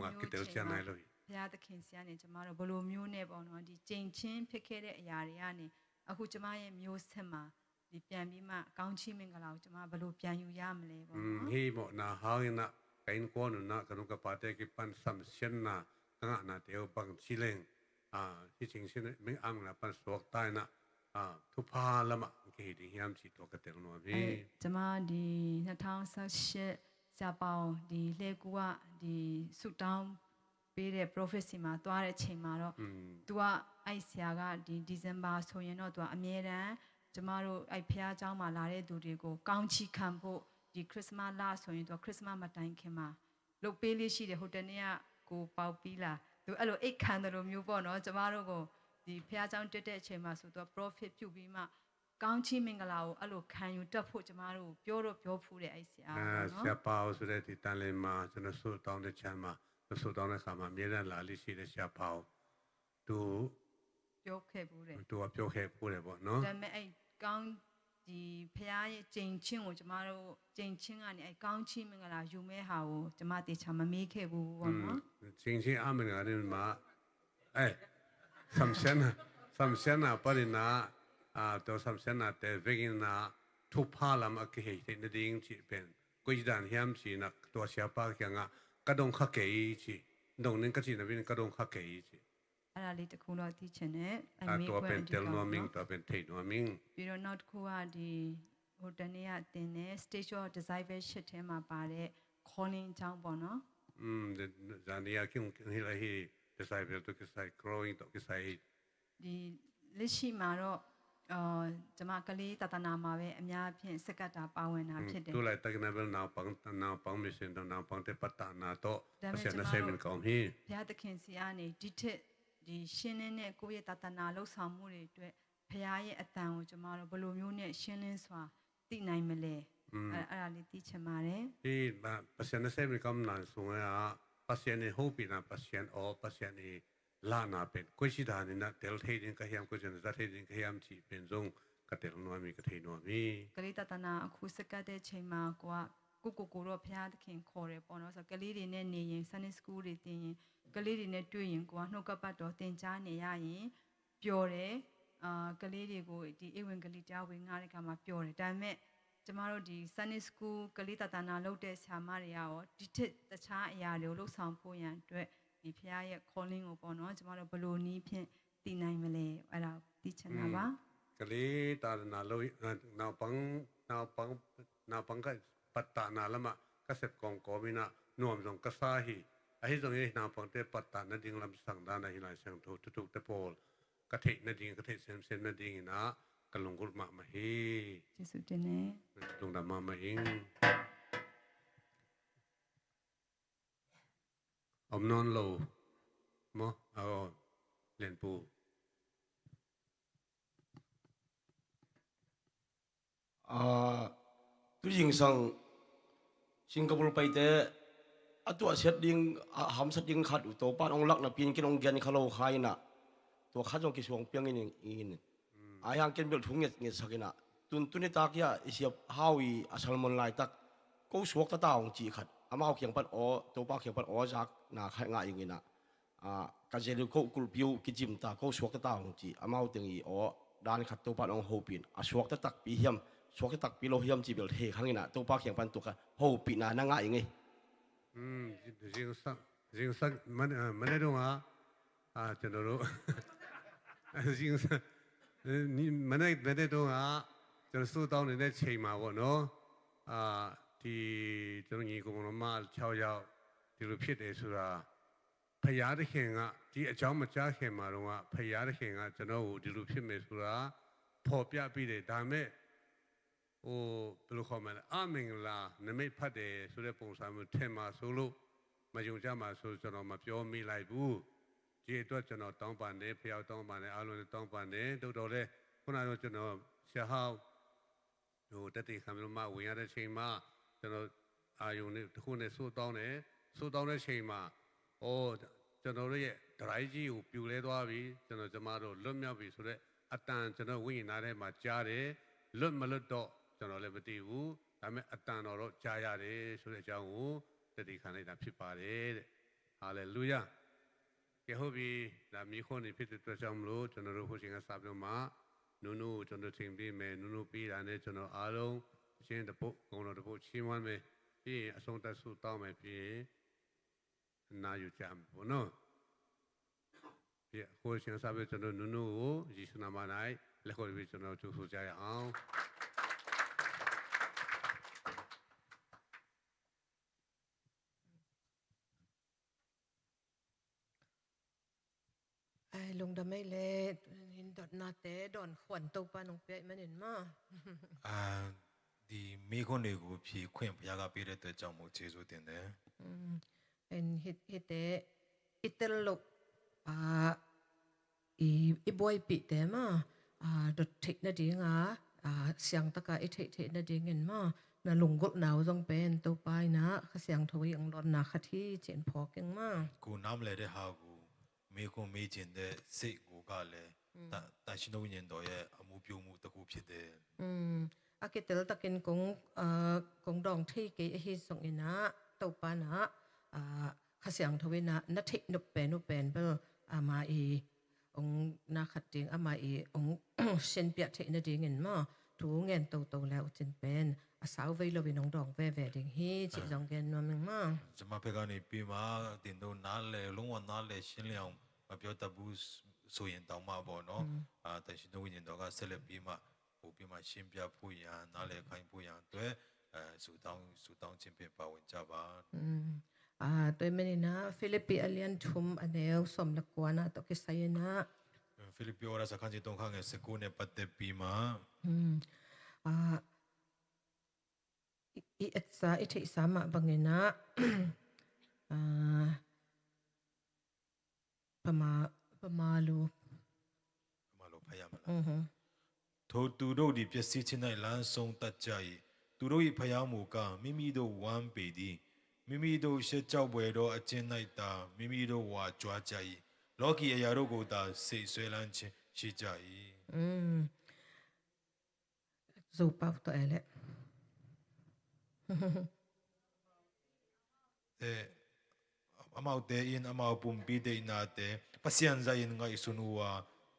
S2: ဘုံကကတဲချန်နိုင်လို့
S6: ဘုရားသခင်ဆရာနဲ့ကျမတို့ဘလိုမျိုးနဲ့ပေါ့နော်ဒီကြိမ်ချင်းဖြစ်ခဲ့တဲ့အရာတွေကနေအခုကျမရဲ့မျိုးဆက်မှာဒီပြန်ပြီးမှကောင်းချီးမင်္ဂလာကိုကျမဘလိုပြန်ယူရမလဲပေါ့နော်
S2: ဟီမောနာဟာငနာကိုင်ကောနနာကနုကပါတေကိပန်ဆမ်ရှင်နာငါနာတေောပန်ချီလင်ဟီချင်းရှင်မင်းအမ်နာပန်စဝတ်တိုင်နာทุพาละมะเกดิยามจิตกะเตลโนมี
S6: ကျမဒီ2018ဇာပေါင်ဒီလေကူကဒီဆူတောင်းပေးတဲ့ prophecy မှာတွားတဲ့အချိန်မှာတော့ तू ကအဲ့ဆရာကဒီဒီဇင်ဘာဆိုရင်တော့ तू ကအမြဲတမ်းကျမတို့အဲ့ဖះเจ้าမှာလာတဲ့သူတွေကိုကောင်းချီးခံဖို့ဒီခရစ်စမတ်လဆိုရင် तू ခရစ်စမတ်မတိုင်ခင်မှာလုပ်ပေးလေးရှိတယ်ဟိုတနေ့ကကိုပေါက်ပြီးလာ तू အဲ့လိုအိတ်ခံတယ်လို့မျိုးပေါ့နော်ကျမတို့ကိုဒီဖះเจ้าတက်တဲ့အချိန်မှာဆို तू prophet ပြုပြီးမှကောင်းချီးမင်္ဂလာကိုအဲ့လိုခံယူတတ်ဖို့ကျမတို့ပြောဖူးတယ်အဲ့ဆရာပေါ့နော်
S2: เสียปาวสุเรติตันเลมาจนสุตองเดชันมาสุตองเดคามาเมียนลาลิရှိတဲ့เสียปาวตู
S6: ပြောခဲ့ဘူးတယ်
S2: ตูပြောခဲ့ပို့တယ်ပေါ့နော်
S6: ဒါပေမဲ့အဲ့ကောင်းဒီဖះရဲ့ကြိမ်ချင်းကိုကျမတို့ကြိမ်ချင်းကနေအဲ့ကောင်းချီးမင်္ဂလာယူမဲ့ဟာကိုကျမတေချာမမေးခဲ့ဘူးပေါ့နော်
S2: จริงๆอามันก็เนี่ยมาเอ้สัมเสนาปรินาตัวสัมเสนาแต่เวกินาทุพาลามะเกหิเตนดิงจิเป็นกุยดานเฮียมจีนักตัวเสียปากยังกระดงขะเกยจีดงนึงก็จีนเป็นกระดงขะเกยจี
S6: အဲ့ဒါလေးတစ်ခုတော့သိချင်တယ်အဲ့မေး
S2: ตัว
S6: ခွ
S2: เป็น
S6: န်း
S2: เตลนัวมิงตัวเป็นเทนัวมิง
S6: ပြီးတော့နောက်တစ်ခုကဒီဟိုတနေ့ကတင်တဲ့ stage of discipleship ထဲမှာပါတဲ့ calling အကြောင်းပေါ့နော်
S2: จานี่คิงฮิลาฮีdisciple to kisai growing to kisai
S6: ဒီလက်ရှိမှာတော့ကျမကလေးတသနာမှာပဲအများအဖြစ်စက္ကတာပါဝင်တာဖြစ်တယ်
S2: tu lai tak na bel na pang mission na pang te patta na to
S6: ဒါပေ
S2: pasya
S6: မဲ့
S2: na
S6: ကျ
S2: seven
S6: မ
S2: kom hi
S6: ဘုရားသခင်စီကနေဒီထက်ဒီရှင်းလင်းတဲ့ကိုယ့်ရဲ့တသနာလှုပ်ဆောင်မှုတွေအတွက်ဘုရားရဲ့အတန်ကိုကျမတို့ဘယ်လိုမျိုးနဲ့ရှင်းလင်းစွာသိနိုင်မလဲအဲ့ဒါလေးသိချင်ပါတယ်
S2: hi ba pasya na seven kom na sunga pasya ni hopi na pasya o pasya ni la na pen ko shi da ni na tel thei din ka hiam ko chen za thei din ka hiam chi pen zong ka tel no mi ka thei no mi
S6: ကလေးတသနာအခုစက္ကတဲ့ချိန်မှာကိုတော့ဘုရားသခင်ခေါ်တယ်ပေါ့နော်ဆိုတော့ကလေးတွေနဲ့နေရင် Sunday School တွေတင်ရင်ကလေးတွေနဲ့တွေ့ရင်ကိုကနှုတ်ကပတ်တော်သင်ကြားနေရရင်ပျော်တယ်ကလေးတွေကိုဒီဧဝံဂေလိတရားဝင်ငါးတဲ့ခါမှာပျော်တယ်ဒါပေမဲ့ကျမတို့ဒီ Sunday School ကလေးတသနာလုပ်တဲ့ဆရာမတွေကရောဒီထက်တခြားအရာတွေကိုလှုပ်ဆောင်ဖို့ရန်အတွက်ဒီဘုရားရဲ့ calling ကိုပေါ့နော်ကျမတို့ဘယ်လိုနည်းဖြင့်သိနိုင်မလဲအဲ့ဒါသိချင်တာပါ
S2: ka le ta na lo na pang ka patta na lama ka set kong ko mi na nuam zong ka sa hi a hi zong ye na pang te patta na ding lam sang da na hi lai sang thu tu te pol ka the na ding ka the sem na ding na ka long gul ma ma hi
S6: ကျေးဇူးတင်တယ်
S2: long da ma ma ing om non lo mo len pu
S7: tu jing sang Singapore pai te atua set ding ham set ding khat u to pan ong lak na pin kin ong gen khalo khai na to kha jong ki suang piang in ayang ken bel thung nge sakina tun ni tak ya isiap hawi asalmon lai tak ko suak ta taong chi khat amao kyang pat o to pa kyang pat o jak na khai nga ingina ka jelu ko kul piu ki jim ta ko suak ta taong chi amao tengi o dan khat to pan ong hopin a suak ta tak pi hiam สวกตักปีโลเฮียมจีเบลเทขังนี่นะตัวป้าเขียงปันตัวกันโหปีนานั่งง่ายอย่างงี้
S2: ရင်မနေ့တော့ကျွန်တော်တို့မနေ့တော့ကျွန်တော်စိုးတောင်းနေတဲ့ချိန်မှာပေါ့နော်ဒီကျွန်တော်ညီကောင်မ6ယောက်ဒီလိုဖြစ်တယ်ဆိုတာဖယားသခင်ကဒီအကြောင်းမကြားခင်မှာတော့ဖယားသခင်ကကျွန်တော်ကိုဒီလိုဖြစ်မယ်ဆိုတာဖော်ပြပြီးတယ်ဒါမဲ့ဘယ်လိုခေါ်မလဲအမင်္ဂလာနမိတ်ဖတ်တယ်ဆိုတဲ့ပုံစံမျိုးထင်မှာဆိုလို့မယုံကြမှာဆိုကျွန်တော်မပြောမိလိုက်ဘူးဒီအတွက်ကျွန်တော်တောင်းပန်တယ်ဖျောက်တောင်းပန်တယ်အားလုံးတောင်းပန်တယ်တို့တော်လဲခုနကကျွန်တော်ဆရာဟောင်းတက်တိခံပြီးမှဝင်ရတဲ့ချိန်မှာကျွန်တော်အာယုန်နဲ့တစ်ခုနဲ့စိုးတောင်းတဲ့ချိန်မှာကျွန်တော်တို့ရဲ့ဒရိုင်းကြီးကိုပြူလဲသွားပြီကျွန်တော်ကျမတို့လွတ်မြောက်ပြီဆိုတော့အတန်ကျွန်တော်ဝိညာဉ်သားထဲမှာကြားတယ်လွတ်မလွတ်တော့ကျွန်တော်လည်းမသိဘူးဒါပေမဲ့အတန်တော်ကြားရတယ်ဆိုတဲ့အကြောင်းကိုတတိခံလိုက်တာဖြစ်ပါတယ်တဲ့ဟာလေလုယာကဲဟုတ်ပြီဒါမိခွန်းနေဖြစ်တဲ့အတွက်ကြောင့်မလို့ကျွန်တော်တို့ဟိုချိန်ကစပြီးမှနုနုကျွန်တော်ချိန်ပေးမယ်နုနုပေးတာနဲ့ကျွန်တော်အားလုံးအရှင်းတပုတ်ဂုံတော်တပုတ်ချီးမွမ်းမယ်ပြီးရင်အဆုံးသတ်ဆုတောင်းမယ်ပြီးရင်နာယူကြမယ်ဘောနော်ဒီဟိုချိန်စပြီးကျွန်တော်နုနုကိုယေရှုနာမ၌လက်ခေါ်ပြီးကျွန်တော်祝福ကြရအောင်
S8: lùng đam mê lệ nhìn đọt nát té đòn khoản tàu pa nông pe mà nhìn mà
S4: ဒီမိခွန်းတွေကိုဖြည့်ခွင့်ဘုရားကပေးတဲ့အတွက်ကြောင့်မို့ကျေးဇူးတင်တယ်
S8: en hit té itel lộc i boy pi té mà đọt thích na đi ngà xiang ta cả thích na đi ngin mà na lùng gột nào dòng pen tàu pa na khá xiang thôi ang đòn na khát thi chuyện phò kinh mà
S4: ကိုနားမလဲတဲ့ဟာကိုမိခွန်းမေးခြင်းတဲ့စိတ်ကိုကလည်းတန်ရှင်တော်ဝိညာဉ်တော်ရဲ့အမှုပြုမှုတစ်ခုဖြစ်တယ်
S8: akitel takin kong dong thei ke hi song ina to pa na khasyang thawina na thei nu pen bel ama I ong na khating ama I ong sen pya thei na ding in ma thu ngen to la chin pen a saw vei lo winong dong ve ding hi chi jong gen no ming ma
S4: ကျွန်မဖက်ကနေပြီးမှတင်တော့နားလေလုံးဝနားလေရှင်းလျအောင်မပြောတတ်ဘူးဆိုရင်တောင်းမှာပေါ့နော်တန်ရှင်တော်ဝိညာဉ်တော်ကဆက်လက်ပြီးမှပို့ပြီးမှရှင်းပြဖို့ရန်နားလေခိုင်းဖို့ရန်အတွက်ဆူတောင်းခြင်းဖြင့်ပါဝင်ကြပါ
S8: toy menina Philippi alian thum aneu som lakwana to ke sayena
S4: ဖိလိပ္ပိဩရစာခန်းကြီး3ခန်းငယ်19နဲ့ပတ်သက်ပြီးမှ
S8: I etsa I thei sama bangena pamalu
S4: မလို့ဖတ်ရမလားထိုသူတို့သည်ပျက်စီးခြင်း၌လမ်းဆုံးတတ်ကြ၏သူတို့၏ဖယားမူကားမိမိတို့ဝမ်းပေသည်မိမိတို့ရှက်ကြောက်ပွေသောအကျဉ်း၌သာမိမိတို့ဝါကြွားကြ၏လောကီအရာတို့ကိုသာစိတ်ဆွဲလန်းခြင်းရှိကြ၏
S8: zo pa to ele
S4: အမောက်တဲ့အင်းအမောက်ပုံပီတဲ့နာတဲ့ပစီယန်ဇိုင်ငါအဆုနူဝါ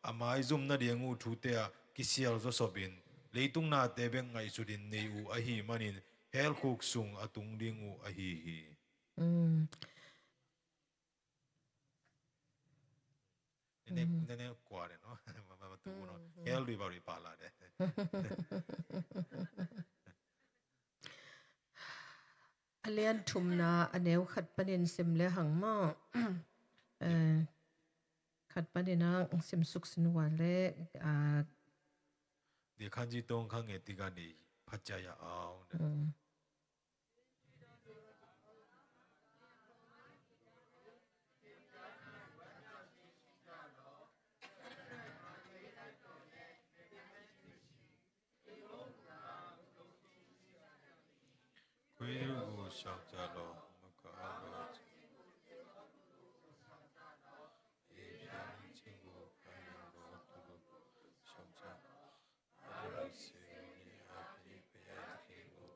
S4: အမိုင်ဇုံနာဒီငူထူတဲ့ကီစီယယ်ဇောဆိုဘင်လေတုံနာတဲ့ဘင်ငါအဆုဒင်နေဦးအဟီမနင်ဟဲလ်ခုကဆုံအတုံဒင်းဦးအဟီဟီနည်းကွာတယ်နော်မတူဘူးနော်ဟဲလ်တွေပါတွေပါလာတယ်
S8: alian thum na aneu khat panin sim le hang ma khat panina sim suk sin wa le
S4: ဒီခန်းကြီး3ခန်းငယ်တိကနေဖတ်ကြရအောင်တဲ့ ခွေးကိုရှောက်ကြတော့မကားလို့အေးပြင်းချင်းကိုပိုင်တော့သူတို့ရှောက်ကြအဲ့ဒီစေရအပြည့်ပြရတဲ့ကို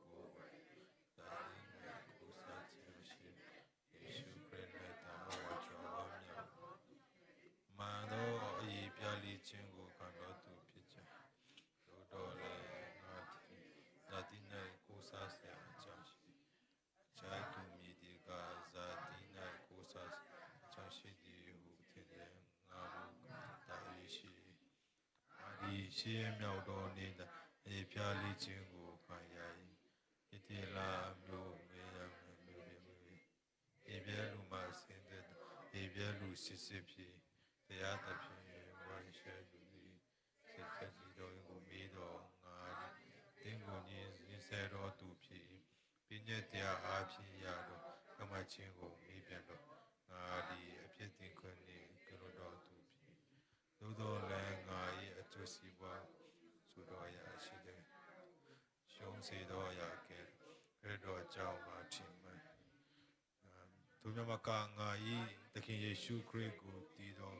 S4: ရှိရမြောက်တော်နေတာအေးပြားလေးခြင်းကိုခံရ၏ဣတိလာမျိုးမေယမျိုးအေးပြဲလူမှာဆင်းတဲ့အေးပြဲလူစစ်စစ်ဖြစ်တရားသဖြင့်ဝိုင်းရှဲလူသည်စစ်ဆက်ကြီးတော်ကိုမေးတော်ငါတင်းကိုညင်းစဲတော်သူဖြစ်ပြည့်ညက်တရားအားဖြင့်ရတော့ကမချင်းကိုမေးပြန်တော့ငါဒီအဖြစ်တင်ခွင့်နေကြလို့တော်သူဖြစ်သို့တော်လည်းငါ၏အကျိုးစီးပွားဆိုတော်ရာရှိတယ်ရှုံးစေတော်ရာကဲရတော်ကြောင့်ပါထင်မှန်သူမြမကငါ၏သခင်ယေရှုခရစ်ကိုတည်တော်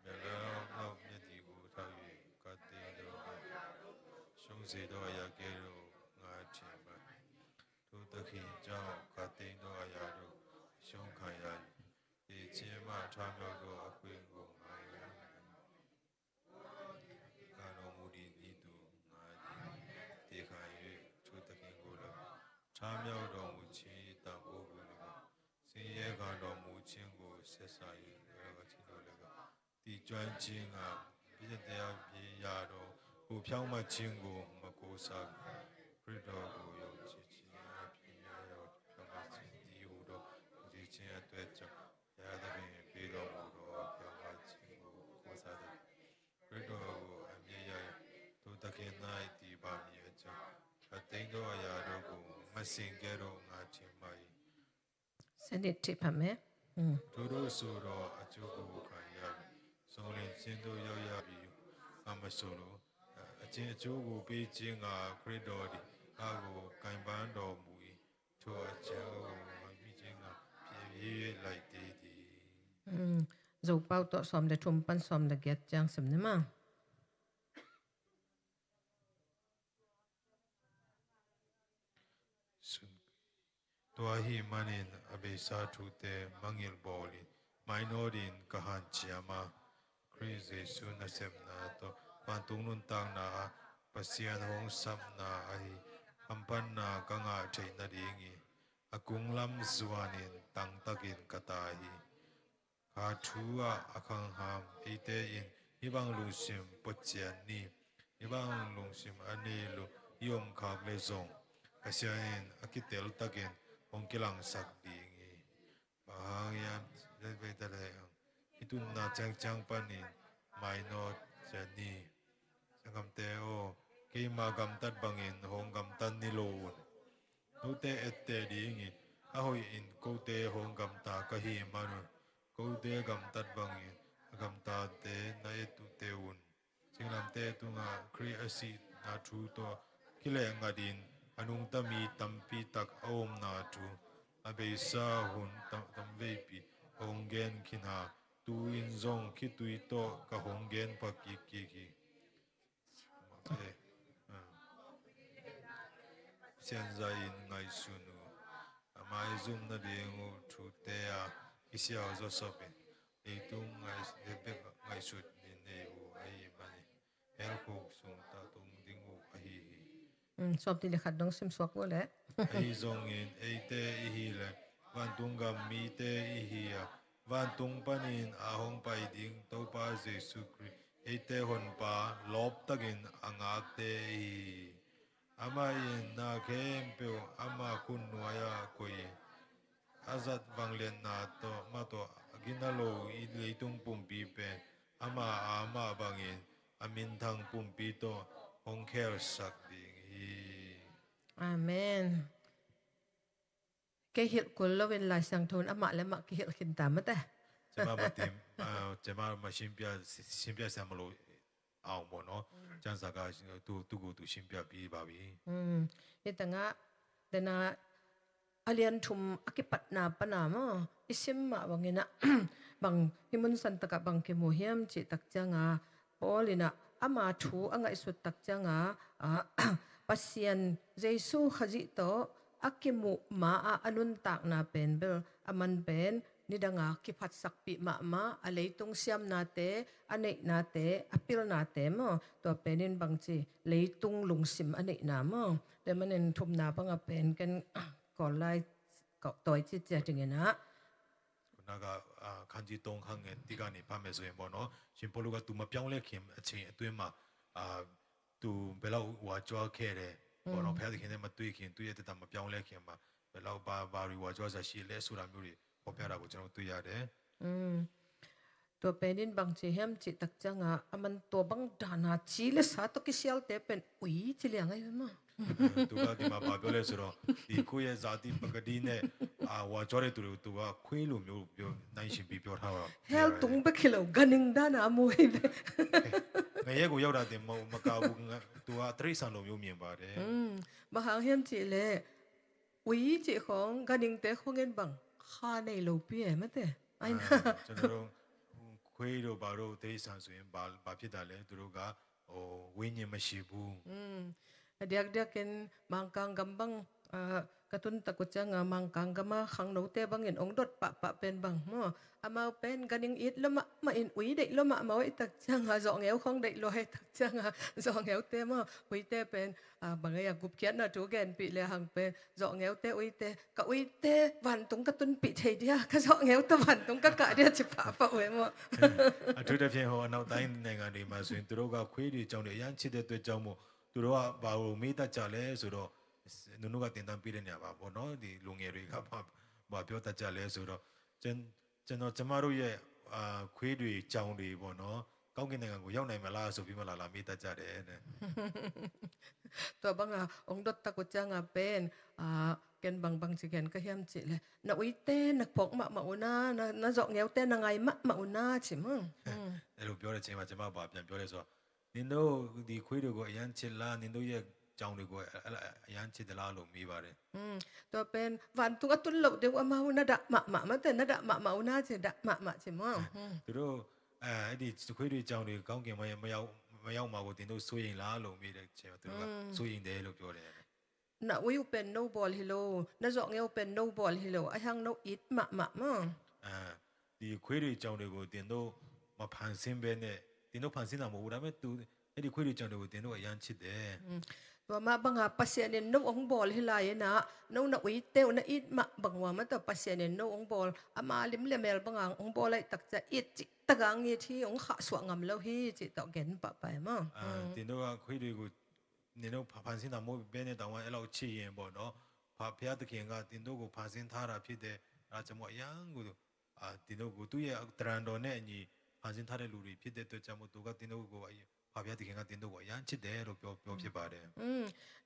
S4: မြတ်တော်မြတ်ဒီကိုထောက်၍ကတိတော်ရှုံးစေတော်ရာကဲတော့ငါထင်မှန်သူသခင်ကြောင့်ကတိတော်အရာတို့ရှုံးခံရဒီချင်းမှထားမြောက်သောအခွင့်ကိုငါရကာတော်မူဒီဤသူငါဒီတေခံ၍သူသခင်ကိုလည်းထားမြောက်တော်မူခြင်းတန်ဖိုးကိုလည်းစင်ရဲကာတော်မူခြင်းကိုဆက်ဆံ၍လည်းအချင်းတော်လည်းဒီကျွမ်းခြင်းကပြည့်တရားပြေရတော်ဟိုဖြောင်းမှခြင်းကိုမကိုးစားခရစ်တော်ကိုယုံကြည်ခြင်းအဖြစ်ရတော်ဖြောင်းမှခြင်းဒီဟူသောဒီခြင်းအတွက်ကြောင့်ရာသဖြင့်ပြေတော်မူသောဖြောင်းမှခြင်းကိုကိုးစားတယ်ခရစ်တော်ကိုအမြဲရသူတခင်၌တည်ပါမည်အကြောင်းအသိတော်အရာတို့ကိုမစင်ကြတော့ငါထင်ပါ၏
S8: စနစ်တိပါမယ်။
S4: သူတို့ဆိုတော့အကျိုးကိုခံရပြီဆုံးလင်းခြင်းတို့ရောက်ရပြီအမဆိုလို့အချင်းအကျိုးကိုပေးခြင်းကခရစ်တော်ဒီအားကိုကင်ပန်းတော်မူ၏ထိုအကျိုးကိုမိခြင်းကပြည့်ပြည့်လိုက်တည်သည်
S8: Zo pau to som de tumpan som de get jang sem ne ma.
S4: ตัวฮีมันอินอเบซาทูเตมังอิลบอลิไม่นอดินกหันเชียมาคริสเยซูนัสเซมนาโตปันตุงนุนตังนาปัสยานหงสัมนาไออัมปันนากังอาเทนาดิงีอากุงลัมสวานินตังตะกินกตาฮีอาทูอาอคังหามเอเตอินฮิบังลุซิมปเจียนนีฮิบังลุซิมอันเนลุยมคากเลซงอาเซียนอากิเตลตะกินองค์ลังสักดีงี้บางยามได้ไปแต่ละอย่างที่ตุนนาจังปันนินไม่นอเจนี่สังคมเตโอกีมากำตัดบางอินหงกำตันนิโลนนูเตเอเตดีงี้อาหอยอินกูเตหงกำตากะฮีมานุกูเตกำตัดบางอินกำตาเตนายตุเตวุนสิ่งลำเตตุงาครีอาศินาทูตัวกิเลงาดินanung tami tampi tak om na tu abe sa hun tamve pi honggen kina tu in zong ki tui to ka honggen pa ki sen za in ngai sunu amai zum na de ngu thu te a isia zo sope e tu ngai de pe ngai sut ni ne u ai mani el ko sung ta tung ding u ai
S8: Som ti le khat dong sim swak wo le.
S4: ai zong in ai te i hi le van tung gam mi te i hi ya van tung panin a hong pai ding to pa jesu christ ai te hon pa lop takin angak te hi ama in na kem pe ama kun nuaya koi azat banglen na to ma to ginalo i leitung pumpi pe ama bangin amin thang pumpi to hong kher sak ding
S8: Amen. Ke hil kul lo wen lai sang thon ama le ma ke hil khin ta ma ta.
S4: ကျမမတင်ကျမမရှင်းပြဆံမလို့အောင်ပေါ့နော်ကျန်စာကသူ့ကိုသူရှင်းပြပြီးပါပြီ
S8: Ye ta nga de na alian thum akipat na pa na mo isim ma bangina bang himun san ta ka bang ke mo hiam chi tak changa polina ama thu anga isu tak changa pasian jesu khaji to akimu ma a anun tak na pen bel aman pen nidanga ki phat sak pi ma aleitung siam na te anei na te apil na te mo to penin bangchi leitung lungsim anei na mo de manen thum na banga pen kan ko lai ko toy chi che tingena
S4: ခုန ကခန်းကြီး3ခန်းငယ်တိကနေဖတ်မယ်ဆိုရင်ပေါ့နော်ရှင်ပေါလုကသူမပြောင်းလဲခင်အချိန်အတွင်းမှာသူဘယ်လောက်ဟိုကြွားခဲ့တယ်ပေါ့နော်ဖခင်နဲ့မတွေ့ခင်သူရဲ့တတမပြောင်းလဲခင်မှာဘယ်လောက်ဘာရီဝါကြွားစားရှိလဲဆိုတာမျိုးတွေပေါ်ပြတာကိုကျွန်တော်တွေ့ရတယ်
S8: ตัวเป็นบางทีเห็นจิตตักจังอ่ะมันตัวบางดานาชีเลสาตกิเชียลแต่เป็นอุยจิเลียงไงมั้ง
S4: သူကဒီမှာဘာပြောလဲဆိုတော့ဒီကိုယ့်ရဲ့ဇာတိပကတိနဲ့ဝါကြောတဲ့သူတွေကိုသူကခွေးလိုမျိုးပြောနိုင်ရှင်ပြီးပြောထားတော့
S8: เฮลตุงไปคิโลกันิงดานามวยเลย
S4: ငရဲကိုရောက်တာတင်မကဘူးသူကတရိษံလိုမျိုးမြင်ပါတယ်
S8: บางเห็นจิเลยอุยจิของกันิงแต่ของเงินบังข้าในโลปีเอ๋มั้งแต่ไอ้น่ะ
S4: ကျွန်တော်တို့ခွေးတို့ဘာတို့တရိษံဆိုရင်ဘာဖြစ်တာလဲသူတို့ကဝိညာဉ်မရှိဘူး
S8: เดียกเดียกินมังกังกำบังกระตุนตะกุจังมังกังกำมาขังหนูเตบังเห็นองดดปะเป็นบังมั้งอามาเป็นกันยังอิดแล้วมาอินอุยเด็กแล้วมาไว้ตักจังจองเอวของเด็กลอยตักจังจองเอวเตมาอุยเตเป็นบางอย่างกุบเขียนนะจูแกนปีเลยหังเป็นจองเอวเตอุยเตก็อุยเตวันตรงกระตุนปีเทียดีก็จองเอวตะวันตรงกะกะเดียจิปะเว้ยมั้ง
S4: အထူးသဖြင့်ဟိုအနောက်တိုင်းနိုင်ငံတွေမှာဆိုရင်သူတို့ကခွေးတွေကြောင်းတွေအရန်ချစ်တဲ့အတွက်ကြောင့်မို့သူတို့ကဘာလို့မေးတတ်ကြလဲဆိုတော့နုနုကတင်တန်းပေးတဲ့နေရာပါပေါ့နော်ဒီလူငယ်တွေကဘာပြောတတ်ကြလဲဆိုတော့ကျွန်တော်ကျမတို့ရဲ့ခွေးတွေကြောင်းတွေပေါ့နော်ကောင်းကင်နိုင်ငံကိုရောက်နိုင်မလားဆိုပြီးမှလာမေးတတ်ကြတယ်တဲ့
S8: ตัวบางองดตะกุจังเป็นเกนบางสิเกนก็เฮียมจิเลยนักวิเตนักพกมาอุนานะจอกเงี้ยวเตนังไงมาอุนาจิมั้ง
S4: အဲ့လိုပြောတဲ့အချိန်မှာကျမဘာပြန်ပြောလဲဆိုတော့နင်တို့ဒီခွေးတွေကိုအရန်ချစ်လားနင်တို့ရဲ့ကြောင်းတွေကိုအရန်ချစ်သလားလို့မေးပါတယ်
S8: ตัวเป็นวันตุกตุนหลบเดี๋ยวมาอุนาดะมาแต่นะดะมาอุนาจิดะมาจิมั้ง
S4: သူတို့အဲ့ဒီခွေးတွေကြောင်းတွေကောင်းကင်မရောက်မှာကိုတင်တို့စိုးရင်လားလို့မေးတဲ့အချိန်မှာသူတို့ကစိုးရင်တယ်လို့ပြောတယ်
S8: นักวิวเป็นโนบอลฮิโลนักจอกเงี้ยวเป็นโนบอลฮิโลไอ้หังโนอิดมามั้ง
S4: ဒီခွေးတွေကြောင်းတွေကိုတင်တို့မဖန်ဆင်းပဲနဲ့တင်တို့ဖန်ဆင်းတာမဟုတ်ဘူးဒါပေမဲ့သူအဲ့ဒီခွေးတွေကြောင်းတွေကိုတင်တို့အရန်ချစ်တယ်
S8: ตัวมาบางปัสเซียนโนองบอลฮิลายนะโนนักวิเตวนะอิดมาบางว่ามันตัวปัสเซียนโนองบอลอามาลิมเลเมลบางองบอลเลยตักจะอิดจิตะกังยี่ที่องขาสวงงำแล้วฮีจิตอกเกนปะไปมั้ง
S4: တင်တို့ကခွေးတွေကိုနင်တို့ဖန်ဆင်းတာမဟုတ်ဘဲနဲ့တောင်မှအဲ့လောက်ချစ်ရင်ပေါ့နော်ဖခင်သခင်ကတင်တို့ကိုဖန်ဆင်းထားတာဖြစ်တယ်အဲ့ဒါကြောင့်မို့အရန်ကိုတင်တို့ကိုသူ့ရဲ့တရံတော်နဲ့အညီဖန်ဆင်းထားတဲ့လူတွေဖြစ်တဲ့အတွက်ကြောင့်မို့သူကတင်တို့ကိုဖခင်သခင်ကတင်တို့ကိုအရန်ချစ်တယ်လို့ပြောဖြစ်ပါတယ်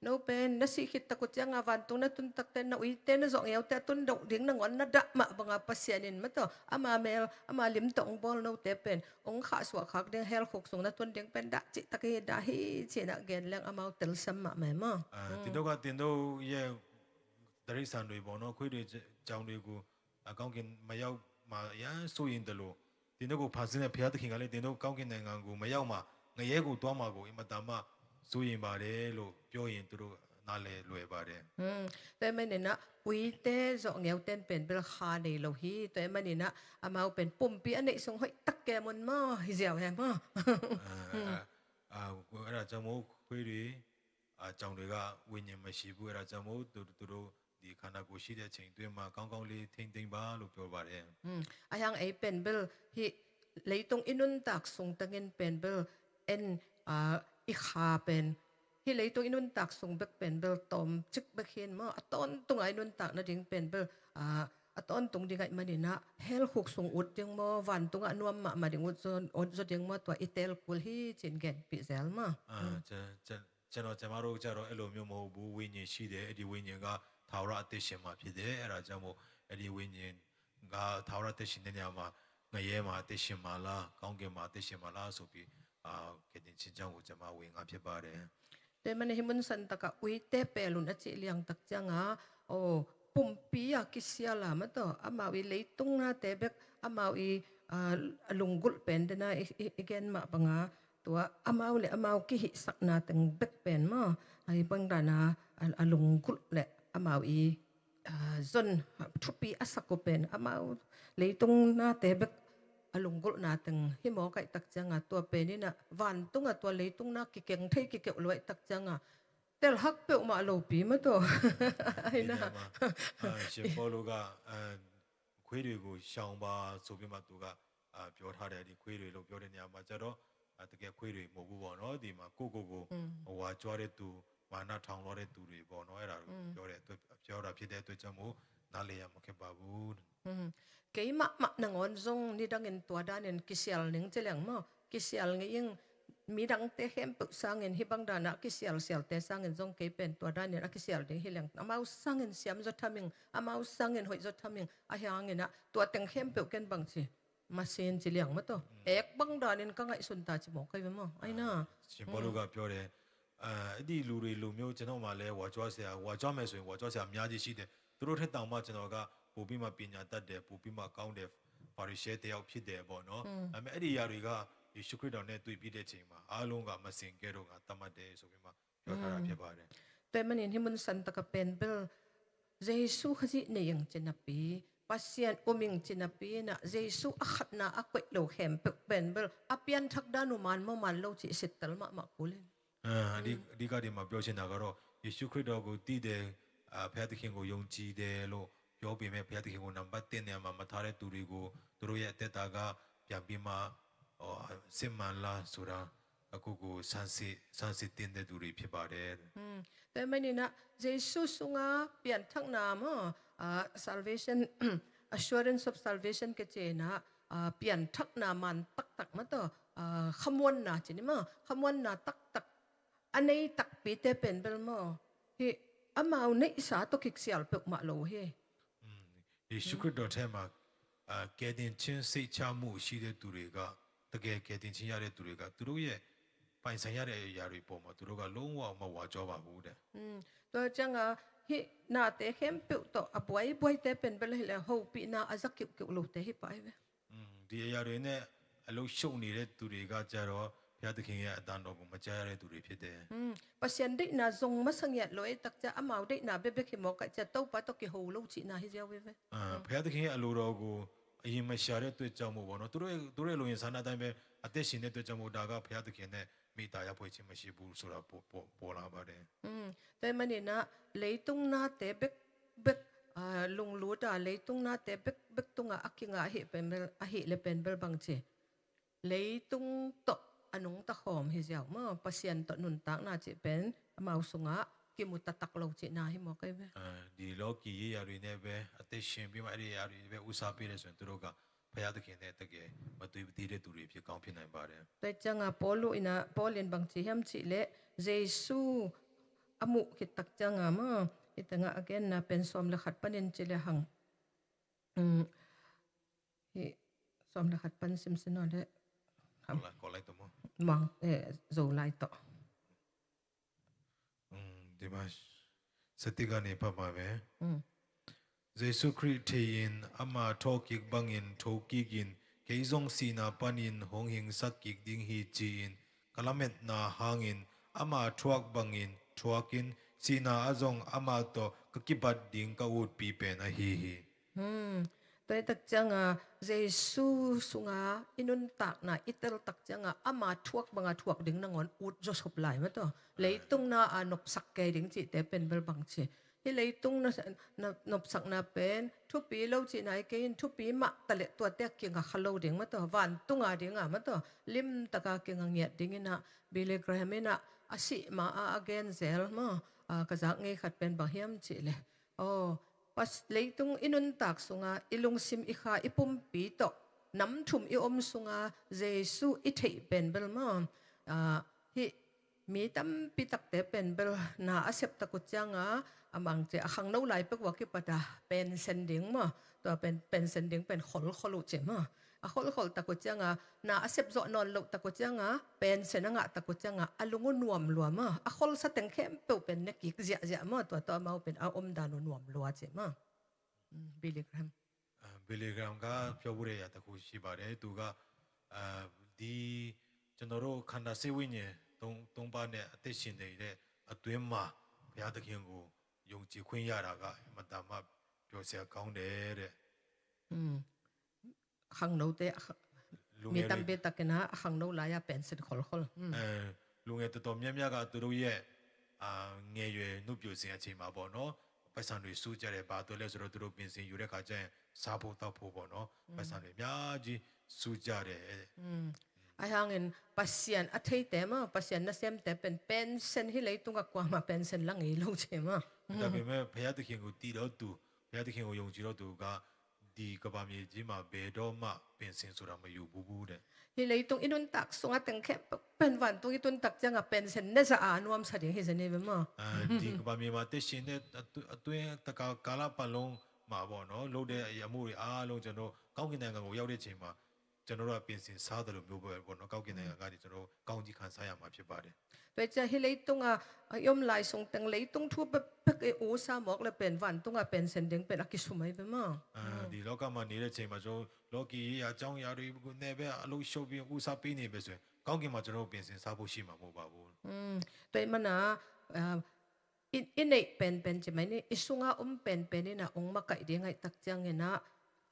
S8: โนเป็นนักสิขิตตะกุจังวันตุนนัตุนตักเตนนักวิเตนนักจอกเงี้ยวแต่ตุนดอกดิ้งนังวันนัดดะมาบางปัสเซียนมาตัวอามาเมลอามาลิมตองบอลโนเตเป็นองขาสวขักเดียงเฮลหกส่งนัตุนเดียงเป็นดะจิตะกีดาฮีเจนักเกนเลี้ยงอามาเตลซัมมาแม่มั้ง
S4: တင်တို့ကတင်တို့ရဲ့တရိษံတွေပေါ့နော်ခွေးတွေကြောင်းတွေကိုကောင်းကင်မရောက်မှာအရန်စိုးရင်တယ်လို့တင်တို့ကိုဖန်ဆင်းတဲ့ဖခင်သခင်ကလည်းတင်တို့ကောင်းကင်နိုင်ငံကိုမရောက်မှာငရဲကိုတွားမှာကိုအင်မတန်မှစိုးရင်ပါတယ်လို့ပြောရင်သူတို့နားလဲလွယ်ပါတယ်
S8: แต่ไม่เนี่ยนะวิเตจอกเงี้ยวเต้นเป็นเบลคาในโลหีแต่ไม่เนี่ยนะอามาเป็นปุ่มปีอันนี้ส่งให้ตักแกมันมาฮิเจียวแฮม
S4: အဲ့ဒါကြောင့်မို့ခွေးတွေကြောင်တွေကဝိညာဉ်မရှိဘူးအဲ့ဒါကြောင့်မို့သူတို့ဒီခန္ဓာကိုယ်ရှိတဲ့အချိန်အတွင်းမှာကောင်းကောင်းလေးထိမ့်သိမ့်ပါလို့ပြောပါတယ်
S8: อายังไอเป็นเบลฮิเลยตรงอินุนตักส่งตังเงินเป็นเบลเอ็นอีขาเป็นฮิเลยตรงอินุนตักส่งเบกเป็นเบลตอมจึกเบกเห็นมาต้นตรงไอนุนตักนั่นเองเป็นเบลต้นตรงดีไงมาเนี่ยนะเฮลหกส่งอุดยังมาวันตรงอันวมมาถึงอุดจนยังมาตัวอิเตลกุลฮิจินเกนปิเซลมา
S4: ကျွန်တော်ကျမတို့ကြတော့အဲ့လိုမျိုးမဟုတ်ဘူးဝိညာဉ်ရှိတယ်အဲ့ဒီဝိညာဉ်ကသာဝရအသက်ရှင်မှာဖြစ်တယ်အဲ့ဒါကြောင့်မို့အဲ့ဒီဝိညာဉ်ကသာဝရအသက်ရှင်တဲ့နေရာမှာငရဲမှာအသက်ရှင်မှာလားကောင်းကင်မှာအသက်ရှင်မှာလားဆိုပြီးကတင်ချင်းကြောင့်ကိုကျွန်မဝင်ငါဖြစ်ပါတယ်
S8: แต่มันเห็นมันสันตะกะอุยเตเปลุนอจิเลียงตักจังโอ้ปุ่มปีอะกิเสียละมันต่ออามาวิเลยตุงนะเตเบกอามาวิลุงกุลเป็นเดนะอีเกนมาปังตัวอามาเลยอามากิหิสักนาตึงเบกเป็นมาไอ้บังดานาลุงกุลเลยอามาวิจนทุปีอาศักเป็นอามาเลยตุงนะเตเบกลุงกุลนาตึงฮิมอไก่ตักจังตัวเป็นนี่นะวันตุงตัวเลยตุงนะกิเกงไทยกิเกลอยตักจังแต่ฮักเปอมาโลปีมาตัวไอ้นะ
S4: ရှင်ပေါ်လူက ခွေးတွေကိုရှောင်ပါဆိုပြီးမှသူကပြောထားတယ်ဒီခွေးတွေလို့ပြောတဲ့နေရာမှာကျတော့တကယ်ခွေးတွေမဟုတ်ဘူးပေါ့နော်ဒီမှာကိုဟိုဟာကြွားတဲ့သူမာနထောင်လို့တဲ့သူတွေပေါ့နော်အဲ့ဒါကိုပြောတာဖြစ်တဲ့အတွက်ကြောင့်မို့နားလေရမခဲ့ပါဘူး
S8: cái mà ngon zong ni đang in tua đan in kisial ning chelang mo kisial ngi ing mi dang te hem pu sang in hibang dana kisial sial te sang in zong ke pen tua đan in a kisial ding hilang amau sang in siam zo thaming amau sang in hoi zo thaming a hyang in a tua teng hem pu ken bang chi ma sen chi liang ma to ek bang dan in ka ngai sun ta chi mo kai mo ai na
S4: ရှင်ဘောလူကပြောတယ်အဲ့ဒီလူတွေလူမျိုးကျွန်တော်မှလဲဝါကြွားဆရာဝါကြွားမယ်ဆိုရင်ဝါကြွားဆရာအများကြီးရှိတယ်သူတို့ထက်တောင်မှကျွန်တော်ကပို့ပြီးမှပညာတတ်တယ်ပို့ပြီးမှကောင်းတယ်ပါရီရှဲတယောက်ဖြစ်တယ်ပေါ့နော်အဲ့မဲ့အဲ့ဒီຢာတွေကယေရှုခရစ်တော်နဲ့တွေ့ပြီးတဲ့ချိန်မှာအားလုံးကမစင်ကဲတော့ကတတ်မှတ်တယ်ဆိုပြီးမှပြောထားတာဖြစ်ပါတယ်
S8: te manin himun san ta ka pen bel jesu khaji ne yang chinapi pasien oming chinapi na jesu akhat na akwet lo hem pen bel apian thak danu man mo man lo chi sital ma kulen
S4: ဒီအဓိကဒီမှာပြောချင်တာကတော့ယေရှုခရစ်တော်ကိုတည်တယ်ဖခင်သခင်ကိုယုံကြည်တယ်လို့ပြောပေမဲ့ဖခင်သခင်ကိုနံပါတ်1နေရာမှာမထားတဲ့သူတွေကိုသူတို့ရဲ့အသက်တာကပြန်ပြီးမှစစ်မှန်လားဆိုတာအခုကိုစမ်းစစ်တင်တဲ့သူတွေဖြစ်ပါတယ်
S8: te manin na jesu sunga pian thak na mo salvation assurance of salvation ke chena pian thak na man tak ma to khamwan na chini ma khamwan na tak anei tak pi te pen bel mo hi amau nei sa to kik sial pek ma lo he
S4: ယေရှုခရစ်တော်ထဲမှာကယ်တင်ခြင်းစိတ်ချမှုရှိတဲ့သူတွေကတကယ်ကယ်တင်ခြင်းရတဲ့သူတွေကသူတို့ရဲ့ပိုင်ဆိုင်ရတဲ့အရာတွေပေါ်မှာသူတို့ကလုံးဝမဝါကြောပါဘူးတဲ့
S8: to changa hi na te hem pe to abuai te pen bel he ho pi na azak ki lo te hi pai ve
S4: ဒီအရာတွေနဲ့အလုံးရှုံနေတဲ့သူတွေကကြတော့ဘုရားသခင်ရဲ့အတန်တော်ကိုမကြားရတဲ့သူတွေဖြစ်တယ်
S8: pasien dei na zong ma sangyat loi tak cha amau dei na be ki mo ka cha to pa to ki ho lo chi na hi jaw ve
S4: ဘုရားသခင်ရဲ့အလိုတော်ကိုအရင်မရှာတဲ့အတွက်ကြောင့်မို့ပေါ့နော်သူတို့ရဲ့လူရင်ဆန္ဒတိုင်းပဲအသက်ရှင်တဲ့အတွက်ကြောင့်မို့ဒါကဘုရားသခင်နဲ့မိသားရဖွဲ့ခြင်းမရှိဘူးဆိုတာပေါ်လာပါတယ်
S8: te mani na leitung na te bek lung lu ta leitung na te bek tunga akinga hi pen bel a hi le pen bel bang che leitung to anung ta khom hi jaw ma pasien to nun tak na che pen amau sunga ki mu ta tak lo che na hi mo kai ve
S4: ဒီလောကီရေးရာတွေနဲ့ပဲအသက်ရှင်ပြီးမှအဲ့ဒီရာတွေပဲဥစားပေးတယ်ဆိုရင်သူတို့ကဘုရားသခင်နဲ့တကယ်မတွေ့မသိတဲ့သူတွေဖြစ်ကောင်းဖြစ်နိုင်ပါတယ်
S8: te changa polo ina polin bang chi hem chi le jesu amu ki tak changa ma itanga again na pen som la khat panin chi le hang hi som la khat pan sim sino le
S4: ကိုလိုက်တော့မ
S8: mang zo lai to
S4: ဒီမှာစတိကနေပတ်ပါမယ်ယေရှုခရစ်ထေရင်အမထောကိဘငင်ထောကိကင်ကေဇုံစီနာပနင်ဟောင်ဟင်စကိကဒင်းဟီချင်ကလမက်နာဟငင်အမထွတ်ဘငင်ထွတ်ကင်စီနာအဇုံအမတောကကိဘတ်ဒင်းကဝတ်ပီပန်အဟီဟီ
S8: te tak changa jesu sunga inun tak na itel tak changa ama thuak banga thuak ding na ngon ut jo sop lai ma to leitung na anop sak ke ding chi te pen bel bang chi hi leitung na nop sak na pen thu pi lo chi nai ke in thu pi ma tale to te ki nga khalo ding ma to van tunga ding ma to lim taka ki nga ngiat ding ina bile graham ina asi ma again zel ma ka za nge khat pen ba hiam chi le oh pas leitung inun tak sunga ilung sim ikha ipum pi to nam thum I om sunga jesu I thei pen bel ma hi mi tam pi tak te pen bel na asep ta ko changa amang che akhang no lai pek wa ki pada pen sending ma to pen sending pen khol che ma a khol ta ko changa na asep zo non lo ta ko changa pen senanga ta ko changa alungu nuam lua ma a khol sa teng khem pe pen ne ki zia ma to ma pen a om danu nuam lua che ma Billy Graham
S4: ဘီလီဂရမ်ကပြောဖို့ရတဲ့တခုရှိပါတယ်သူကဒီကျွန်တော်တို့ခန္ဓာစိတ်ဝိညာဉ်သုံးပါးနဲ့အသက်ရှင်နေတဲ့အတွင်းမှာဘုရားသခင်ကိုယုံကြည်ခွင့်ရတာကအမတန်မှပြောစရာကောင်းတယ်တဲ့
S8: khang no te mi tam be takena khang no la ya pen sen khol
S4: လူငယ်တော်တော်များများကသူတို့ရဲ့ငယ်ရွယ်နှုတ်ပြစင်အချိန်မှာပေါ့နော်ဘ ပိုက်ဆံတွေစုကြတယ်ဘာတို့လဲဆိုတော့သူတို့ပင်စင်ယူတဲ့ခါကျရင်စားဖို့တောက်ဖို့ပေါ့နော်ပိုက်ဆံတွေအများကြီးစုကြတယ်
S8: ai hangin pasien athei te ma pasien na sem te pension hi leitung ka kwa ma pension lang ei lo che ma
S4: ဒါပေမဲ့ဘုရားသခင်ကိုတည်တော့သူဘုရားသခင်ကိုယုံကြည်တော့သူကဒီကဘာမြေကြီးမှာဘယ်တော့မှပင်စင်ဆိုတာမယူဘူးတဲ့
S8: hi leitung inun tak sunga teng khe pen wan tu itun tak changa pension ne sa anuam sa de hi se ne be ma
S4: ဒီကဘာမြေမှာတက်ရှင်အတွင်းတကာလပတ်လုံးမှာပေါ့နော်လုပ်တဲ့အမှုတွေအားလုံးကျွန်တော်ကောင်းကင်နိုင်ငံကိုရောက်တဲ့ချိန်မှာကျွန်တော်တို့ကပင်စင်စားတယ်လို့မျိုးပဲပေါ့နော်ကောင်းကင်နိုင်ငံကနေကျွန်တော်ကောင်းကြီးခံစားရမှာဖြစ်ပါတယ်
S8: pe cha hi leitung a yom lai sung teng leitung thu pe pe o sa mok le pen wan tunga pension ding pe akisumai be ma
S4: ဒီလောကမှာနေတဲ့ချိန်မှာကျွန်တော်လောကီရေးအကြောင်းအရာတွေကိုနဲ့ပဲအလုံးရှုပ်ပြီးဥစားပေးနေပဲဆိုရင်ကောင်းကင်မှာကျွန်တော်ပင်စင်စားဖို့ရှိမှာမဟုတ်ပါဘူး
S8: pe mana in nei pen che mai ni isunga pen ni na ong ma kai ding ai tak chang ena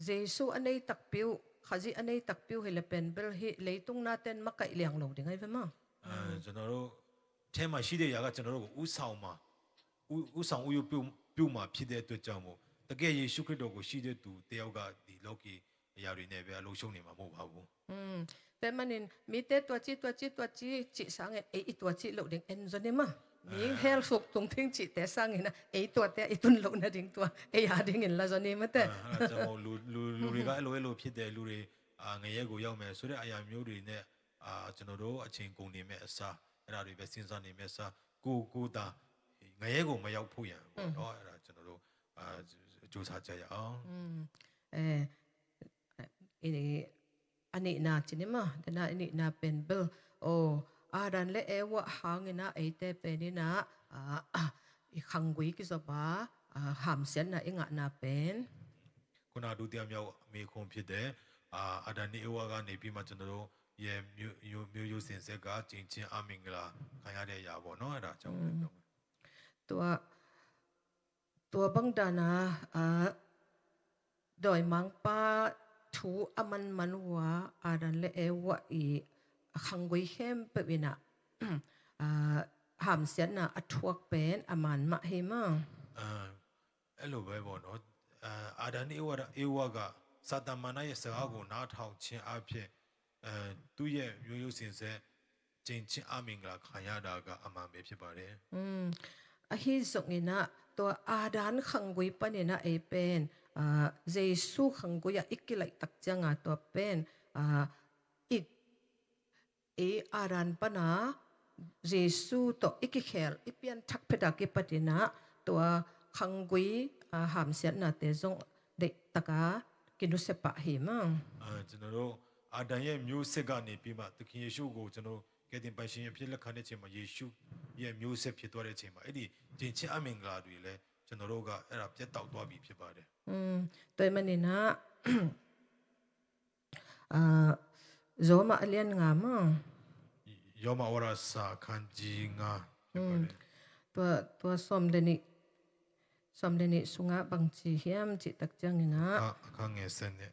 S8: jesu anei tak piu khaji anei tak piu he le pen bel hi leitung na ten ma kai liang lo ding ai ve ma
S4: ကျွန်တော်တို့အဲမှာရှိတဲ့ຢာကကျွန်တော်တို့ကိုဥဆောင်မှာဥဆောင်ဥယပြုမှာဖြစ်တဲ့အတွက်ကြောင့်မို့တကယ်ယေရှုခရစ်တော်ကိုရှိတဲ့သူတယောက်ကဒီလောကီအရာတွေနဲ့ပဲအလုံးရှုံနေမှာမဟုတ်ပါဘူး
S8: pe manin mi te tua chi sang e i tua chi lo ding en zo ne ma mi hel sok tung thing chi te sang ina e tua te itun lo na ding tua e ya ding in la zo ne ma te
S4: အဲ့ဒါကြောင့်လူတွေကအဲ့လိုဖြစ်တယ်လူတွေငရဲကိုရောက်မယ်ဆိုတဲ့အရာမျိုးတွေနဲ့ကျွန်တော်တို့အချိန်ကုန်နေမဲ့အစားအဲ့ဒါတွေပဲစဉ်းစားနေမဲ့အစားကိုတာငရဲကိုမရောက်ဖို့ရန်ပေါ့နော်အဲ့ဒါကျွန်တော်တို့စူးစမ်းကြရအောင်
S8: ini ani na chinima dana ini na pen bel o adan le ewa hangina ite penina i khangui ki so ba ham sen na inga na pen
S4: ခုနဒုတိယမြောက်အမေခွန်ဖြစ်တဲ့အာဒန်နီအဝါကနေပြီးမှကျွန်တော်တို့ရဲ့မျိုးစင်ဆက်ကကျင်ချင်းအမင်္ဂလာခံရတဲ့အရာပေါ့နော်အဲ့ဒါအကြောင်းလည်းပြောမယ်
S8: ตัวbang dana doi mang pa thu aman manwa adan le ewa i khangui hem pe wina ham sen na athuak pen aman ma he ma
S4: အဲ့လိုပဲပေါ့နော်အာဒန်နီအဝါကစာတမန်ရဲ့စကားကိုနားထောင်ခြင်းအဖြစ်သူ့ရဲ့မျိုးစင်ဆက်ကျင်ချင်းအမင်္ဂလာခံရတာကအမှန်ပဲဖြစ်ပါတယ်
S8: ahi zongina to adan khangui panina e pen jesu khangui ikilai tak changa to pen e aran pana jesu to ikikhel ipian thak pheda ke patina to khangui ham sian na te zong de taka kinu sepa hi ma
S4: ကျွန်တော်တို့အာဒန်ရဲ့မျိုးဆက်ကနေပြီးမှသခင်ယေရှုကိုကျွန်တော်ကယ်တင်ပိုင်ရှင်ဖြစ်လက်ခံတဲ့အချိန်မှာယေရှုရဲ့မျိုးဆက်ဖြစ်သွားတဲ့အချိန်မှာအဲ့ဒီကျင်ချင်းအမင်္ဂလာတွေလည်းကျွန်တော်တို့ကအဲ့ဒါပြတ်တောက်သွားပြီဖြစ်ပါတယ်
S8: toy manina zoma alian nga ma
S4: ယောမဝရစာခန်းကြီးငါဖြစ်ပါတယ်
S8: ตัวsomdeni sunga bangchi hiam chi tak changina
S4: အခန်းငယ်ဆက်နဲ့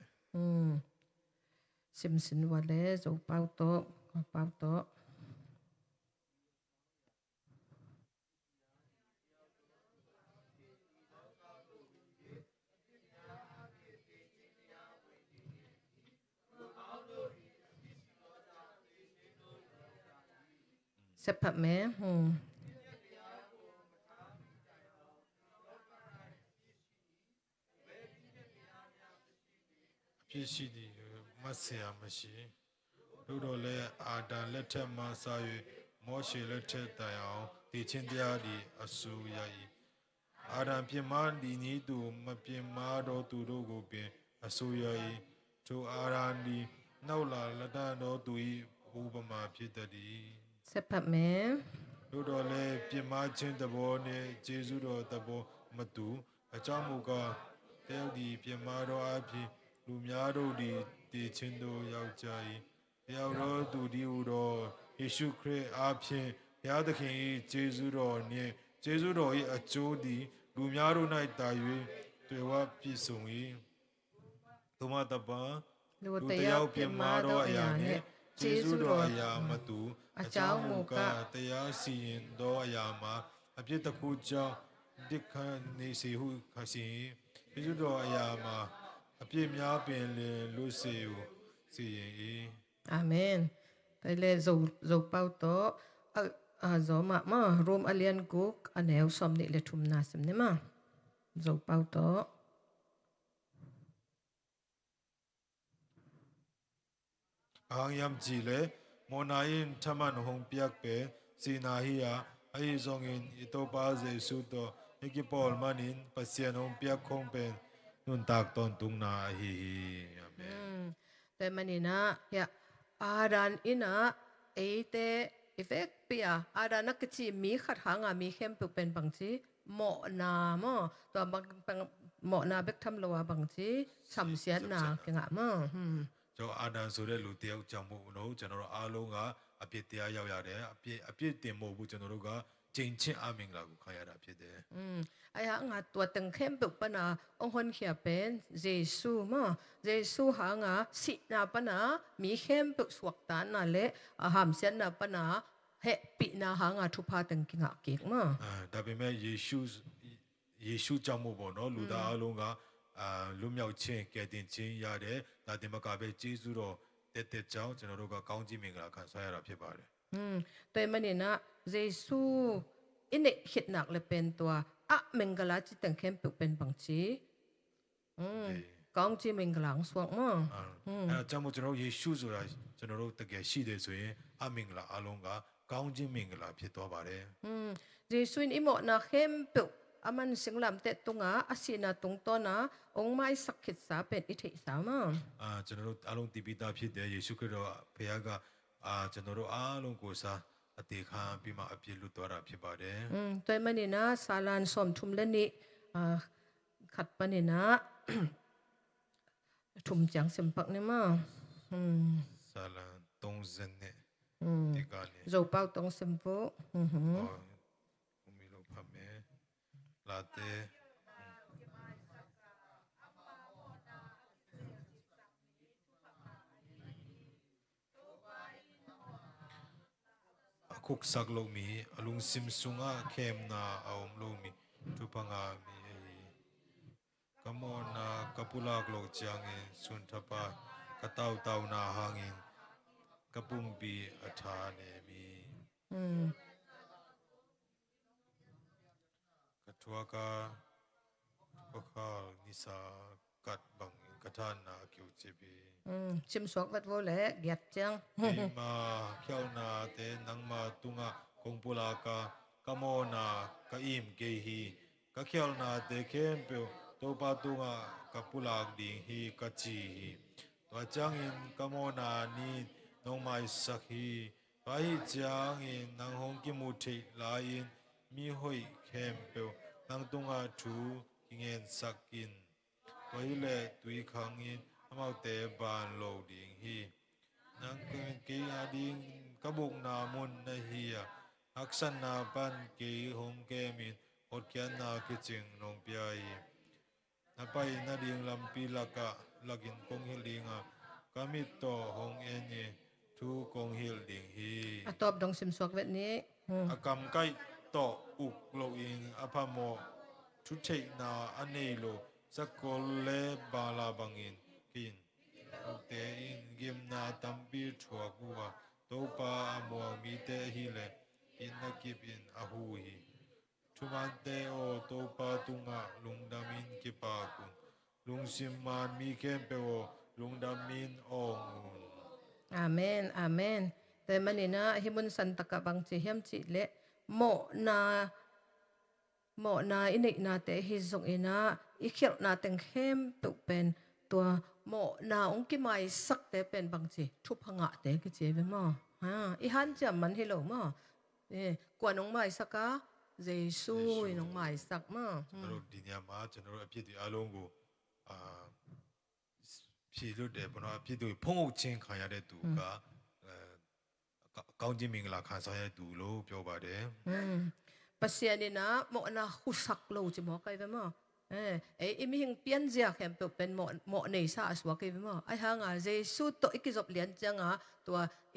S8: simsin wale zo pau to sepat me
S4: ဖြစ်ရှိသည်မဆရာမရှိတို့တော်လည်းအာဒန်လက်ထက်မှစ၍မောရှေလက်ထက်တိုင်အောင်တည်ခြင်းတရားသည်အဆူရ၏အာဒန်ပြင်မဒီနည်းသူမပြင်မတော်သူတို့ကိုပင်အဆူရ၏ထိုအာဒန်သည်နောက်လာလက်တတော်သူ၏ဥပမာဖြစ်သည်
S8: sepat me
S4: တို့တော်လည်းပြင်မခြင်းသဘောနှင့်ကျေးဇူးတော်သဘောမတူအကြောင်းမူကားတယောက်သည်ပြင်မတော်အဖြစ်လူများတို့သည်တည်ခြင်းသို့ရောက်ကြ၏တယောက်တော်သူဒီဟူသောယေရှုခရစ်အားဖြင့်ဘုရားသခင်၏ကျေးဇူးတော်နှင့်ကျေးဇူးတော်၏အကျိုးသည်လူများတို့၌တာ၍တွေ့ဝပြည့်စုံ၏သို့မှတပါ
S8: လူ
S4: လူ
S8: တ
S4: တ
S8: ယော
S4: ယော
S8: က်
S4: က်
S8: ပြ
S4: ပြင် င်
S8: မာ
S4: မာ
S8: တော့
S4: သော
S8: အ
S4: အ
S8: ရာ
S4: ရာ
S8: နှ
S4: နှ
S8: င့်
S4: င့်
S8: ကျေး
S4: ကျေး
S8: ဇူး
S4: ဇူး
S8: တော်
S4: တော်
S8: အ
S4: အ
S8: ရာ
S4: ရာ
S8: မ
S4: မ
S8: တူ
S4: တူ
S8: အ
S4: အ
S8: ကြော
S4: ကြော
S8: င်း
S4: င်း
S8: မူ
S4: မူ
S8: ကား
S4: ကားတရားစီရင်သောအရာမှာအပြစ်တစ်ခုကြောင့် ဒီခါနေစီဟုခါစီယေရှုတော်အရာမှာအပြည့်များပင်လင်လူစီကိုစီရင်၏
S8: Amen. Taile zo pau to a zo ma room alien cook aneu som ni le thum na sim ne ma. Zo pau to
S4: အာယမ်ကြည်လေမောနာယင်ထမန်ဟုံပြက်ပေစီနာဟီယာအိဇုံင်အတောပါဇေဆုတောဟိကိပေါမနင်ပစီယနုံပြက်ခုံပေနွန်တက်တွန်တုံနာဟီအာမင်
S8: te manina ya aran ina eite effect pia arana kachi mi khat hanga mi khem pu pen bangchi mo na mo to bang mo na bek tham lowa bangchi sam sian na kenga mo
S4: ကျွန်တော်အာဒန်ဆိုတဲ့လူတယောက်ကြောင့်မို့လို့ကျွန်တော်တို့အားလုံးကအပြစ်တရားရောက်ရတယ်အပြစ်တင်မို့ဘူးကျွန်တော်တို့ကကျင့်ချင်းအမင်္ဂလာကိုခံရတာဖြစ်တယ်
S8: aya nga tua teng khem pu pana ong hon khia pen jesu mo jesu hanga si na pana mi khem pu suak ta na le aham sian na pana he pi na hanga thu pha teng kinga ke mo
S4: ဒါပေမဲ့ယေရှုကြောင့်မို့ပေါ့နော်လူသားအားလုံးကလူမြောက်ခြင်းကယ်တင်ခြင်းရတယ်ဒါတင်မကပဲဂျေဇုတော်တဲ့ကြောင့်ကျွန်တော်တို့ကကောင်းကြီးမင်္ဂလာခံစားရတာဖြစ်ပါတယ်
S8: te manina jesu ine hit nak le pen tua a mengala chi teng khem pu pen bang chi kong chi menglang suak mo
S4: အဲကြောင့်မို့ကျွန်တော်ယေရှုဆိုတာကျွန်တော်တို့တကယ်ရှိတယ်ဆိုရင်အမင်္ဂလာအလုံးကကောင်းခြင်းမင်္ဂလာဖြစ်သွားပါတယ်
S8: jesu in imo na khem pu aman singlam te tunga asina tung to na ong mai sakit sa pen i thei sa ma
S4: ကျွန်တော်တို့အလုံးတည်ပြီးသားဖြစ်တယ်ယေရှုခရစ်တော်ဘုရားကကျွန်တော်တို့အားလုံးကိုစားအသေးခံပြီးမှအပြည့်လွတ်သွားတာဖြစ်ပါတယ်
S8: te manina salan som thum le ni khat panina thum chang sem pak ne ma
S4: ဆာလန်30နဲ့ဒီကနေ့
S8: zo pau tong sem pu
S4: မီလိုဖတ်မယ်လာတဲ့ คุกสักโลมีอลุงซิมซุงอาเข้มนาเอาโลมีทุพังอามีกมอนากัปุลากโลจางเงสุนทปากะเต้าเต้านาหางเงกะปุงปีอัฐาเนมีกะทวากาก็ข้านิสากัดบังกะทานนาคิวเจบี
S8: chim suak vat vo le giat chang
S4: ma khiao na te nang ma tunga kongpula ka kamo na ka im ke hi ka khiao na te khem pe to pa tunga ka pulak ding hi ka chi hi to chang in kamo na ni nong mai sak hi ba hi chang in nang hong ki mu thei la in mi hoi khem pe nang tunga thu kingen sakin wai le tui khang in amau te ban lo ding hi nang ke ading kabuk na mun na hiya aksan na pan ke hong ke min ot kyan na ke ching nong piai na pai na ding lam pi laka lagin kong hilinga kamit to hong enye thu kong hil ding hi
S8: atop dong sim suak vet ni
S4: akam kai to uk lo in apamo thu thei na ane lo sakol le bala bangin kin te in gim na tampi thua kuwa to pa amo mi te hi le in na kip in a hu hi thuman te o to pa tunga lungdamin ki pa kun lungsim man mi kem pe o lungdamin ong
S8: amen amen te manina himun santaka bang chi hiam chi le mo na inik na te hi zong ina ikhel na teng khem pu pen tua mo na ong ki mai sak te pen bang chi thu phanga te ki che ve mo ha i han jam man hi lo mo kwa nong mai saka jesu nong mai sak mo
S4: ကျွန်တော်ဒီညမှာကျွန်တော်အဖြစ်ဒီအလုံးကိုဖြည့်လွတ်တယ်ဘနော်အဖြစ်ဒီဖုံးအုပ်ချင်းခံရတဲ့သူကကောင်းခြင်းမင်္ဂလာခံစားရတဲ့သူလို့ပြောပါတယ်
S8: pasya ni na mo na husak lo chi mo kai ve mo imi hing pian zia khem pe pen mo nei sa aswa ke mo ai hanga jesu to ikizop lian changa to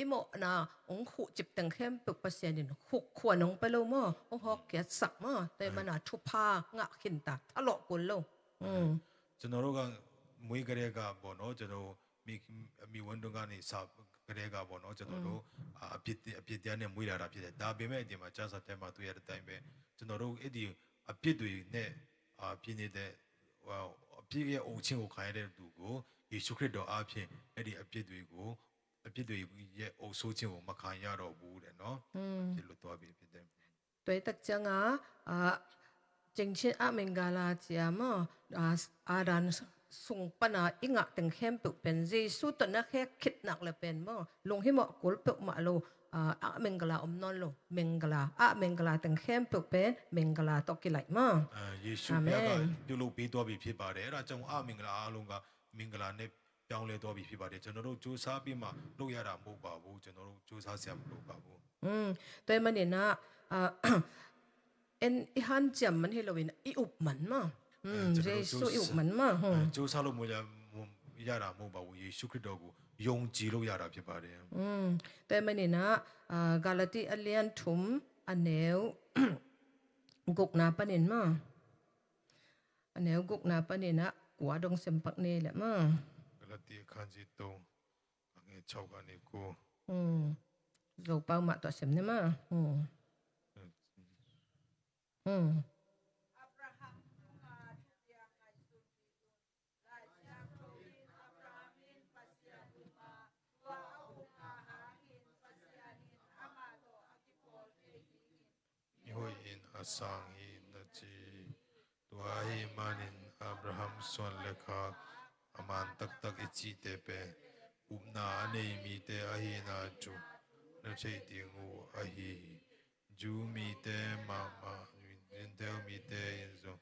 S8: imo na ong khu chip teng khem pe pasianin khu khwanong pe lo mo ong hok ke sak mo te mana thu pha nga khin ta thalo kul lo
S4: ကျွန်တော်တို့ကမွေးကလေးကပေါ့နော်ကျွန်တော်မိဝန်တုံကနေစကလေးကပေါ့နော်ကျွန်တော်တို့အပြစ်တရားနဲ့မွေးလာတာဖြစ်တယ်ဒါပေမဲ့ဒီမှာကျမ်းစာထဲမှာတွေ့ရတဲ့အတိုင်းပဲကျွန်တော်တို့အဲ့ဒီအပြစ်တွေနဲ့ပြည့်နေတဲ့အပြစ်ရဲ့အုံချင်းကိုခံရတဲ့သူကိုယေရှုခရစ်တော်အားဖြင့်အဲ့ဒီအပြစ်တွေရဲ့အုပ်ဆိုးခြင်းကိုမခံရတော့ဘူးတဲ့နော်ဒီလိုတော့ပြီဖြစ်တယ်
S8: 对的讲正确阿明噶啦讲么阿然送ปนาอิงะตึงเข้มปุเป็นเจสุตนะแค่คิดหนักเลยเป็นมอลงให้เหมาะกุลปุมาโลอาเมงกลาอมนอนโลเมงกลาอาเมงกลาตึงเข้มปุเป็นเมงกลาตอกิไหลมอ
S4: ယေရှုဘုရားကပြုလုပ်ပေးတော်ပြီဖြစ်ပါတယ်အဲ့ဒါကြောင့်အမင်္ဂလာအားလုံးကမင်္ဂလာနဲ့ပြောင်းလဲတော်ပြီဖြစ်ပါတယ်ကျွန်တော်တို့စူးစမ်းပြီးမှလုပ်ရတာမဟုတ်ပါဘူးကျွန်တော်တို့စူးစမ်းစရာမလိုပါဘူး
S8: แต่มันเนี่ยนะเอ็นอีฮันจำมันให้เราเห็นอีอุบมันมาเจสุอีอุบมันมา
S4: စူးစမ်းလို့မရတာမဟုတ်ပါဘူးယေရှုခရစ်တော်ကိုယုံကြည်လို့ရတာဖြစ်ပါတယ်
S8: แต่มันเนี่ยนะกาลาติอเลียนทุมอันเนวกุกนาปะเนินมาอันเนวกุกนาปะเนินนะกัวดงเซมปักเนแหละมา
S4: ဂလတိအခန်းကြီး3ငွေ6ကနေ9
S8: โจเป้ามาตัวเซมเนี่ยมา
S4: Yoin asang hi naji tuahi manin Abraham son lekha aman tak ichi tepe umna anei mi te ahi na chu na chei tingu ahi ju mi te mama indel mi te inzo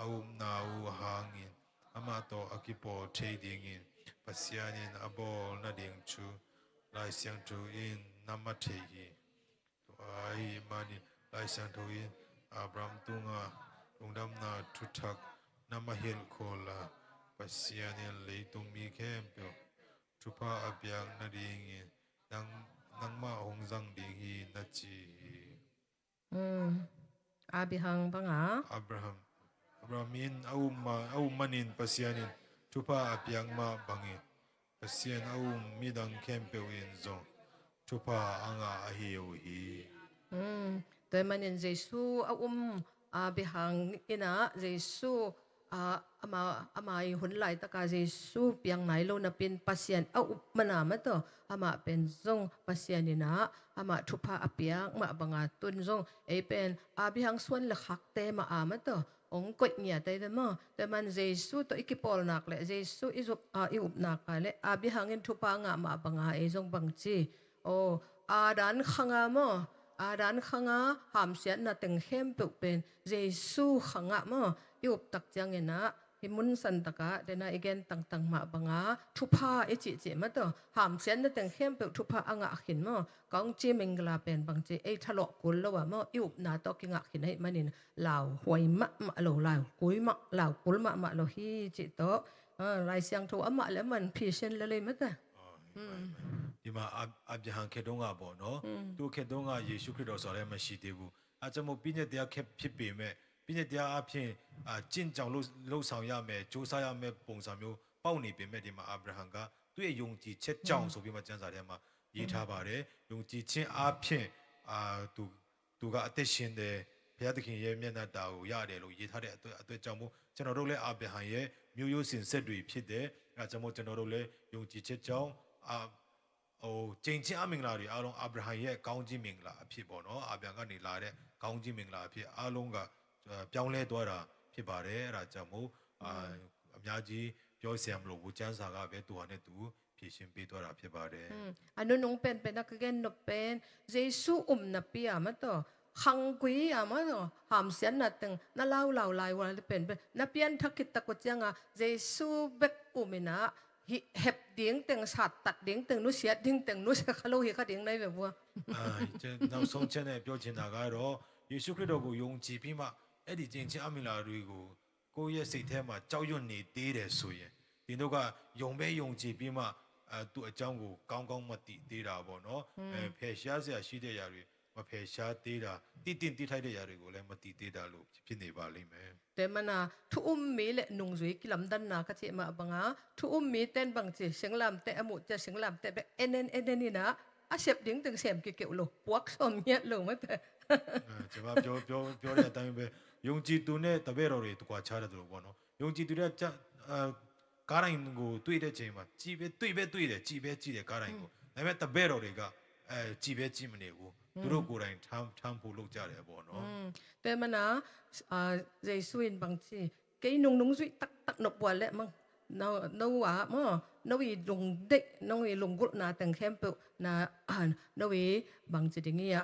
S4: aum na u hangin amato akipo chei dingin pasyanin abol na ding chu lai siang chu in namate hi tuahi manin lai sang thu in Abraham tunga lungdam na thuthak namahil khola pasyanin leitung mi khem pyo thupa abyang na ding nangma hongjang ding hi nachi
S8: อาบิหังปัง
S4: Abrahamin manin pasyanin thupa abyang ma bangin pasyan midang khem pyo in zo thupa anga ahiyo hi
S8: แต่มันเนี่ยเจสุอาบิหังอินะเจสุอามาหุ่นไหลตะกาเจสุเปียงไหนโลนะเป็นปัสยันมันมาต่ออามาเป็นซงปัสยันนี่นะอามาทุพาอเปียงมาบังอาตุนซงเป็นอาบิหังส่วนละขักเตมาต่อองกดเนี่ยแต่มาแต่มันเจสุตัวอีกปอลนักเลยเจสุอิอุบนักเลยอาบิหังอินทุพางมาบังอาซงบังจีโออาดันขังมาอาดันขังหามเสียนน่ะตึงเข้มปุเป็นเยซูขังมยุบตักจังเงินะหิมุนสันตกะเดน่าอีกนตังมาบังทุพาจิมาต่อหามเสียนน่ะตึงเข้มปุทุพาอ่างขินมกองจีมิงกลาเป็นบางจีทะเลาะกุลแล้วว่ายุบนาตอกิงขินให้มันนี่เหล่าหวยมะเหล่ากุยมะเหล่ากุลมะเหล่าฮีจิโตลายเสียงถูมะแล้วมันพิเศษเลยมั้ย
S4: ဒီမှာအဗျဟန်ခေတုံးကပေါ့နော်သူခေတုံးကယေရှုခရစ်တော်ဆိုလည်းမရှိသေးဘူးအဲကြောင့်မို့ပြည့်ညက်တရားခက်ဖြစ်ပေမဲ့ပြည့်ညက်တရားအဖြစ်ကျင့်ကြောင်လှုပ်ဆောင်ရမယ်ကြိုးစားရမယ်ပုံစံမျိုးပေါက်နေပေမဲ့ဒီမှာအာဗြဟံကသူ့ရဲ့ယုံကြည်ချက်ကြောင့်ဆိုပြီးမှကျမ်းစာထဲမှာရေးထားပါတယ်ယုံကြည်ခြင်းအဖြစ်သူကအသက်ရှင်တယ်ဘုရားသခင်ရဲ့မျက်နှာတာကိုရတယ်လို့ရေးထားတဲ့အတွက်ကြောင့်မို့ကျွန်တော်တို့လည်းအာဗြဟံရဲ့မျိုးရိုးစင်ဆက်တွေဖြစ်တယ်အဲကြောင့်မို့ကျွန်တော်တို့လည်းယုံကြည်ချက်ကြောင့်ကျင့်ချင်းအမင်္ဂလာတွေအားလုံးအာဗြဟံရဲ့ကောင်းကြီးမင်္ဂလာအဖြစ်ပေါ့နော်အာဗြဟံကနေလာတဲ့ကောင်းကြီးမင်္ဂလာအဖြစ်အားလုံးကပြောင်းလဲသွားတာဖြစ်ပါတယ်အဲ့ဒါကြောင့်မို့အများကြီးပြောစရာမလိုဘူးကျမ်းစာကပဲသူဟာနဲ့သူဖြည့်ရှင်းပေးသွားတာဖြစ်ပါတယ်
S8: อันนู้นเป็นนักเรียนนเป็นเยซูนับปีอะมั้งต่อขังกุยอะมั้งต่อหามเสียนนัดตึงน่าเล่าลายวันเป็นนับเปียนทักกิตตะกุจังอะเยซูเบกมินะเห็บดิ้งตึงสัตว์ตัดดิ้งตึงนู้เสียดิ้งตึงนู้เสียขลุ่ยขดิ้งในแบบว่า
S4: နောက်ဆုံးချက်နဲ့ပြောချင်တာကတော့ယေရှုခရစ်တော်ကိုယုံကြည်ပြီးမှအဲ့ဒီကျင့်ချင်းအမင်္ဂလာတွေကို ကိုယ့်ရဲ့စိတ်ထဲမှာကြောက်ရွံ့နေသေးတယ်ဆိုရင်ဒီတို့ကယုံပဲယုံကြည်ပြီးမှသူ့အကြောင်းကိုကောင်းကောင်းမသိသေးတာပေါ့နော်ဖယ်ရှားစရာရှိတဲ့ຢာတွေမဖယ်ရှားသေးတာတိထိုက်တဲ့ຢာတွေကိုလည်းမသိသေးတာလို့ဖြစ်နေပါလိမ့်မယ်
S8: แต่มันทุมีเลนุงซุยกิลำดันนาก็เจมาบังทุมีเต้นบังเจเสียงลำแต่อมุจะเสียงลำแต่แบบเอ็นนี่นะอาเสพดิ้งตึงเสียมเกี่ยวโลปวกสมเงี้ยโลมั้งแต่
S4: ကျွန်တော်ပြောတဲ့အတိုင်းပဲယုံကြည်သူနဲ့တပည့်တော်တွေတကွာခြားတယ်လို့ပေါ့နော်ယုံကြည်သူတွေကကားတိုင်းကိုတွေ့တဲ့ချိန်မှာကြည်ပဲတွေ့တယ်ကြည်တယ်ကားတိုင်းကိုဒါပေမဲ့တပည့်တော်တွေကကြည်ပဲကြည်မနေဘူးသူတို့ကိုယ်တိုင်ထမ်းဖို့လုပ်ကြတယ်ပေါ့နော်
S8: แต่มันเจสุอินบางทีเกยนุงซุยตักนบวันแหละมั้งนว่ามั้งนวีลงเด็กนวีลงกุนาแต่งแคมป์นวีบางทีอย่างเงี้ย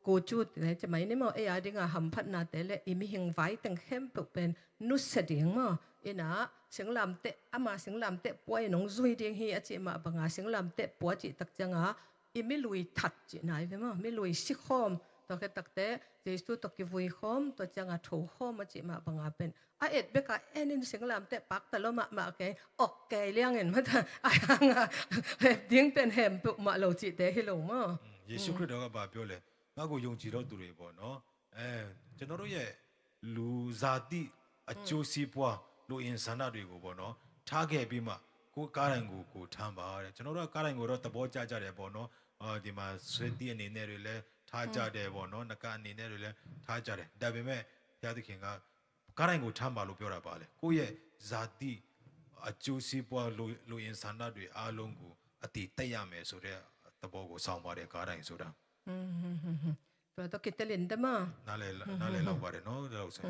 S8: กูจุดเลยจะไม่เนี่ยมั้งดิ่งหำพัดนาแต่ละมีหิงไฟแต่งแคมป์เป็นนุสดิ่งมั้งเสียงลำเตะมาเสียงลำเตะป่วยน้องซุยดิ่งเฮียจีมาบางเสียงลำเตะป่วยจีตักจังไม่ลุยถัดจีไหนไปมั้งไม่ลุยซิคอมตัวแค่ตักเตะเจสุตกิวุยคอมตัวจังถูคอมมาจีมาบางเป็นเอ็ดเบกนี่เสียงลำเตะปักแต่ละมาแกออกแกเลี้ยงเงินมาแต่ดิ่งเป็นแฮมปุมาเราจีเตะให้ลงมั้ง
S4: ယေရှုခရစ်တော်ကပြောလေငါ့ကိုယုံကြည်တော့သူတွေပေါ့နော်ကျွန်တော်တို့ရဲ့လူဇာတိအကျိုးစီးပွားလူအင်ဆန္ဒတွေကိုပေါ့နော်ထားခဲ့ပြီးမှကိုကားတိုင်းကိုထမ်းပါတဲ့ကျွန်တော်တို့ကကားတိုင်းကိုတော့သဘောကျကြတယ်ပေါ့နော်ဒီမှာဆွေးတီးအနေနဲ့တွေလည်းထားကြတယ်ပေါ့နော်နကအနေနဲ့တွေလည်းထားကြတယ်ဒါပေမဲ့ဘုရားသခင်ကကားတိုင်းကိုထမ်းပါလို့ပြောတာပါလေကိုယ့်ရဲ့ဇာတိအကျိုးစီးပွားလူအင်ဆန္ဒတွေအားလုံးကိုအတိတက်ရမယ်ဆိုတဲ့သဘောကိုစောင့်ပါတယ်ကားတိုင်းဆိုတာ
S8: ตัวตัวกิตลินได้มั้ง
S4: နားလေလောက်ပါတယ်နော်ဒီလောက်ဆို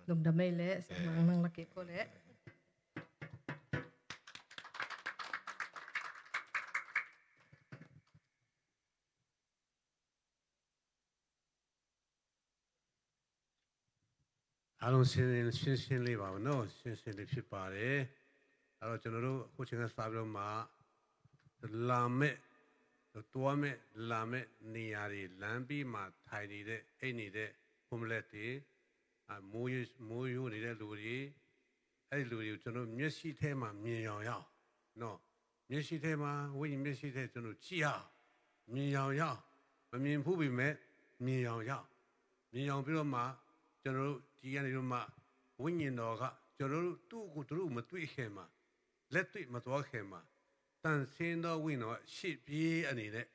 S8: ลงดำไม่เละนั่งละเก็บก็เละ
S2: အားလုံးရှင်းလေးပါမနော်ရှင်းလေးဖြစ်ပါတယ်အဲ့တော့ကျွန်တော်တို့အခုချိန်ကစပြီးတော့မှလာမဲ့တွားမဲ့လာမဲ့နေရာတွေလမ်းပြီးမှထိုင်နေတဲ့အိတ်နေတဲ့ဖုံးလက်တွေမိုးရိုးနေတဲ့လူတွေအဲ့ဒီလူတွေကိုကျွန်တော်မျက်စိထဲမှာမြင်အောင်ရအောင်နော်မျက်စိထဲမှာဝိညာဉ်မျက်စိထဲကျွန်တော်ကြည့်ရမြင်အောင်ရမမြင်ဘူးပြီမဲ့မြင်အောင်ရမြင်အောင်ပြီးတော့မှကျွန်တော်တို့ဒီကနေတော့မှဝိညာဉ်တော်ကကျွန်တော်တို့သူ့ကိုတို့မတွေ့ခင်မှာလက်တွေ့မသွားခင်မှာတန်ဆင်းသောဝိညာဉ်တော်ရှေ့ပြေးအနေနဲ့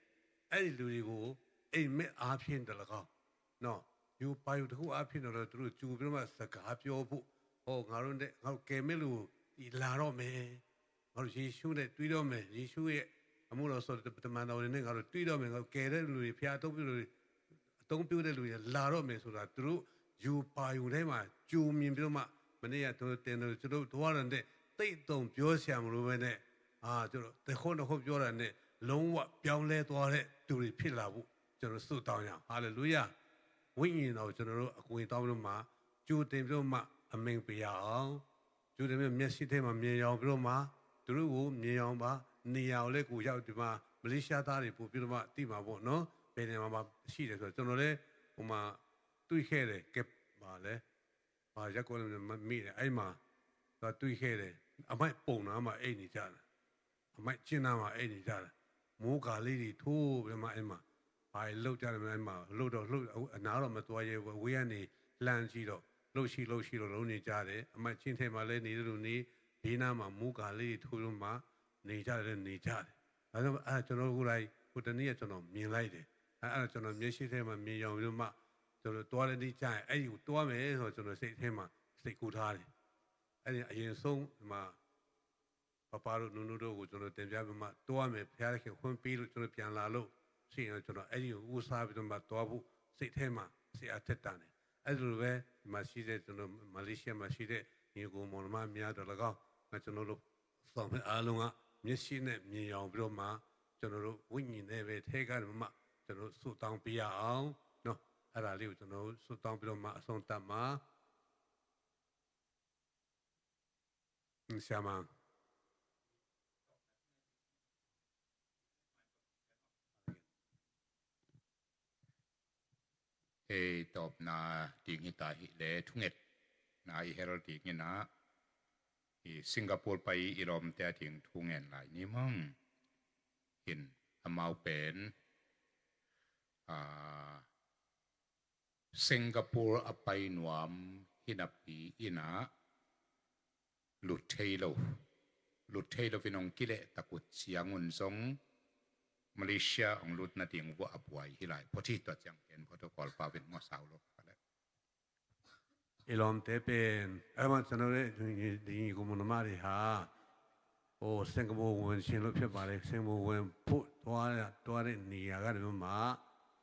S2: အဲ့ဒီလူတွေကိုအိမ်မက်အားဖြင့်တလကောင်းနော်ယူပါယူတခုအားဖြင့်တော့သူတို့ကြူပြီးတော့မှစကားပြောဖို့ဟောငါတို့နဲ့ငါတို့ကယ်မဲ့လူဒီလာတော့မယ်ငါတို့ယေရှုနဲ့တွေ့တော့မယ်ယေရှုရဲ့အမှုတော်ဆိုတမန်တော်တွေနဲ့ငါတို့တွေ့တော့မယ်ငါတို့ကယ်တဲ့လူတွေဖျားထုတ်ပြီးလို့အတုံးပြတဲ့လူတွေလာတော့မယ်ဆိုတာသူတို့ယူပါယူထဲမှာကြူမြင်ပြီးတော့မှမနေ့ကသူတင်တယ်သူတို့သွားတယ်တိတ်တုံပြောဆရာမလို့ပဲနဲ့ကျွန်တော်တခုနှစ်ခုပြောတာနဲ့လုံးဝပြောင်းလဲသွားတဲ့သူတွေဖြစ်လာဖို့ကျွန်တော်ဆုတောင်းရအောင်ဟာလေလုယာဝိညာဉ်တော်ကျွန်တော်တို့အကူအညီတောင်းပြီးတော့မှကြိုတင်ပြီးတော့မှအမင်ပေးရအောင်ကြိုတင်ပြီးမျက်စိထဲမှာမြင်အောင်ပြီးတော့မှသူတို့ကိုမြင်အောင်ပါနေရာကိုလည်းကိုရောက်ဒီမှာမလေးရှားသားတွေပို့ပြီးတော့မှတိမှာပေါ့နော်ဘယ်နေမှာရှိတယ်ဆိုတော့ကျွန်တော်လည်းဟိုမှာတွေ့ခဲ့တယ်ကဲပါလေရက်ကောလည်းမိတယ်အဲ့မှာတွေ့ခဲ့တယ်အမိုက်ပုံနာမှာအိတ်နေကြတယ်အမိုက်ကျင်းနာမှာအိတ်နေကြတယ်မိုးကာလေးတွေထိုးပြီးမှအဲ့မှာဘာလှုပ်ကြတယ်အဲ့မှာလှုပ်တော့အနာတော့မသွားရဲဘူးဝေးကနေလှမ်းကြည့်တော့လှုပ်ရှိတော့လုံးနေကြတယ်အမိုက်ချင်းထဲမှာလည်းနေလို့နေဘေးနားမှာမိုးကာလေးတွေထိုးလို့မှနေကြတယ်ဒါကြောင့်အဲ့ကျွန်တော်ကိုယ်တိုင်ဟိုတနေ့ကကျွန်တော်မြင်လိုက်တယ်အဲ့ကျွန်တော်မျက်စိထဲမှာမြင်ရောင်ပြီးမှကျွန်တော်တွားတဲ့နေ့ကျရင်အဲ့ဒီကိုတွားမယ်ဆိုတော့ကျွန်တော်စိတ်ထဲမှာစိတ်ကူထားတယ်အဲ့ဒီအရင်ဆုံးဒီမှာပပတို့နုနုတို့ကိုကျွန်တော်တင်ပြပြီးမှတွားမယ်ဖျားခင်ခွင့်ပေးလို့ကျွန်တော်ပြန်လာလို့ရှိရင်ကျွန်တော်အဲ့ဒီကိုဥစားပြီးတော့မှတွားဖို့စိတ်ထဲမှာစိတ်အထက်တန်တယ်အဲ့လိုပဲဒီမှာရှိတဲ့ကျွန်တော်မလေးရှားမှာရှိတဲ့ညီကိုမောင်မများတော်၎င်းကျွန်တော်တို့ဆောင်မဲ့အားလုံးကမျက်စိနဲ့မြင်အောင်ပြီးတော့မှကျွန်တော်တို့ဝိညာဉ်နဲ့ပဲထဲကနေမှကျွန်တော်ဆုတောင်းပေးရအောင်နော်အဲ့ဒါလေးကိုကျွန်တော်ဆုတောင်းပြီးတော့မှအဆုံးသတ်မှာဆရာမ
S9: ตอบนาดิงหิตาหิเลทุงเอ็ด นายเฮโรติกินะสิงคโปร์ไปอิรอมแต่ถึงทุ่งเงินหลายนี้มั่งเห็นอมาเป็นสิงคโปร์อไปหนวมฮินับปีอินะหลุดเทโลฟินองกิเลตะกุดเสียงุนซงมาเลเซียองหลุดนาทีงวัวอับไว้ฮิไลพอที่ตัวจังเป็นโปรโตคอลปาเป็นมอสาวโลกกันแล้ว
S2: อีลอมเตเป็นมันจะนั่นเลยดีกุมนมาดิฮะโอ้สิงคโปร์วันชินรถเพียบไปเลยสิงคโปร์วันพุทธตัวนี้นี่กันเลยมา